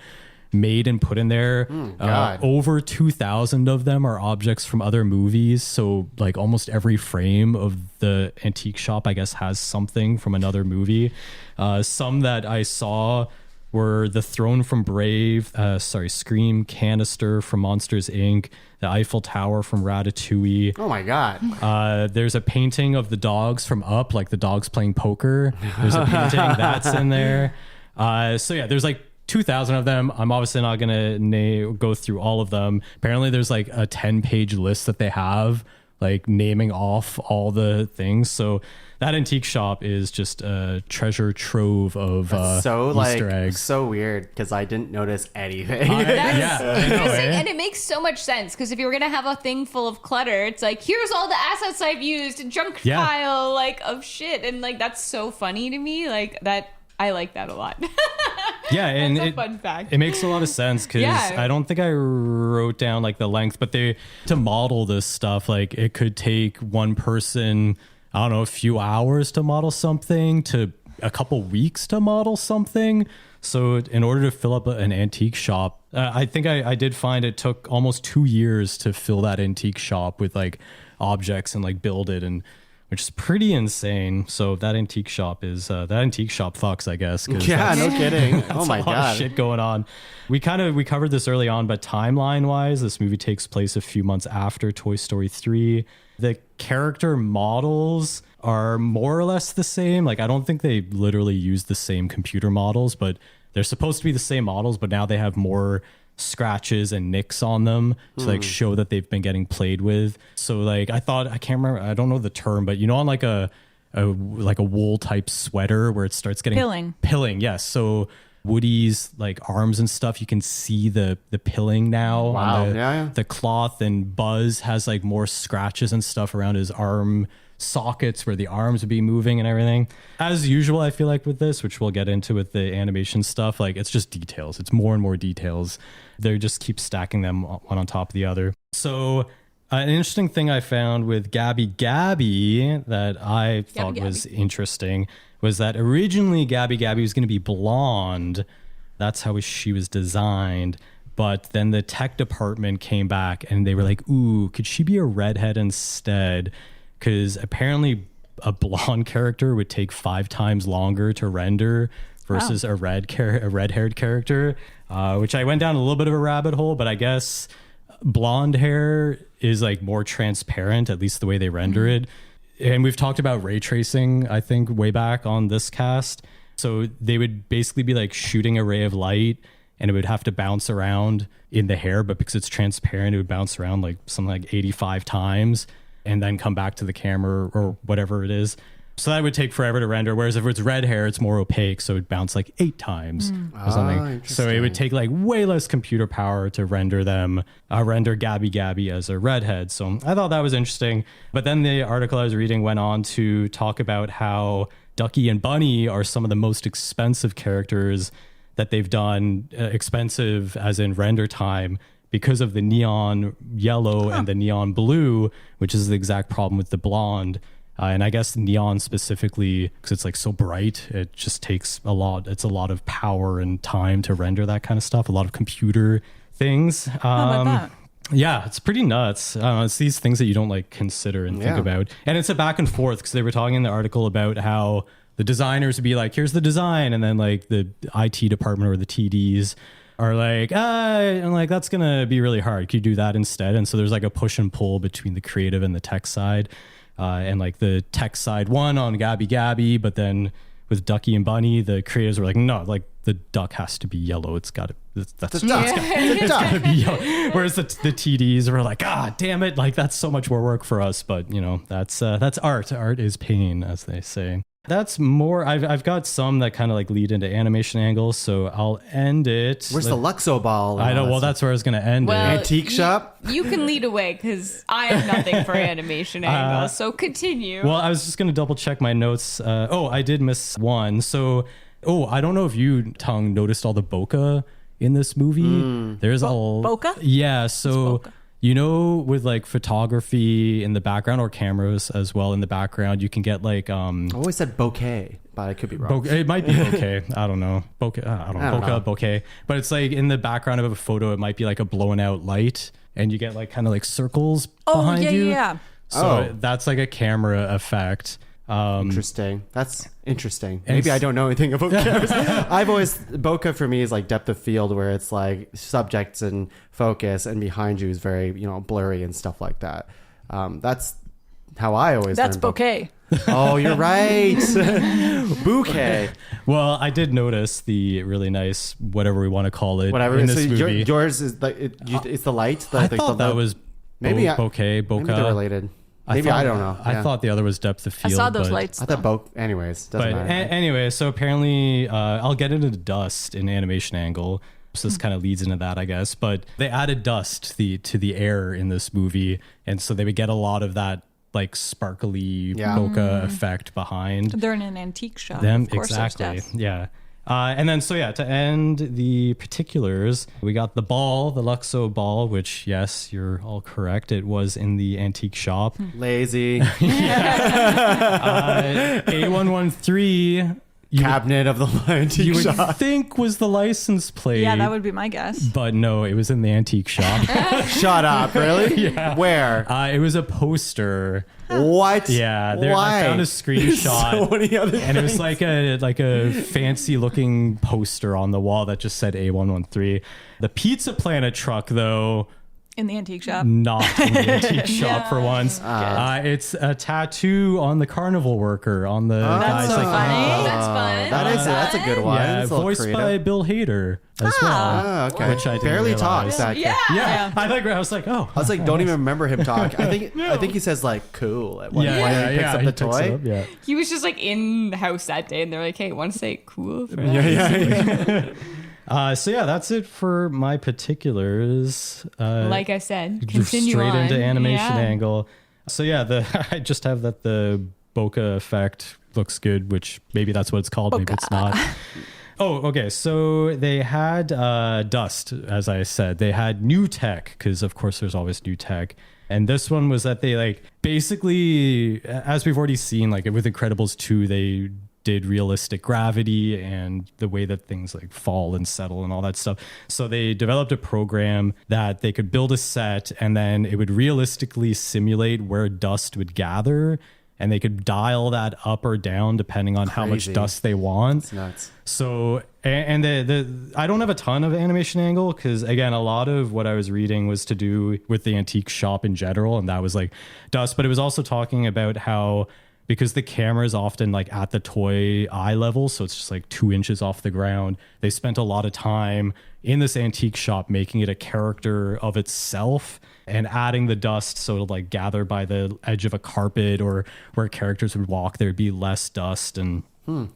made and put in there. Over 2,000 of them are objects from other movies. So like almost every frame of the antique shop, I guess, has something from another movie. Some that I saw were the throne from Brave, Scream canister from Monsters Inc., the Eiffel Tower from Ratatouille. Oh my God. There's a painting of the dogs from Up, like the dogs playing poker. There's a painting that's in there. So yeah, there's like 2,000 of them. I'm obviously not going to go through all of them. Apparently there's like a 10-page list that they have, like naming off all the things. So that antique shop is just a treasure trove of Easter eggs. So weird because I didn't notice anything. That's eh? and it makes so much sense because if you were gonna have a thing full of clutter, it's like here's all the assets I've used, a junk pile like of shit, and like that's so funny to me. Like that, I like that a lot. Yeah, and That's a fun fact. It makes a lot of sense because I don't think I wrote down like the length, but to model this stuff, like it could take one person, I don't know, a few hours to model something to a couple weeks to model something. So in order to fill up an antique shop, I think I did find it took almost 2 years to fill that antique shop with like objects and like build it, and which is pretty insane. So that antique shop fucks, I guess. Yeah, no kidding. That's Oh my a lot God. of shit going on. We covered this early on, but timeline wise, this movie takes place a few months after Toy Story 3. The character models are more or less the same. Like, I don't think they literally use the same computer models, but they're supposed to be the same models, but now they have more scratches and nicks on them to like show that they've been getting played with. So like I can't remember, I don't know the term, but you know, on like a wool type sweater where it starts getting pilling. Yes. So Woody's like arms and stuff, you can see the pilling now on the cloth, and Buzz has like more scratches and stuff around his arm sockets where the arms would be moving and everything. As usual, I feel like with this, which we'll get into with the animation stuff, like it's just details. It's more and more details. They just keep stacking them one on top of the other. So an interesting thing I found with Gabby that I thought was interesting was that originally Gabby was going to be blonde. That's how she was designed. But then the tech department came back and they were like, ooh, could she be a redhead instead? Because apparently a blonde character would take 5 times longer to render versus a red-haired character, which I went down a little bit of a rabbit hole, but I guess blonde hair is like more transparent, at least the way they render it. And we've talked about ray tracing, I think, way back on this cast. So they would basically be like shooting a ray of light and it would have to bounce around in the hair, but because it's transparent, it would bounce around like something like 85 times. And then come back to the camera or whatever it is. So that would take forever to render. Whereas if it's red hair, it's more opaque. So it would bounce like 8 times or something. So it would take like way less computer power to render them, render Gabby as a redhead. So I thought that was interesting. But then the article I was reading went on to talk about how Ducky and Bunny are some of the most expensive characters that they've done, expensive as in render time, because of the neon yellow and the neon blue, which is the exact problem with the blonde. And I guess neon specifically, because it's like so bright, it just takes a lot. It's a lot of power and time to render that kind of stuff. A lot of computer things. How about that? Yeah, it's pretty nuts. I don't know, it's these things that you don't like consider and think Yeah. about. And it's a back and forth because they were talking in the article about how the designers would be like, here's the design. And then like the IT department or the TDs are like, and like, that's going to be really hard. Could you do that instead? And so there's like a push and pull between the creative and the tech side. And like the tech side won on Gabby, but then with Ducky and Bunny, the creatives were like, no, like the duck has to be yellow. It's got to, that's It's a duck. It's a duck. be yellow. Whereas the TDs were like, damn it, like that's so much more work for us. But you know, that's art. Art is pain, as they say. That's more. I've got some that kind of like lead into animation angles, so I'll end it. Where's the Luxo ball? I know. Well, that's where I was going to end Well, it. Antique shop? You can lead away because I have nothing for animation angles. So continue. Well, I was just going to double check my notes. I did miss one. So, I don't know if you, Tung, noticed all the bokeh in this movie. There's all bokeh? Yeah. So. bokeh? You know, with like photography in the background or cameras as well in the background, you can get like I always said bouquet, but I could be wrong. it might be bokeh. I don't know. Bokeh. I don't know. I don't know. Bokeh. But it's like in the background of a photo, it might be like a blown out light, and you get like kind of like circles behind you. yeah. So that's like a camera effect. Interesting. That's interesting. Maybe I don't know anything about cameras. I've always bokeh for me is like depth of field, where it's like subjects and focus, and behind you is very blurry and stuff like that. That's how I always. That's learned bouquet. Oh, you're right. Bouquet. Well, I did notice the really nice, whatever we want to call it, Whatever. in So this movie. yours is it's the light. I thought that was maybe bokeh. Maybe they're related. Maybe I don't know. I Yeah. thought the other was depth of I field. saw those but- lights. I thought anyways, doesn't But matter. anyway, so apparently I'll get into the dust in animation angle. So this kind of leads into that, I guess. But they added dust to the air in this movie. And so they would get a lot of that like sparkly bokeh effect behind They're in an antique shop. them. Of course there's Exactly. dust. Yeah. And then, to end the particulars, we got the ball, the Luxo ball, which, yes, you're all correct. It was in the antique shop. Lazy A113, cabinet of the antique you would shop. think was the license plate. Yeah, that would be my guess. But no, it was in the antique shop. Shut up! Really? Yeah. Where? It was a poster. What? Yeah, Why? I found a screenshot. So many other And it was things. like a fancy looking poster on the wall that just said A113. The Pizza Planet truck, though, In the antique shop. not in the antique shop for once. It's a tattoo on the carnival worker on the guy's so like funny. That's fun. That's a good one. yeah, It's a little voiced by creative. Bill Hader as well. Ah, okay. Which I didn't barely realize. talks. That kid. Yeah, I was like, oh, I was like, don't even remember him talk. I think he says like cool at one point. yeah, He picks up the he picks toy. it up, yeah. He was just like in the house that day, and they're like, "Hey, want to say cool?" For us?" Yeah. So yeah, that's it for my particulars. Like I said, Just continue straight on. into animation Yeah. angle. So yeah, I just have that the bokeh effect looks good, which maybe that's what it's called. Maybe it's not. Oh, okay. So they had dust, as I said. They had new tech, because of course there's always new tech. And this one was that they like basically, as we've already seen, like with Incredibles 2, they did realistic gravity and the way that things like fall and settle and all that stuff. So they developed a program that they could build a set and then it would realistically simulate where dust would gather. And they could dial that up or down depending on how much Crazy. dust they want. It's nuts. So, and the I don't have a ton of animation angle because again, a lot of what I was reading was to do with the antique shop in general, and that was like dust. But it was also talking about how because the camera is often like at the toy eye level, so it's just like 2 inches off the ground. They spent a lot of time in this antique shop making it a character of itself and adding the dust so it'll like gather by the edge of a carpet or where characters would walk. There'd be less dust and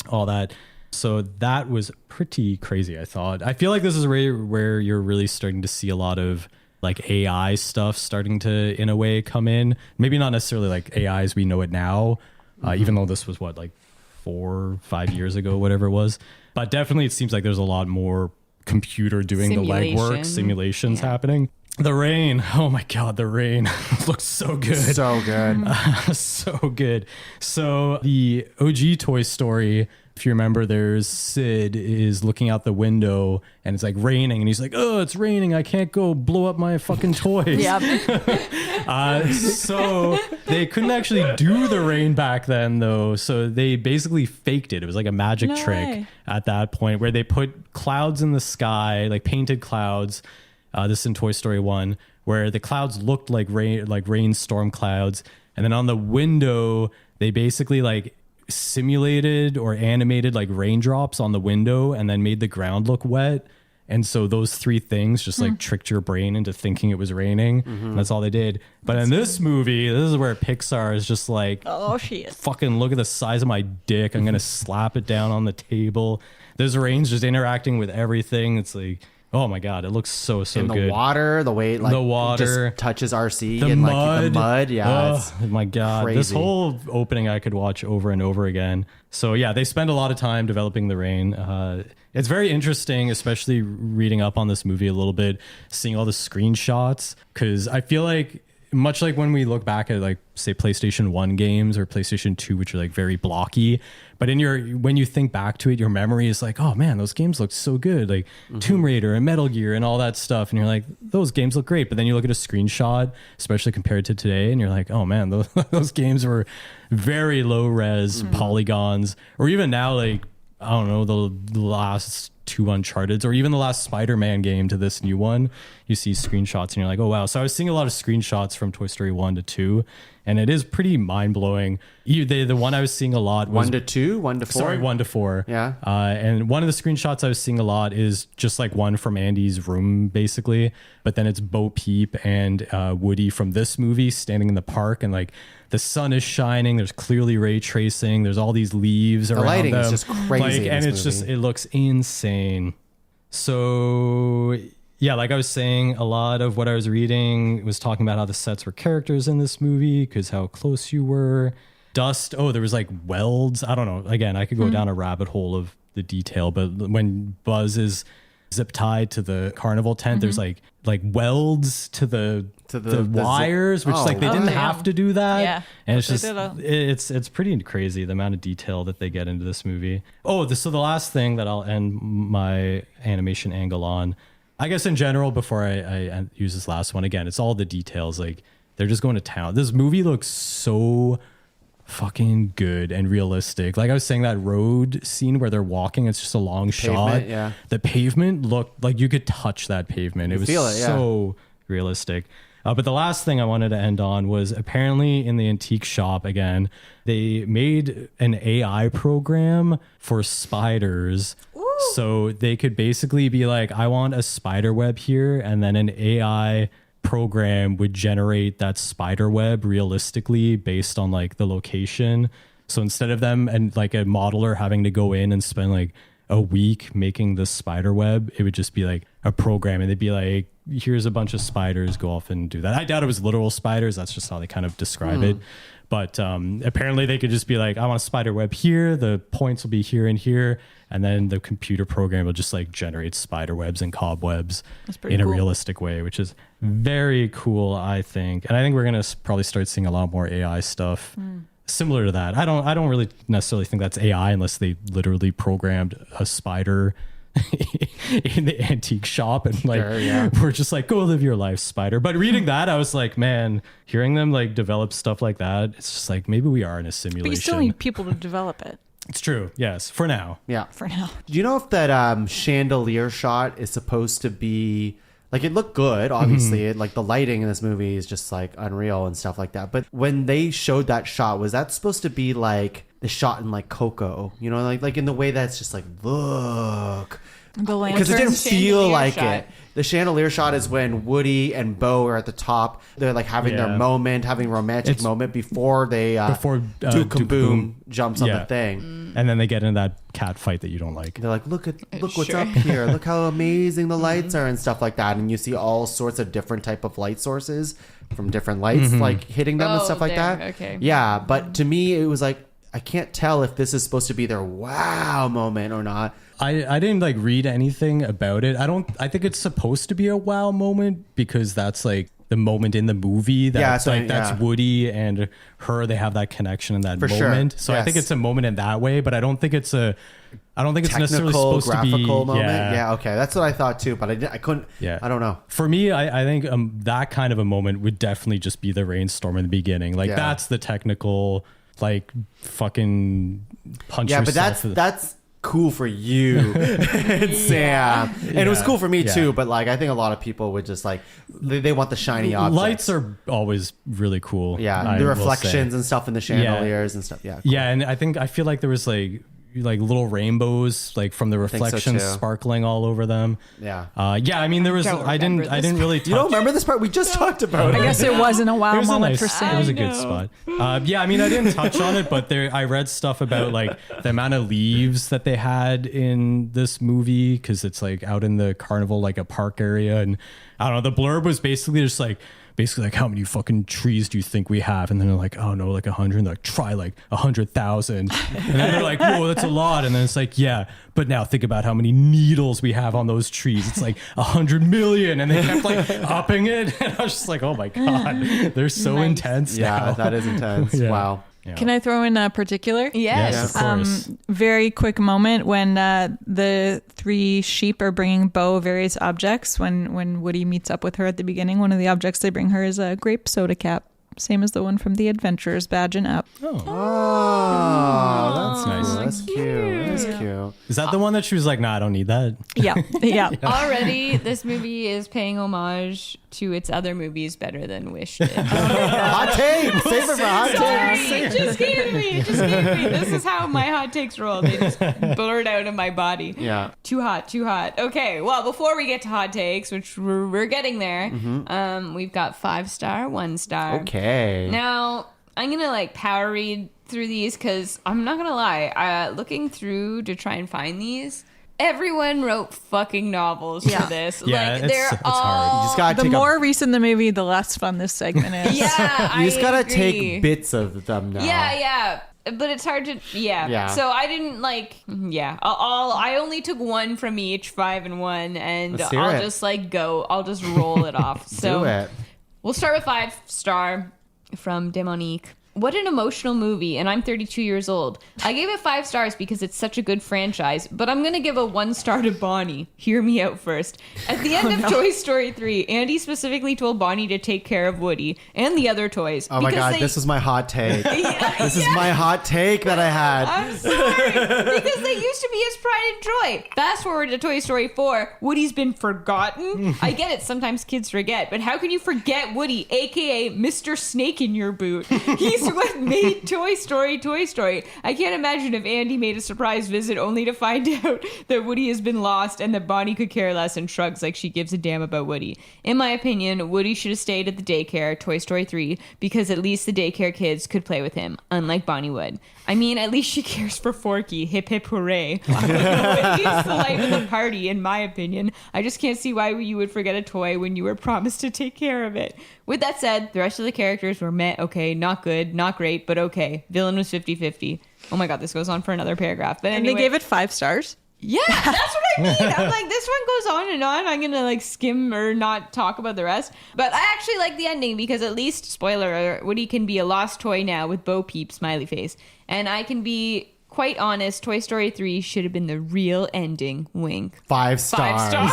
all that. So that was pretty crazy, I thought. I feel like this is where you're really starting to see a lot of like AI stuff starting to, in a way, come in. Maybe not necessarily like AI as we know it now, even though this was what, like 4 or 5 years ago, whatever it was. But definitely it seems like there's a lot more computer doing the legwork, simulations happening. The rain. Oh my God, the rain looks so good. So good. So good. So the OG Toy Story If you remember, there's Sid is looking out the window and it's like raining and he's like, oh, it's raining. I can't go blow up my fucking toys. So they couldn't actually do the rain back then though. So they basically faked it. It was like a magic No trick way. at that point where they put clouds in the sky, like painted clouds. This is in Toy Story 1, where the clouds looked like rainstorm clouds. And then on the window, they basically like simulated or animated like raindrops on the window and then made the ground look wet. And so those three things just like tricked your brain into thinking it was raining. And that's all they did. But in this movie, this is where Pixar is just like, Oh shit. fucking look at the size of my dick. I'm going to slap it down on the table. There's rain's just interacting with everything. It's like, oh my God, it looks so In the good. water, the way it, like The water. just touches RC The and mud. like the mud. Yeah. Oh it's my God. This crazy. whole opening I could watch over and over again. So yeah, they spend a lot of time developing the rain. It's very interesting, especially reading up on this movie a little bit, seeing all the screenshots, because I feel like much like when we look back at like say PlayStation 1 games or PlayStation 2, which are like very blocky, but when you think back to it, your memory is like, oh man, those games look so good, like Tomb Raider and Metal Gear and all that stuff, and you're like, those games look great. But then you look at a screenshot, especially compared to today, and you're like, oh man, those games were very low res polygons. Or even now, like, I don't know, the last two Uncharted's or even the last Spider-Man game to this new one, you see screenshots and you're like, oh wow. So I was seeing a lot of screenshots from Toy Story 1 to 2, and it is pretty mind-blowing. The one I was seeing a lot was 1 to 2, 1 to 4. Sorry, 1 to 4. Yeah. And one of the screenshots I was seeing a lot is just like one from Andy's room, basically. But then it's Bo Peep and Woody from this movie standing in the park, and like the sun is shining. There's clearly ray tracing. There's all these leaves around lighting them. is just crazy in and this it's just, movie. it looks insane. So yeah, like I was saying, a lot of what I was reading was talking about how the sets were characters in this movie because how close you were. Dust. Oh, there was like welds. I don't know. Again, I could go down a rabbit hole of the detail, but when Buzz is zip tied to the carnival tent, there's like welds to the wires, which like they didn't have to do that. Yeah. And it's They just did it's pretty crazy the amount of detail that they get into this movie. So the last thing that I'll end my animation angle on, I guess in general, before I use this last one again, it's all the details. Like they're just going to town. This movie looks so fucking good and realistic. Like I was saying, that road scene where they're walking, it's just a long shot. Yeah. The pavement looked like you could touch that pavement. It was feel it, yeah. so realistic. But the last thing I wanted to end on was apparently in the antique shop again, they made an AI program for spiders. So they could basically be like, I want a spider web here, and then an AI program would generate that spider web realistically based on like the location. So instead of them and like a modeler having to go in and spend like a week making the spider web, it would just be like a program, and they'd be like, here's a bunch of spiders, go off and do that. I doubt it was literal spiders. That's just how they kind of describe it. But apparently they could just be like, I want a spider web here. The points will be here and here. And then the computer program will just like generate spider webs and cobwebs in a realistic way, which is very cool, I think. And I think we're going to probably start seeing a lot more AI stuff similar to that. I don't really necessarily think that's AI unless they literally programmed a spider in the antique shop and like we're just like, go live your life, spider. But reading that, I was like, man, hearing them like develop stuff like that, it's just like maybe we are in a simulation. But you still need people to develop it It's true. Yes, for now. Yeah. for now. Do you know if that chandelier shot is supposed to be like, it looked good, obviously. It, like the lighting in this movie is just like unreal and stuff like that. But when they showed that shot, was that supposed to be like the shot in like Coco? You know, like in the way that's just like, look. The Because it lantern. didn't feel chandelier like shot. it. The chandelier shot is when Woody and Bo are at the top. They're like having their Yeah. moment, having a romantic moment before they Before, Duke Duke Boom jumps on Yeah. the thing. And then they get into that cat fight that you don't like. They're like, look what's Sure. up here. Look how amazing the lights are and stuff like that. And you see all sorts of different type of light sources from different lights like hitting them and Oh, stuff like there. that. Okay. Yeah, but to me it was like, I can't tell if this is supposed to be their wow moment or not. I didn't like read anything about it. I think it's supposed to be a wow moment because that's like the moment in the movie that Yeah, so, like that's yeah. Woody and her, they have that connection in that For sure. moment. So I think Yes. it's a moment in that way, but I don't think it's necessarily Technical, supposed to be graphical moment. Yeah. Yeah, okay, that's what I thought too, but I couldn't. Yeah. I don't know. For me, I think that kind of a moment would definitely just be the rainstorm in the beginning. Like Yeah. that's the technical, like fucking punch. Yeah, but yourself that's cool for you and Sam, and it was cool for me Yeah. too. But like, I think a lot of people would just like they want the shiny objects. Lights are always really cool. yeah, I the will reflections say. and stuff in the chandeliers and stuff. Yeah, cool. Yeah, and I feel like there was like little rainbows like from the think so, reflections too. sparkling all over them. Yeah. Yeah, I mean there was don't I didn't remember this really touch. You don't remember this part? We just talked about I it. guess it wasn't a It wow was a moment nice, for it Sam. was a good spot. Yeah, I mean, I didn't touch on it, but I read stuff about like the amount of leaves that they had in this movie because it's like out in the carnival, like a park area, and I don't know. The blurb was basically just like how many fucking trees do you think we have? And then they're like, oh no, like 100. And they're like, try like 100,000. And then they're like, whoa, that's a lot. And then it's like, yeah, but now think about how many needles we have on those trees. It's like 100 million. And they kept like upping it. And I was just like, oh my God, they're so Nice. intense. Yeah, now. that is intense. Yeah. Wow. Yeah. Can I throw in a particular? Yes. Yes, of course. Very quick moment when the three sheep are bringing Bo various objects. When Woody meets up with her at the beginning, one of the objects they bring her is a grape soda cap, same as the one from the Adventurers badge and up. Oh, that's Nice. cool. That's cute. That's cute. Is that the one that she was like, nah, I don't need that? Yeah, yeah. Already, this movie is paying homage to its other movies better than Wish did. Hot take. Save it for hot Sorry, takes. it just came to me. It just came to me. This is how my hot takes roll. They just blurt out of my body. Yeah. Too hot, too hot. Okay, well, before we get to hot takes, which we're getting there, we've got 5-star, 1-star. Okay. Now, I'm going to like power read through these because I'm not going to lie. Looking through to try and find these, everyone wrote fucking novels for this. Yeah, like, they're it's all... hard. You just gotta The take more recent the movie, the less fun this segment is. Yeah, you just gotta agree. take bits of them now. Yeah. But it's hard to, Yeah. So I didn't like, I only took one from each, 5 and 1, and Let's hear I'll it. just like go, I'll just roll it off. So Do it. we'll start with 5-star from Demonique. What an emotional movie, and I'm 32 years old. I gave it 5 stars because it's such a good franchise, but I'm going to give a 1-star to Bonnie. Hear me out first. At the end of Toy Story 3, Andy specifically told Bonnie to take care of Woody and the other toys. Oh my because God, they- this is my hot take. This is Yeah. my hot take that I had. I'm sorry, because they used to be his pride and joy. Fast forward to Toy Story 4, Woody's been forgotten. I get it, sometimes kids forget, but how can you forget Woody, aka Mr. Snake in your boot? He's what made Toy Story Toy Story. I can't imagine if Andy made a surprise visit only to find out that Woody has been lost and that Bonnie could care less and shrugs like she gives a damn about Woody. In my opinion, Woody should have stayed at the daycare, Toy Story 3, because at least the daycare kids could play with him, unlike Bonnie would. I mean, at least she cares for Forky. Hip hip hooray. Woody's the life of the party, in my opinion. I just can't see why you would forget a toy when you were promised to take care of it. With that said, the rest of the characters were meh, okay, not good, not great, but okay. Villain was 50-50. Oh my God, this goes on for another paragraph. But And anyway, they gave it 5 stars. yeah, that's what I mean. I'm like, this one goes on and on. I'm gonna like skim or not talk about the rest. But I actually like the ending because at least, spoiler alert, Woody can be a lost toy now with Bo Peep smiley face. And I can be quite honest, Toy Story 3 should have been the real ending. Wink. 5 5 stars. stars.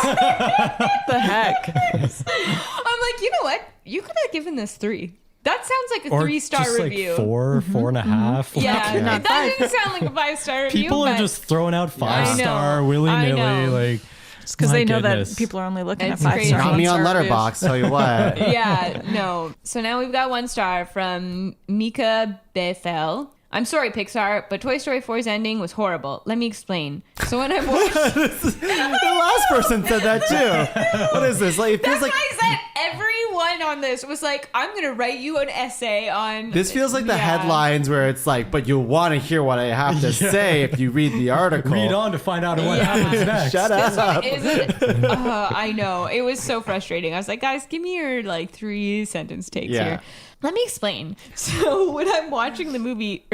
The heck? I'm like, you know what? You could have given this 3. That sounds like a Or 3-star just review. like 4, 4.5. Yeah, Not that 5. didn't sound like a 5-star review. People are but just throwing out I know. 5-star willy I nilly. know. Like, Just because my they know goodness. that people are only looking It's at 5 crazy. stars. Not me on One-star Letterboxd, tell you what. Yeah, no. So now we've got 1 star from Mika Bethel. I'm sorry, Pixar, but Toy Story 4's ending was horrible. Let me explain. So when I watched... The last person said that too. What is this? Like, it feels That's like what I said. Everyone on this was like, I'm going to write you an essay on... this feels like the Yeah. headlines where it's like, but you'll want to hear what I have to say if you read the article. read on to find out what Yeah. happens next. Shut up. Is it? I know. It was so frustrating. I was like, guys, give me your like 3-sentence takes Yeah. here. Let me explain. So when I'm watching the movie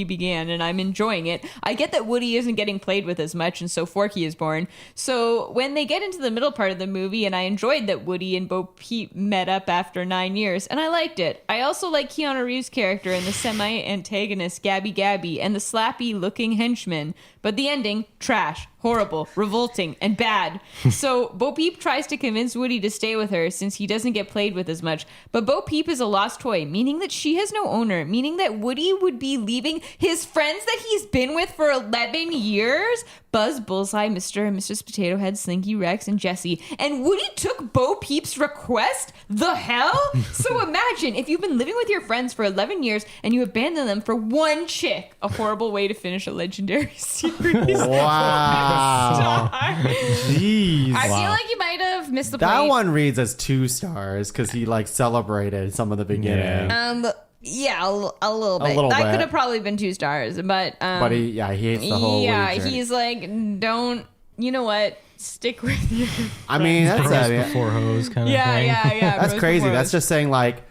began and I'm enjoying it, I get that Woody isn't getting played with as much, and so Forky is born. So when they get into the middle part of the movie, and I enjoyed that Woody and Bo Peep met up after 9 years, and I liked it. I also like Keanu Reeves' character and the semi-antagonist Gabby Gabby and the slappy-looking henchman. But the ending, trash, horrible, revolting, and bad. So Bo Peep tries to convince Woody to stay with her since he doesn't get played with as much. But Bo Peep is a lost toy, meaning that she has no owner, meaning that Woody would be leaving his friends that he's been with for 11 years. Buzz, Bullseye, Mr. and Mrs. Potato Head, Slinky, Rex, and Jesse. And Woody took Bo Peep's request? The hell? So imagine if you've been living with your friends for 11 years and you abandon them for one chick. A horrible way to finish a legendary series. Wow. Jeez. I feel like you might have missed the That point. one reads as 2 stars because he like celebrated some of the beginning. Yeah, a little bit. little That bit. could have probably been 2 stars, but But he hates the whole yeah, Woody journey. he's like, don't. You know what? Stick with your. I mean, that's Bros before hoes kind of thing. Yeah. that's Bros crazy. before That's us. just saying like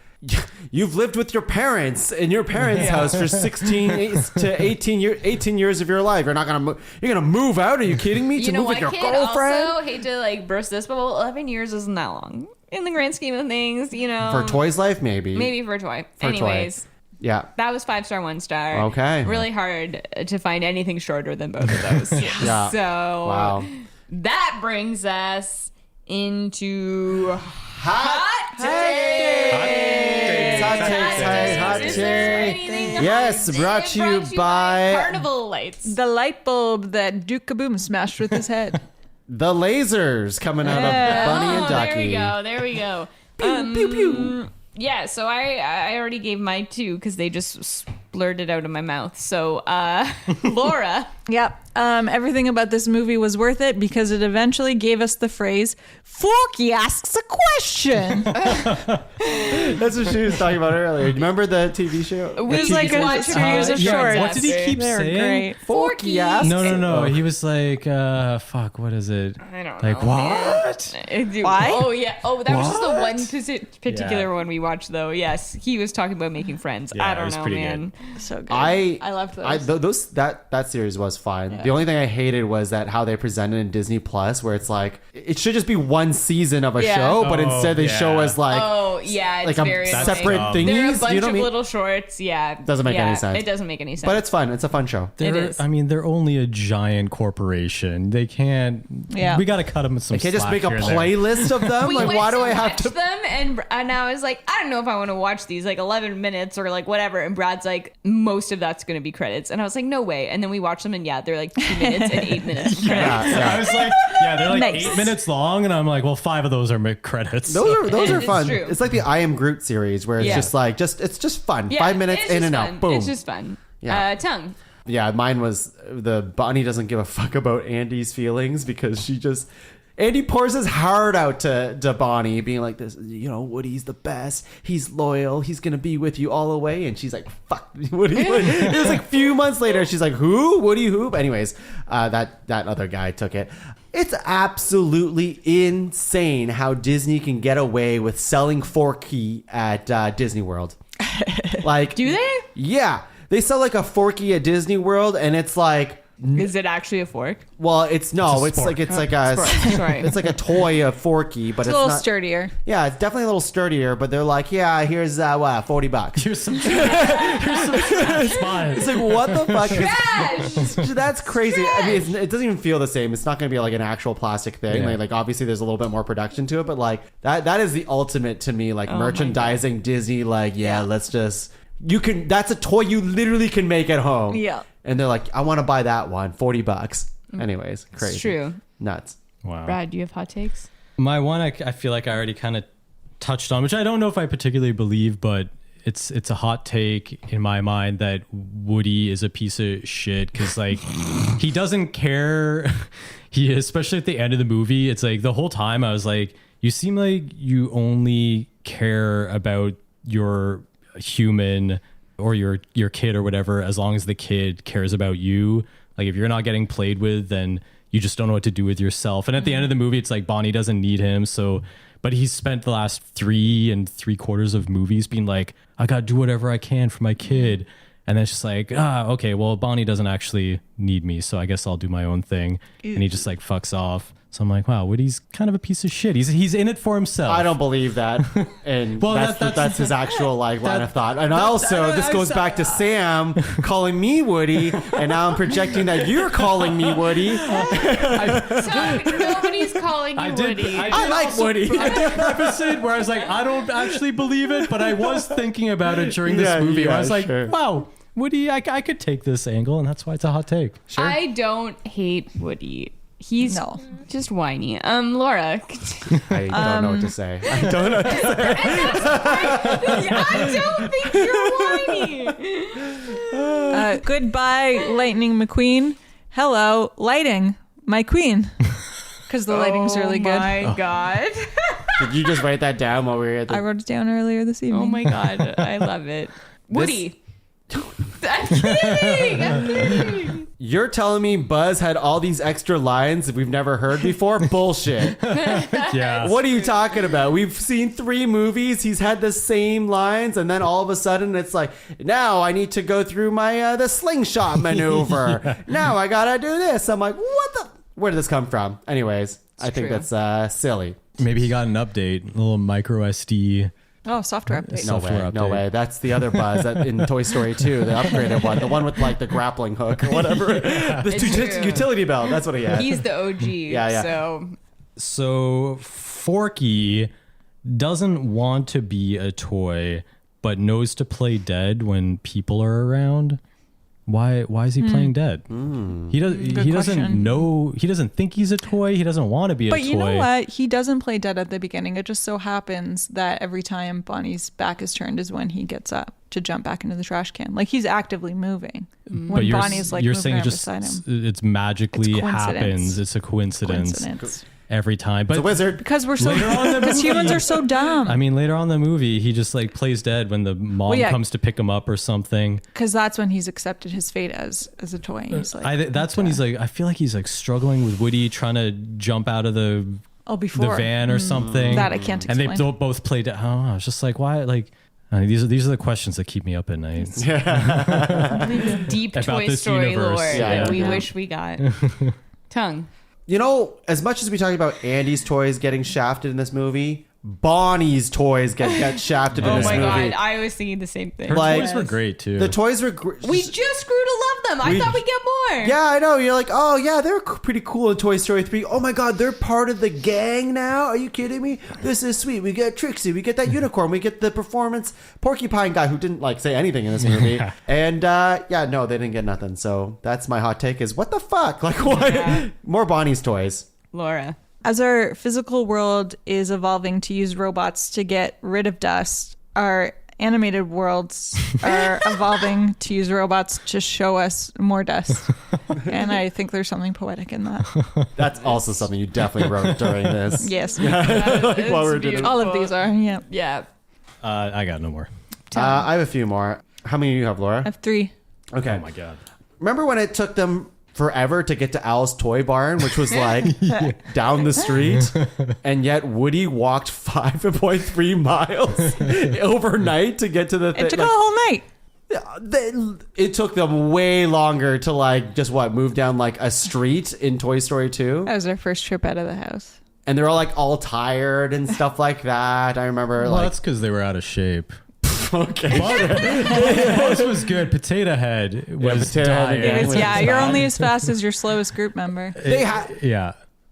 you've lived with your parents in your parents' house for 16 to 18 years of your life. You're not gonna you're gonna move out? Are you kidding me? You To know move what, with your kid? girlfriend? Also, hate to like burst this, but 11 years isn't that long in the grand scheme of things. You know, For Toy's life, maybe. maybe for a toy. For a toy. Anyways. Yeah. That was 5-star, 1-star. Okay. Really hard to find anything shorter than both of those. Yeah. So Wow. that brings us into hot takes. Hot Is there take. anything Yes, brought to you by Carnival Lights. The light bulb that Duke Kaboom smashed with his head. the lasers coming out of Bunny and Ducky. There we go. Pew, pew. Yeah, so I already gave my 2 because they just blurted out of my mouth. So, Laura. Yep. Everything about this movie was worth it because it eventually gave us the phrase, Forky asks a question. That's what she was talking about earlier. Remember the TV show? We It was like a watched series of yeah, shorts. what did he keep They were saying? great. Forky asks. No. He was like, fuck, what is it? I don't Like, know. what? Why? Oh, yeah. Oh, that was just the What? one particular Yeah. one we watched, though. Yes, he was talking about making friends. Yeah, I it don't was know, pretty man. So good. I loved those. That series was fine. The only thing I hated was that how they presented in Disney Plus, where it's like it should just be one season of a Yeah. show, but Oh, instead they show yeah. us like Oh, yeah, it's like very a annoying. separate dumb. thingies. There are a bunch You know what I of mean? little shorts. Yeah. Doesn't make any sense. It doesn't make any sense. But it's fun. It's a fun show. It They're- is. I mean, they're only a giant corporation. They can't. Yeah. We got to cut them some. I can't just slack make a here and there. playlist of them. we Like, went why do to I have watch to? them? And I was like, I don't know if I want to watch these, like 11 minutes or like whatever. And Brad's like, most of that's going to be credits. And I was like, no way. And then we watched them, and yeah, they're like 2 minutes and 8 minutes. Credits. Yeah. I was like, yeah, they're like Nice. 8 minutes long, and I'm like, well, 5 of those are credits. Those are It's fun. true. It's like the I Am Groot series, where it's Yeah. just like it's just fun. Yeah, 5 minutes it's in just and fun. out. Boom. It's just fun. Yeah. Tongue. Yeah, mine was the Bonnie doesn't give a fuck about Andy's feelings because Andy pours his heart out to Bonnie, being like this, Woody's the best. He's loyal. He's gonna be with you all the way. And she's like, fuck, Woody. It was like a few months later. She's like, who? Woody who? But anyways, that other guy took it. It's absolutely insane how Disney can get away with selling Forky at Disney World. Like, Do they? Yeah. They sell like a Forky at Disney World, and it's like, Is it actually a fork? well, it's no, It's a it's spork. like a Sorry. it's like a toy of Forky, but It's a little not. sturdier. Yeah, it's definitely a little sturdier, but they're like, yeah, here's what, $40. Here's some. Here's some trash mine. It's like, what the fuck? Trash! That's crazy. I mean, it doesn't even feel the same. It's not going to be like an actual plastic thing. Yeah. Like obviously, there's a little bit more production to it, but like that is the ultimate to me. Like merchandising Disney. Like, yeah, let's just that's a toy you literally can make at home. Yeah. And they're like, I want to buy that one, $40. Anyways, crazy. It's true. Nuts. Wow. Brad, do you have hot takes? My one, I feel like I already kind of touched on, which I don't know if I particularly believe, but it's a hot take in my mind that Woody is a piece of shit because like he doesn't care. He, especially at the end of the movie, it's like the whole time I was like, you seem like you only care about your human or your kid or whatever as long as the kid cares about you. Like if you're not getting played with, then you just don't know what to do with yourself. And at the end of the movie, it's like Bonnie doesn't need him, so But he's spent the last 3 3/4 of movies being like, I gotta do whatever I can for my kid. And then it's just like, okay, well, Bonnie doesn't actually need me, so I guess I'll do my own thing. And he just like fucks off. So I'm like, wow, Woody's kind of a piece of shit. He's in it for himself. I don't believe that. And Well, that's his actual like line of thought. And also, this goes back to Sam calling me Woody, and now I'm projecting that you're calling me Woody. So nobody's calling you Woody. I like Woody. I did preface it where I was like, I don't actually believe it, but I was thinking about it during this movie. Where I was like, wow, Woody, I could take this angle, and that's why it's a hot take. Sure. I don't hate Woody. He's just whiny. Laura. I don't know what to say. I don't know what to say. I don't think you're whiny. Goodbye, Lightning McQueen. Hello, Lighting, my queen. Because the lighting's really good. Oh my God. Did you just write that down while we were at the... I wrote it down earlier this evening. Oh my God. I love it. Woody. I'm kidding. You're telling me Buzz had all these extra lines that we've never heard before? Bullshit. Yeah. What are you talking about? We've seen 3 movies. He's had the same lines, and then all of a sudden it's like, now I need to go through my the slingshot maneuver. Yeah. Now I gotta do this. I'm like, what the? Where did this come from? Anyways, I think that's silly. Maybe he got an update, a little micro SD. Oh, software update. No way. That's the other Buzz in Toy Story 2, the upgraded one, the one with like the grappling hook or whatever. The utility belt. That's what he had. He's the OG. Yeah. So Forky doesn't want to be a toy, but knows to play dead when people are around. Why is he playing dead? He doesn't know. He doesn't think he's a toy. He doesn't want to be a toy. But you know what? He doesn't play dead at the beginning. It just so happens that every time Bonnie's back is turned is when he gets up to jump back into the trash can. Like he's actively moving. When Bonnie's like moving around beside him. It's magically happens. It's a coincidence. Every time, but it's a wizard because we're so because humans are so dumb. I mean, later on in the movie, he just like plays dead when the mom comes to pick him up or something. Because that's when he's accepted his fate as a toy. He's like, that's when he's like, I feel like he's like struggling with Woody trying to jump out of the van or something. That I can't explain. And they both played it. I was just like, why? Like, these are the questions that keep me up at night. Deep about Toy this Story universe. lore Yeah. we wish we got. Tongue. You know, as much as we talk about Andy's toys getting shafted in this movie, Bonnie's toys get shafted in this movie. Oh my God, I was thinking the same thing. Her toys were great too. The toys were great. We just grew to love them. I thought we'd get more. Yeah, I know. You're like, oh yeah, they're pretty cool in Toy Story 3. Oh my God, they're part of the gang now? Are you kidding me? This is sweet. We get Trixie, we get that unicorn, we get the performance porcupine guy who didn't like say anything in this movie. And no, they didn't get nothing. So that's my hot take is what the fuck? Like what? Yeah. More Bonnie's toys. Laura. As our physical world is evolving to use robots to get rid of dust, our animated worlds are evolving to use robots to show us more dust. And I think there's something poetic in that. That's also something you definitely wrote during this. Yes. Like while we're doing all of these are, yeah. Yeah. I got no more. I have a few more. How many do you have, Laura? I have 3. Okay. Oh my God. Remember when it took them forever to get to Al's Toy Barn, which was like down the street, and yet Woody walked 5.3 miles overnight to get to the thing. It took a whole night. It took them way longer to like just move down like a street in Toy Story 2. That was our first trip out of the house. And they're all tired and stuff like that. I remember well, that's because they were out of shape. Okay. This was good. Potato Head was dying. You're only as fast as your slowest group member.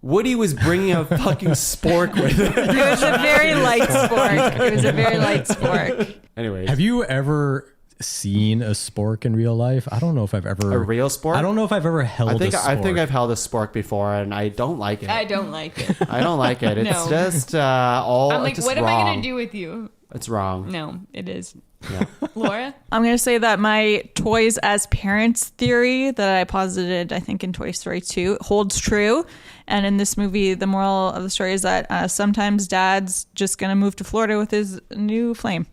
Woody was bringing a fucking spork with him. It was a very light spork. Anyways. Have you ever seen a spork in real life? I don't know if I've ever... A real spork? I don't know if I've ever held a spork. I think I've held a spork before, and I don't like it. I don't like it. I don't like it. It's just all I'm like, just what wrong. am I going to do with you? It's wrong. No, it is. Yeah. Laura? I'm going to say that my toys as parents theory that I posited, I think, in Toy Story 2 holds true. And in this movie, the moral of the story is that sometimes Dad's just going to move to Florida with his new flame.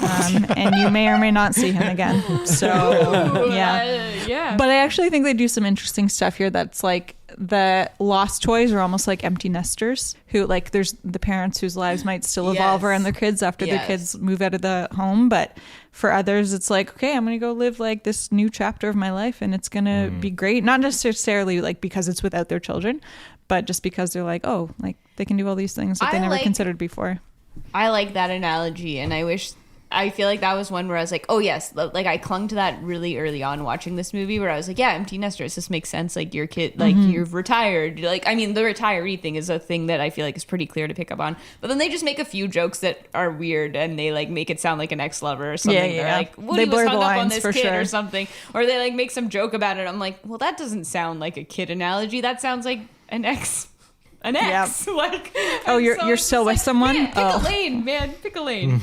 And you may or may not see him again. So, yeah. Yeah. But I actually think they do some interesting stuff here that's like the lost toys are almost like empty nesters who like there's the parents whose lives might still evolve Yes. around their kids after their Yes. kids move out of the home. But for others, it's like, okay, I'm going to go live like this new chapter of my life and it's going to be great. Not necessarily like because it's without their children, but just because they're like, oh, like they can do all these things that they I never like- considered before. I like that analogy, and I feel like that was one where I was like, oh yes, like I clung to that really early on watching this movie where I was like, yeah, empty nesters, this makes sense. Like your kid, like you've retired. Like, I mean, the retiree thing is a thing that I feel like is pretty clear to pick up on. But then they just make a few jokes that are weird and they like make it sound like an ex-lover or something. Yeah. They're like, Woody They was blur hung the up on lines this for kid sure. or something. Or they like make some joke about it. I'm like, well, that doesn't sound like a kid analogy. That sounds like an ex. Like, Oh, you're it's still just with like, someone? Man, pick Oh. a lane, man. Pick a lane.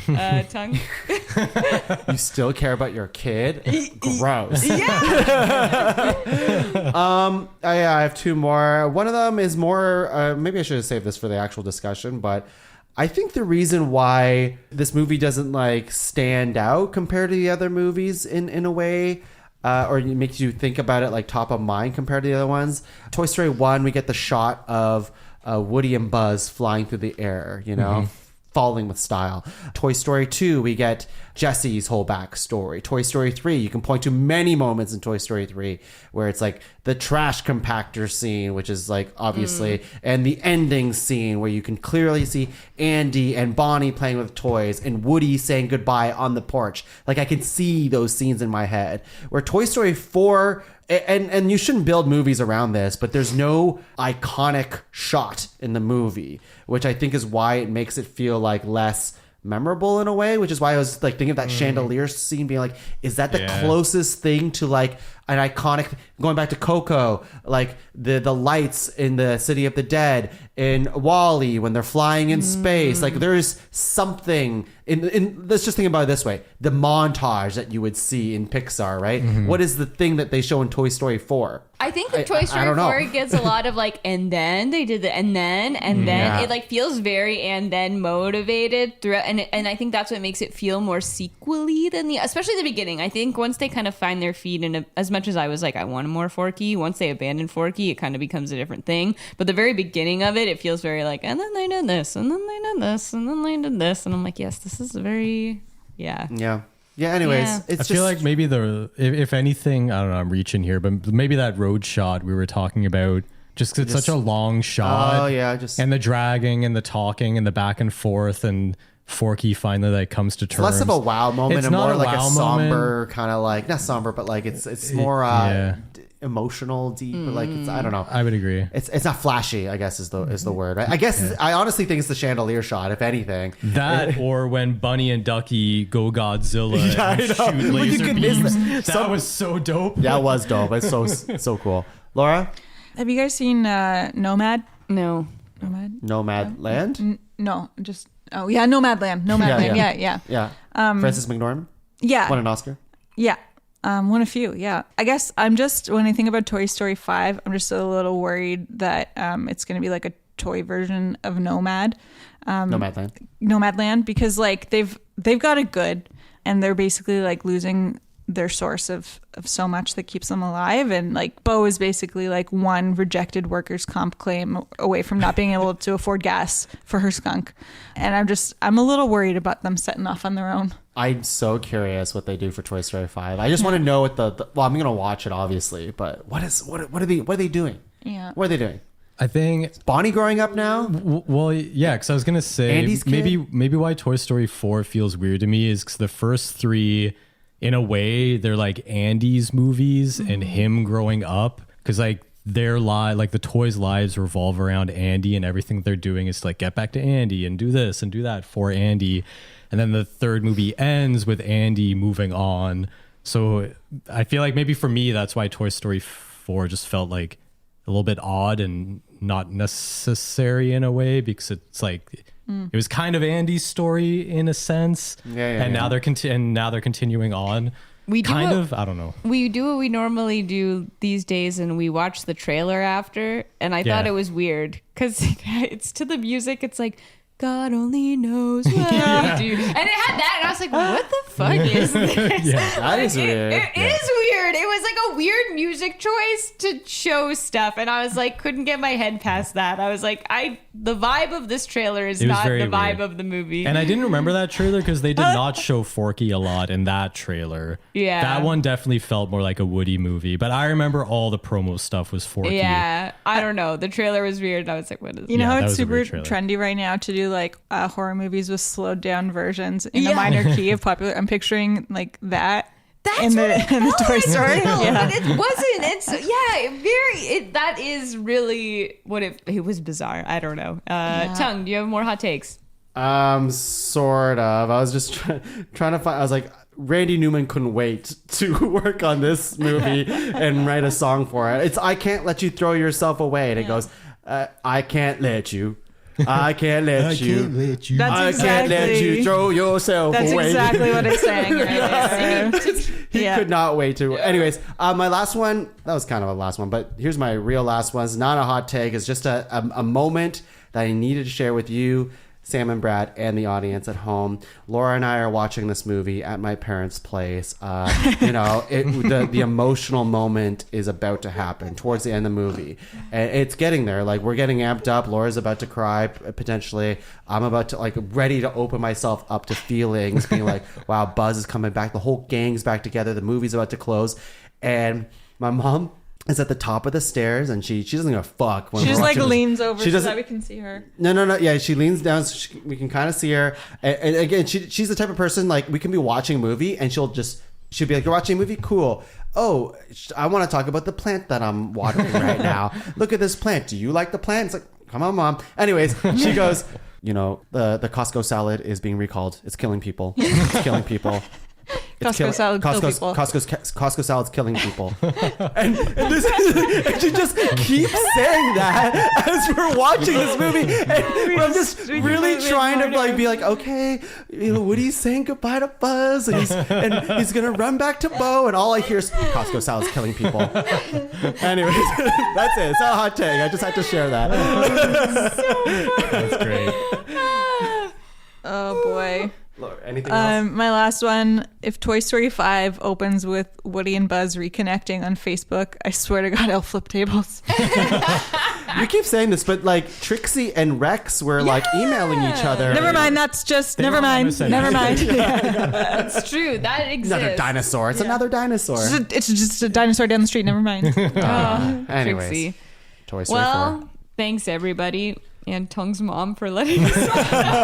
Tongue. You still care about your kid? Gross. I have two more. One of them is more, maybe I should have saved this for the actual discussion, but I think the reason why this movie doesn't like stand out compared to the other movies in a way, or it makes you think about it like top of mind compared to the other ones. Toy Story 1, we get the shot of Woody and Buzz flying through the air, you know, falling with style. Toy Story 2, we get Jesse's whole backstory. Toy Story 3, you can point to many moments in Toy Story 3 where it's like the trash compactor scene, which is like obviously, and the ending scene where you can clearly see Andy and Bonnie playing with toys and Woody saying goodbye on the porch. Like I can see those scenes in my head. Where Toy Story 4, and you shouldn't build movies around this, but there's no iconic shot in the movie, which I think is why it makes it feel like less memorable in a way, which is why I was like thinking of that chandelier scene being like, is that the closest thing to like an iconic, going back to Coco, like the lights in the City of the Dead, in Wall-E when they're flying in space, like there's something in let's just think about it this way, the montage that you would see in Pixar, right? What is the thing that they show in Toy Story 4? I think the Toy I Story don't know. 4 gets a lot of like, and then they did the, and then Yeah. it like feels very and then motivated throughout, and I think that's what makes it feel more sequely than especially the beginning. I think once they kind of find their feet, and as much as I was like, I want more Forky, once they abandon Forky, it kind of becomes a different thing. But the very beginning of it feels very like, and then they did this, and then they did this, and then they did this, and I'm like, yes, this is very, Yeah. Anyways, Yeah. it's I feel like maybe if anything, I don't know, I'm reaching here, but maybe that road shot we were talking about, just 'cause it's such a long shot. Oh yeah, just And the dragging and the talking and the back and forth and Forky finally like comes to terms. less of a wow moment It's and not more a like a wow somber kind of like, not somber, but like it's more yeah. emotional, deep, but like it's, I don't know. I would agree. It's not flashy, I guess is the word. I guess I honestly think it's the chandelier shot, if anything. That or when Bunny and Ducky go Godzilla Yeah, and I know. shoot Well, you laser could miss beams. that. That was so dope. That was dope. It's so cool. Laura, Have you guys seen Nomad? no. Nomad Land. No, just Nomadland. Nomadland. Yeah. Frances McDormand Yeah. won an Oscar. Yeah. Won a few. Yeah. I guess I'm just, when I think about Toy Story 5, I'm just a little worried that it's going to be like a toy version of Nomad. Nomadland, because like they've got it good and they're basically like losing their source of so much that keeps them alive, and like Bo is basically like one rejected workers' comp claim away from not being able to afford gas for her skunk, and I'm a little worried about them setting off on their own. I'm so curious what they do for Toy Story 5. I just want to know what well, I'm gonna watch it obviously, but what are they doing? Yeah. What are they doing? I think Bonnie growing up now? well, yeah, because I was gonna say Andy's kid? maybe why Toy Story 4 feels weird to me is because the first three, in a way, they're like Andy's movies and him growing up, because like their like the toys' lives revolve around Andy, and everything they're doing is to like get back to Andy and do this and do that for Andy, and then the third movie ends with Andy moving on. So I feel like maybe for me that's why Toy Story 4 just felt like a little bit odd and not necessary in a way, because it's like it was kind of Andy's story in a sense, and now they're continuing on. We do kind what- of, I don't know. We do what we normally do these days, and we watch the trailer after. And I thought it was weird because it's to the music. It's like, God only knows what we do. And it had that, and I was like, what the fuck is this? That is weird. It is weird. It was like a weird music choice to show stuff, and I was like, couldn't get my head past that. I was like, the vibe of this trailer is not the vibe weird. of the movie. And I didn't remember that trailer because they did not show Forky a lot in that trailer. Yeah. That one definitely felt more like a Woody movie, but I remember all the promo stuff was Forky. Yeah, I don't know. The trailer was weird, and I was like, what is this? You know Yeah, how that it's was a super weird trailer. trendy right now to do like horror movies with slowed down versions in a minor key of popular. I'm picturing like that. That's in what it the felt Toy like, Story. Yeah. but it wasn't. That is really what it was bizarre. I don't know. Tongue, do you have more hot takes? Sort of. I was just trying to find. I was like, Randy Newman couldn't wait to work on this movie and write a song for it. It's I Can't Let You Throw Yourself Away, and it goes, I can't let you. I can't let you. That's I can't let you throw yourself That's away. exactly what it's saying. Right there. He could not wait to. Anyways, my last one, that was kind of a last one, but here's my real last one. It's not a hot take. It's just a moment that I needed to share with you, Sam and Brad, and the audience at home. Laura and I are watching this movie at my parents' place. The emotional moment is about to happen towards the end of the movie. And it's getting there. Like, we're getting amped up. Laura's about to cry, potentially. I'm about to, like, ready to open myself up to feelings, being like, wow, Buzz is coming back. The whole gang's back together. The movie's about to close. And my mom is at the top of the stairs, and she doesn't give a fuck. When She just we're like watching this. leans over She so doesn't- that we can see her. No. Yeah, she leans down so we can kind of see her. And again, she's the type of person, like, we can be watching a movie and she'll be like, you're watching a movie? Cool. Oh, I want to talk about the plant that I'm watering right now. Look at this plant. Do you like the plant? It's like, come on, Mom. Anyways, she goes, the Costco salad is being recalled. It's killing people. It's killing people. Costco salad kill people. Costco salad's killing people. and she just keeps saying that as we're watching this movie. And I'm just really trying to like be like, okay, Woody's saying goodbye to Buzz, and he's gonna run back to Bo, and all I hear is Costco salad's killing people. Anyways, that's it. It's not a hot take. I just had to share that. That's great. Oh boy. Anything else? My last one, if Toy Story 5 opens with Woody and Buzz reconnecting on Facebook, I swear to God, I'll flip tables. You keep saying this, but like Trixie and Rex were like emailing each other. Never mind, that's just, never were on mind. MSN. Never mind. That's true. That exists. Another dinosaur. It's another dinosaur. It's just a dinosaur down the street, never mind. Anyways, Trixie. Toy Story 4. Thanks everybody. And Tongue's mom for letting us know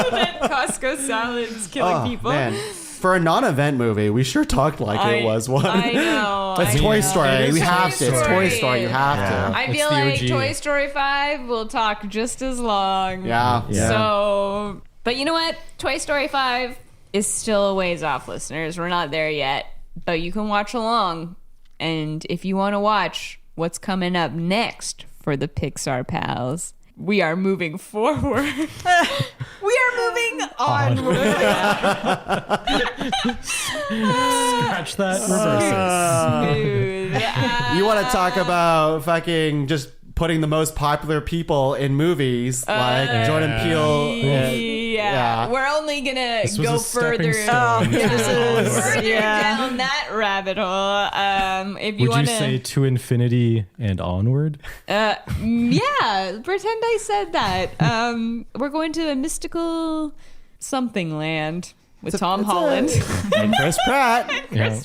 that Costco salad's killing people. Man. For a non-event movie, we sure talked like it was one. I know. It's I Toy know. Story. It is We have Toy to. It's Toy Story. Story. You have to. I It's feel the like OG. Toy Story 5 will talk just as long. Yeah. So, but you know what? Toy Story 5 is still a ways off, listeners. We're not there yet, but you can watch along. And if you want to watch what's coming up next for the Pixar pals, we are moving forward. We are moving onward. Scratch that. Reverse Smooth. You want to talk about fucking just putting the most popular people in movies like Jordan Peele? Yeah. We're only gonna This was go a stepping further. stone. Further Yeah. down that rabbit hole. If you Would want you say to infinity and onward? yeah, pretend I said that. We're going to a mystical something land with Tom Holland. And Chris Pratt. Yeah.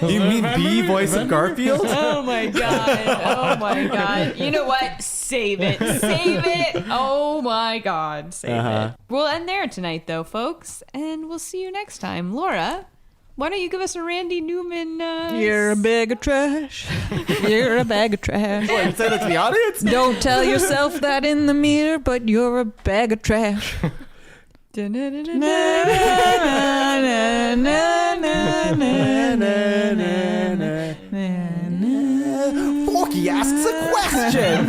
You mean the voice of Garfield? Oh my god. Oh my god. You know what? Save it. Save it. Oh my god. Save it. We'll end there tonight though, folks, and we'll see you next time. Laura, why don't you give us a Randy Newman You're a bag of trash. You're a bag of trash. What, you say that to the audience? Don't tell yourself that in the mirror, but you're a bag of trash. Forky asks a question.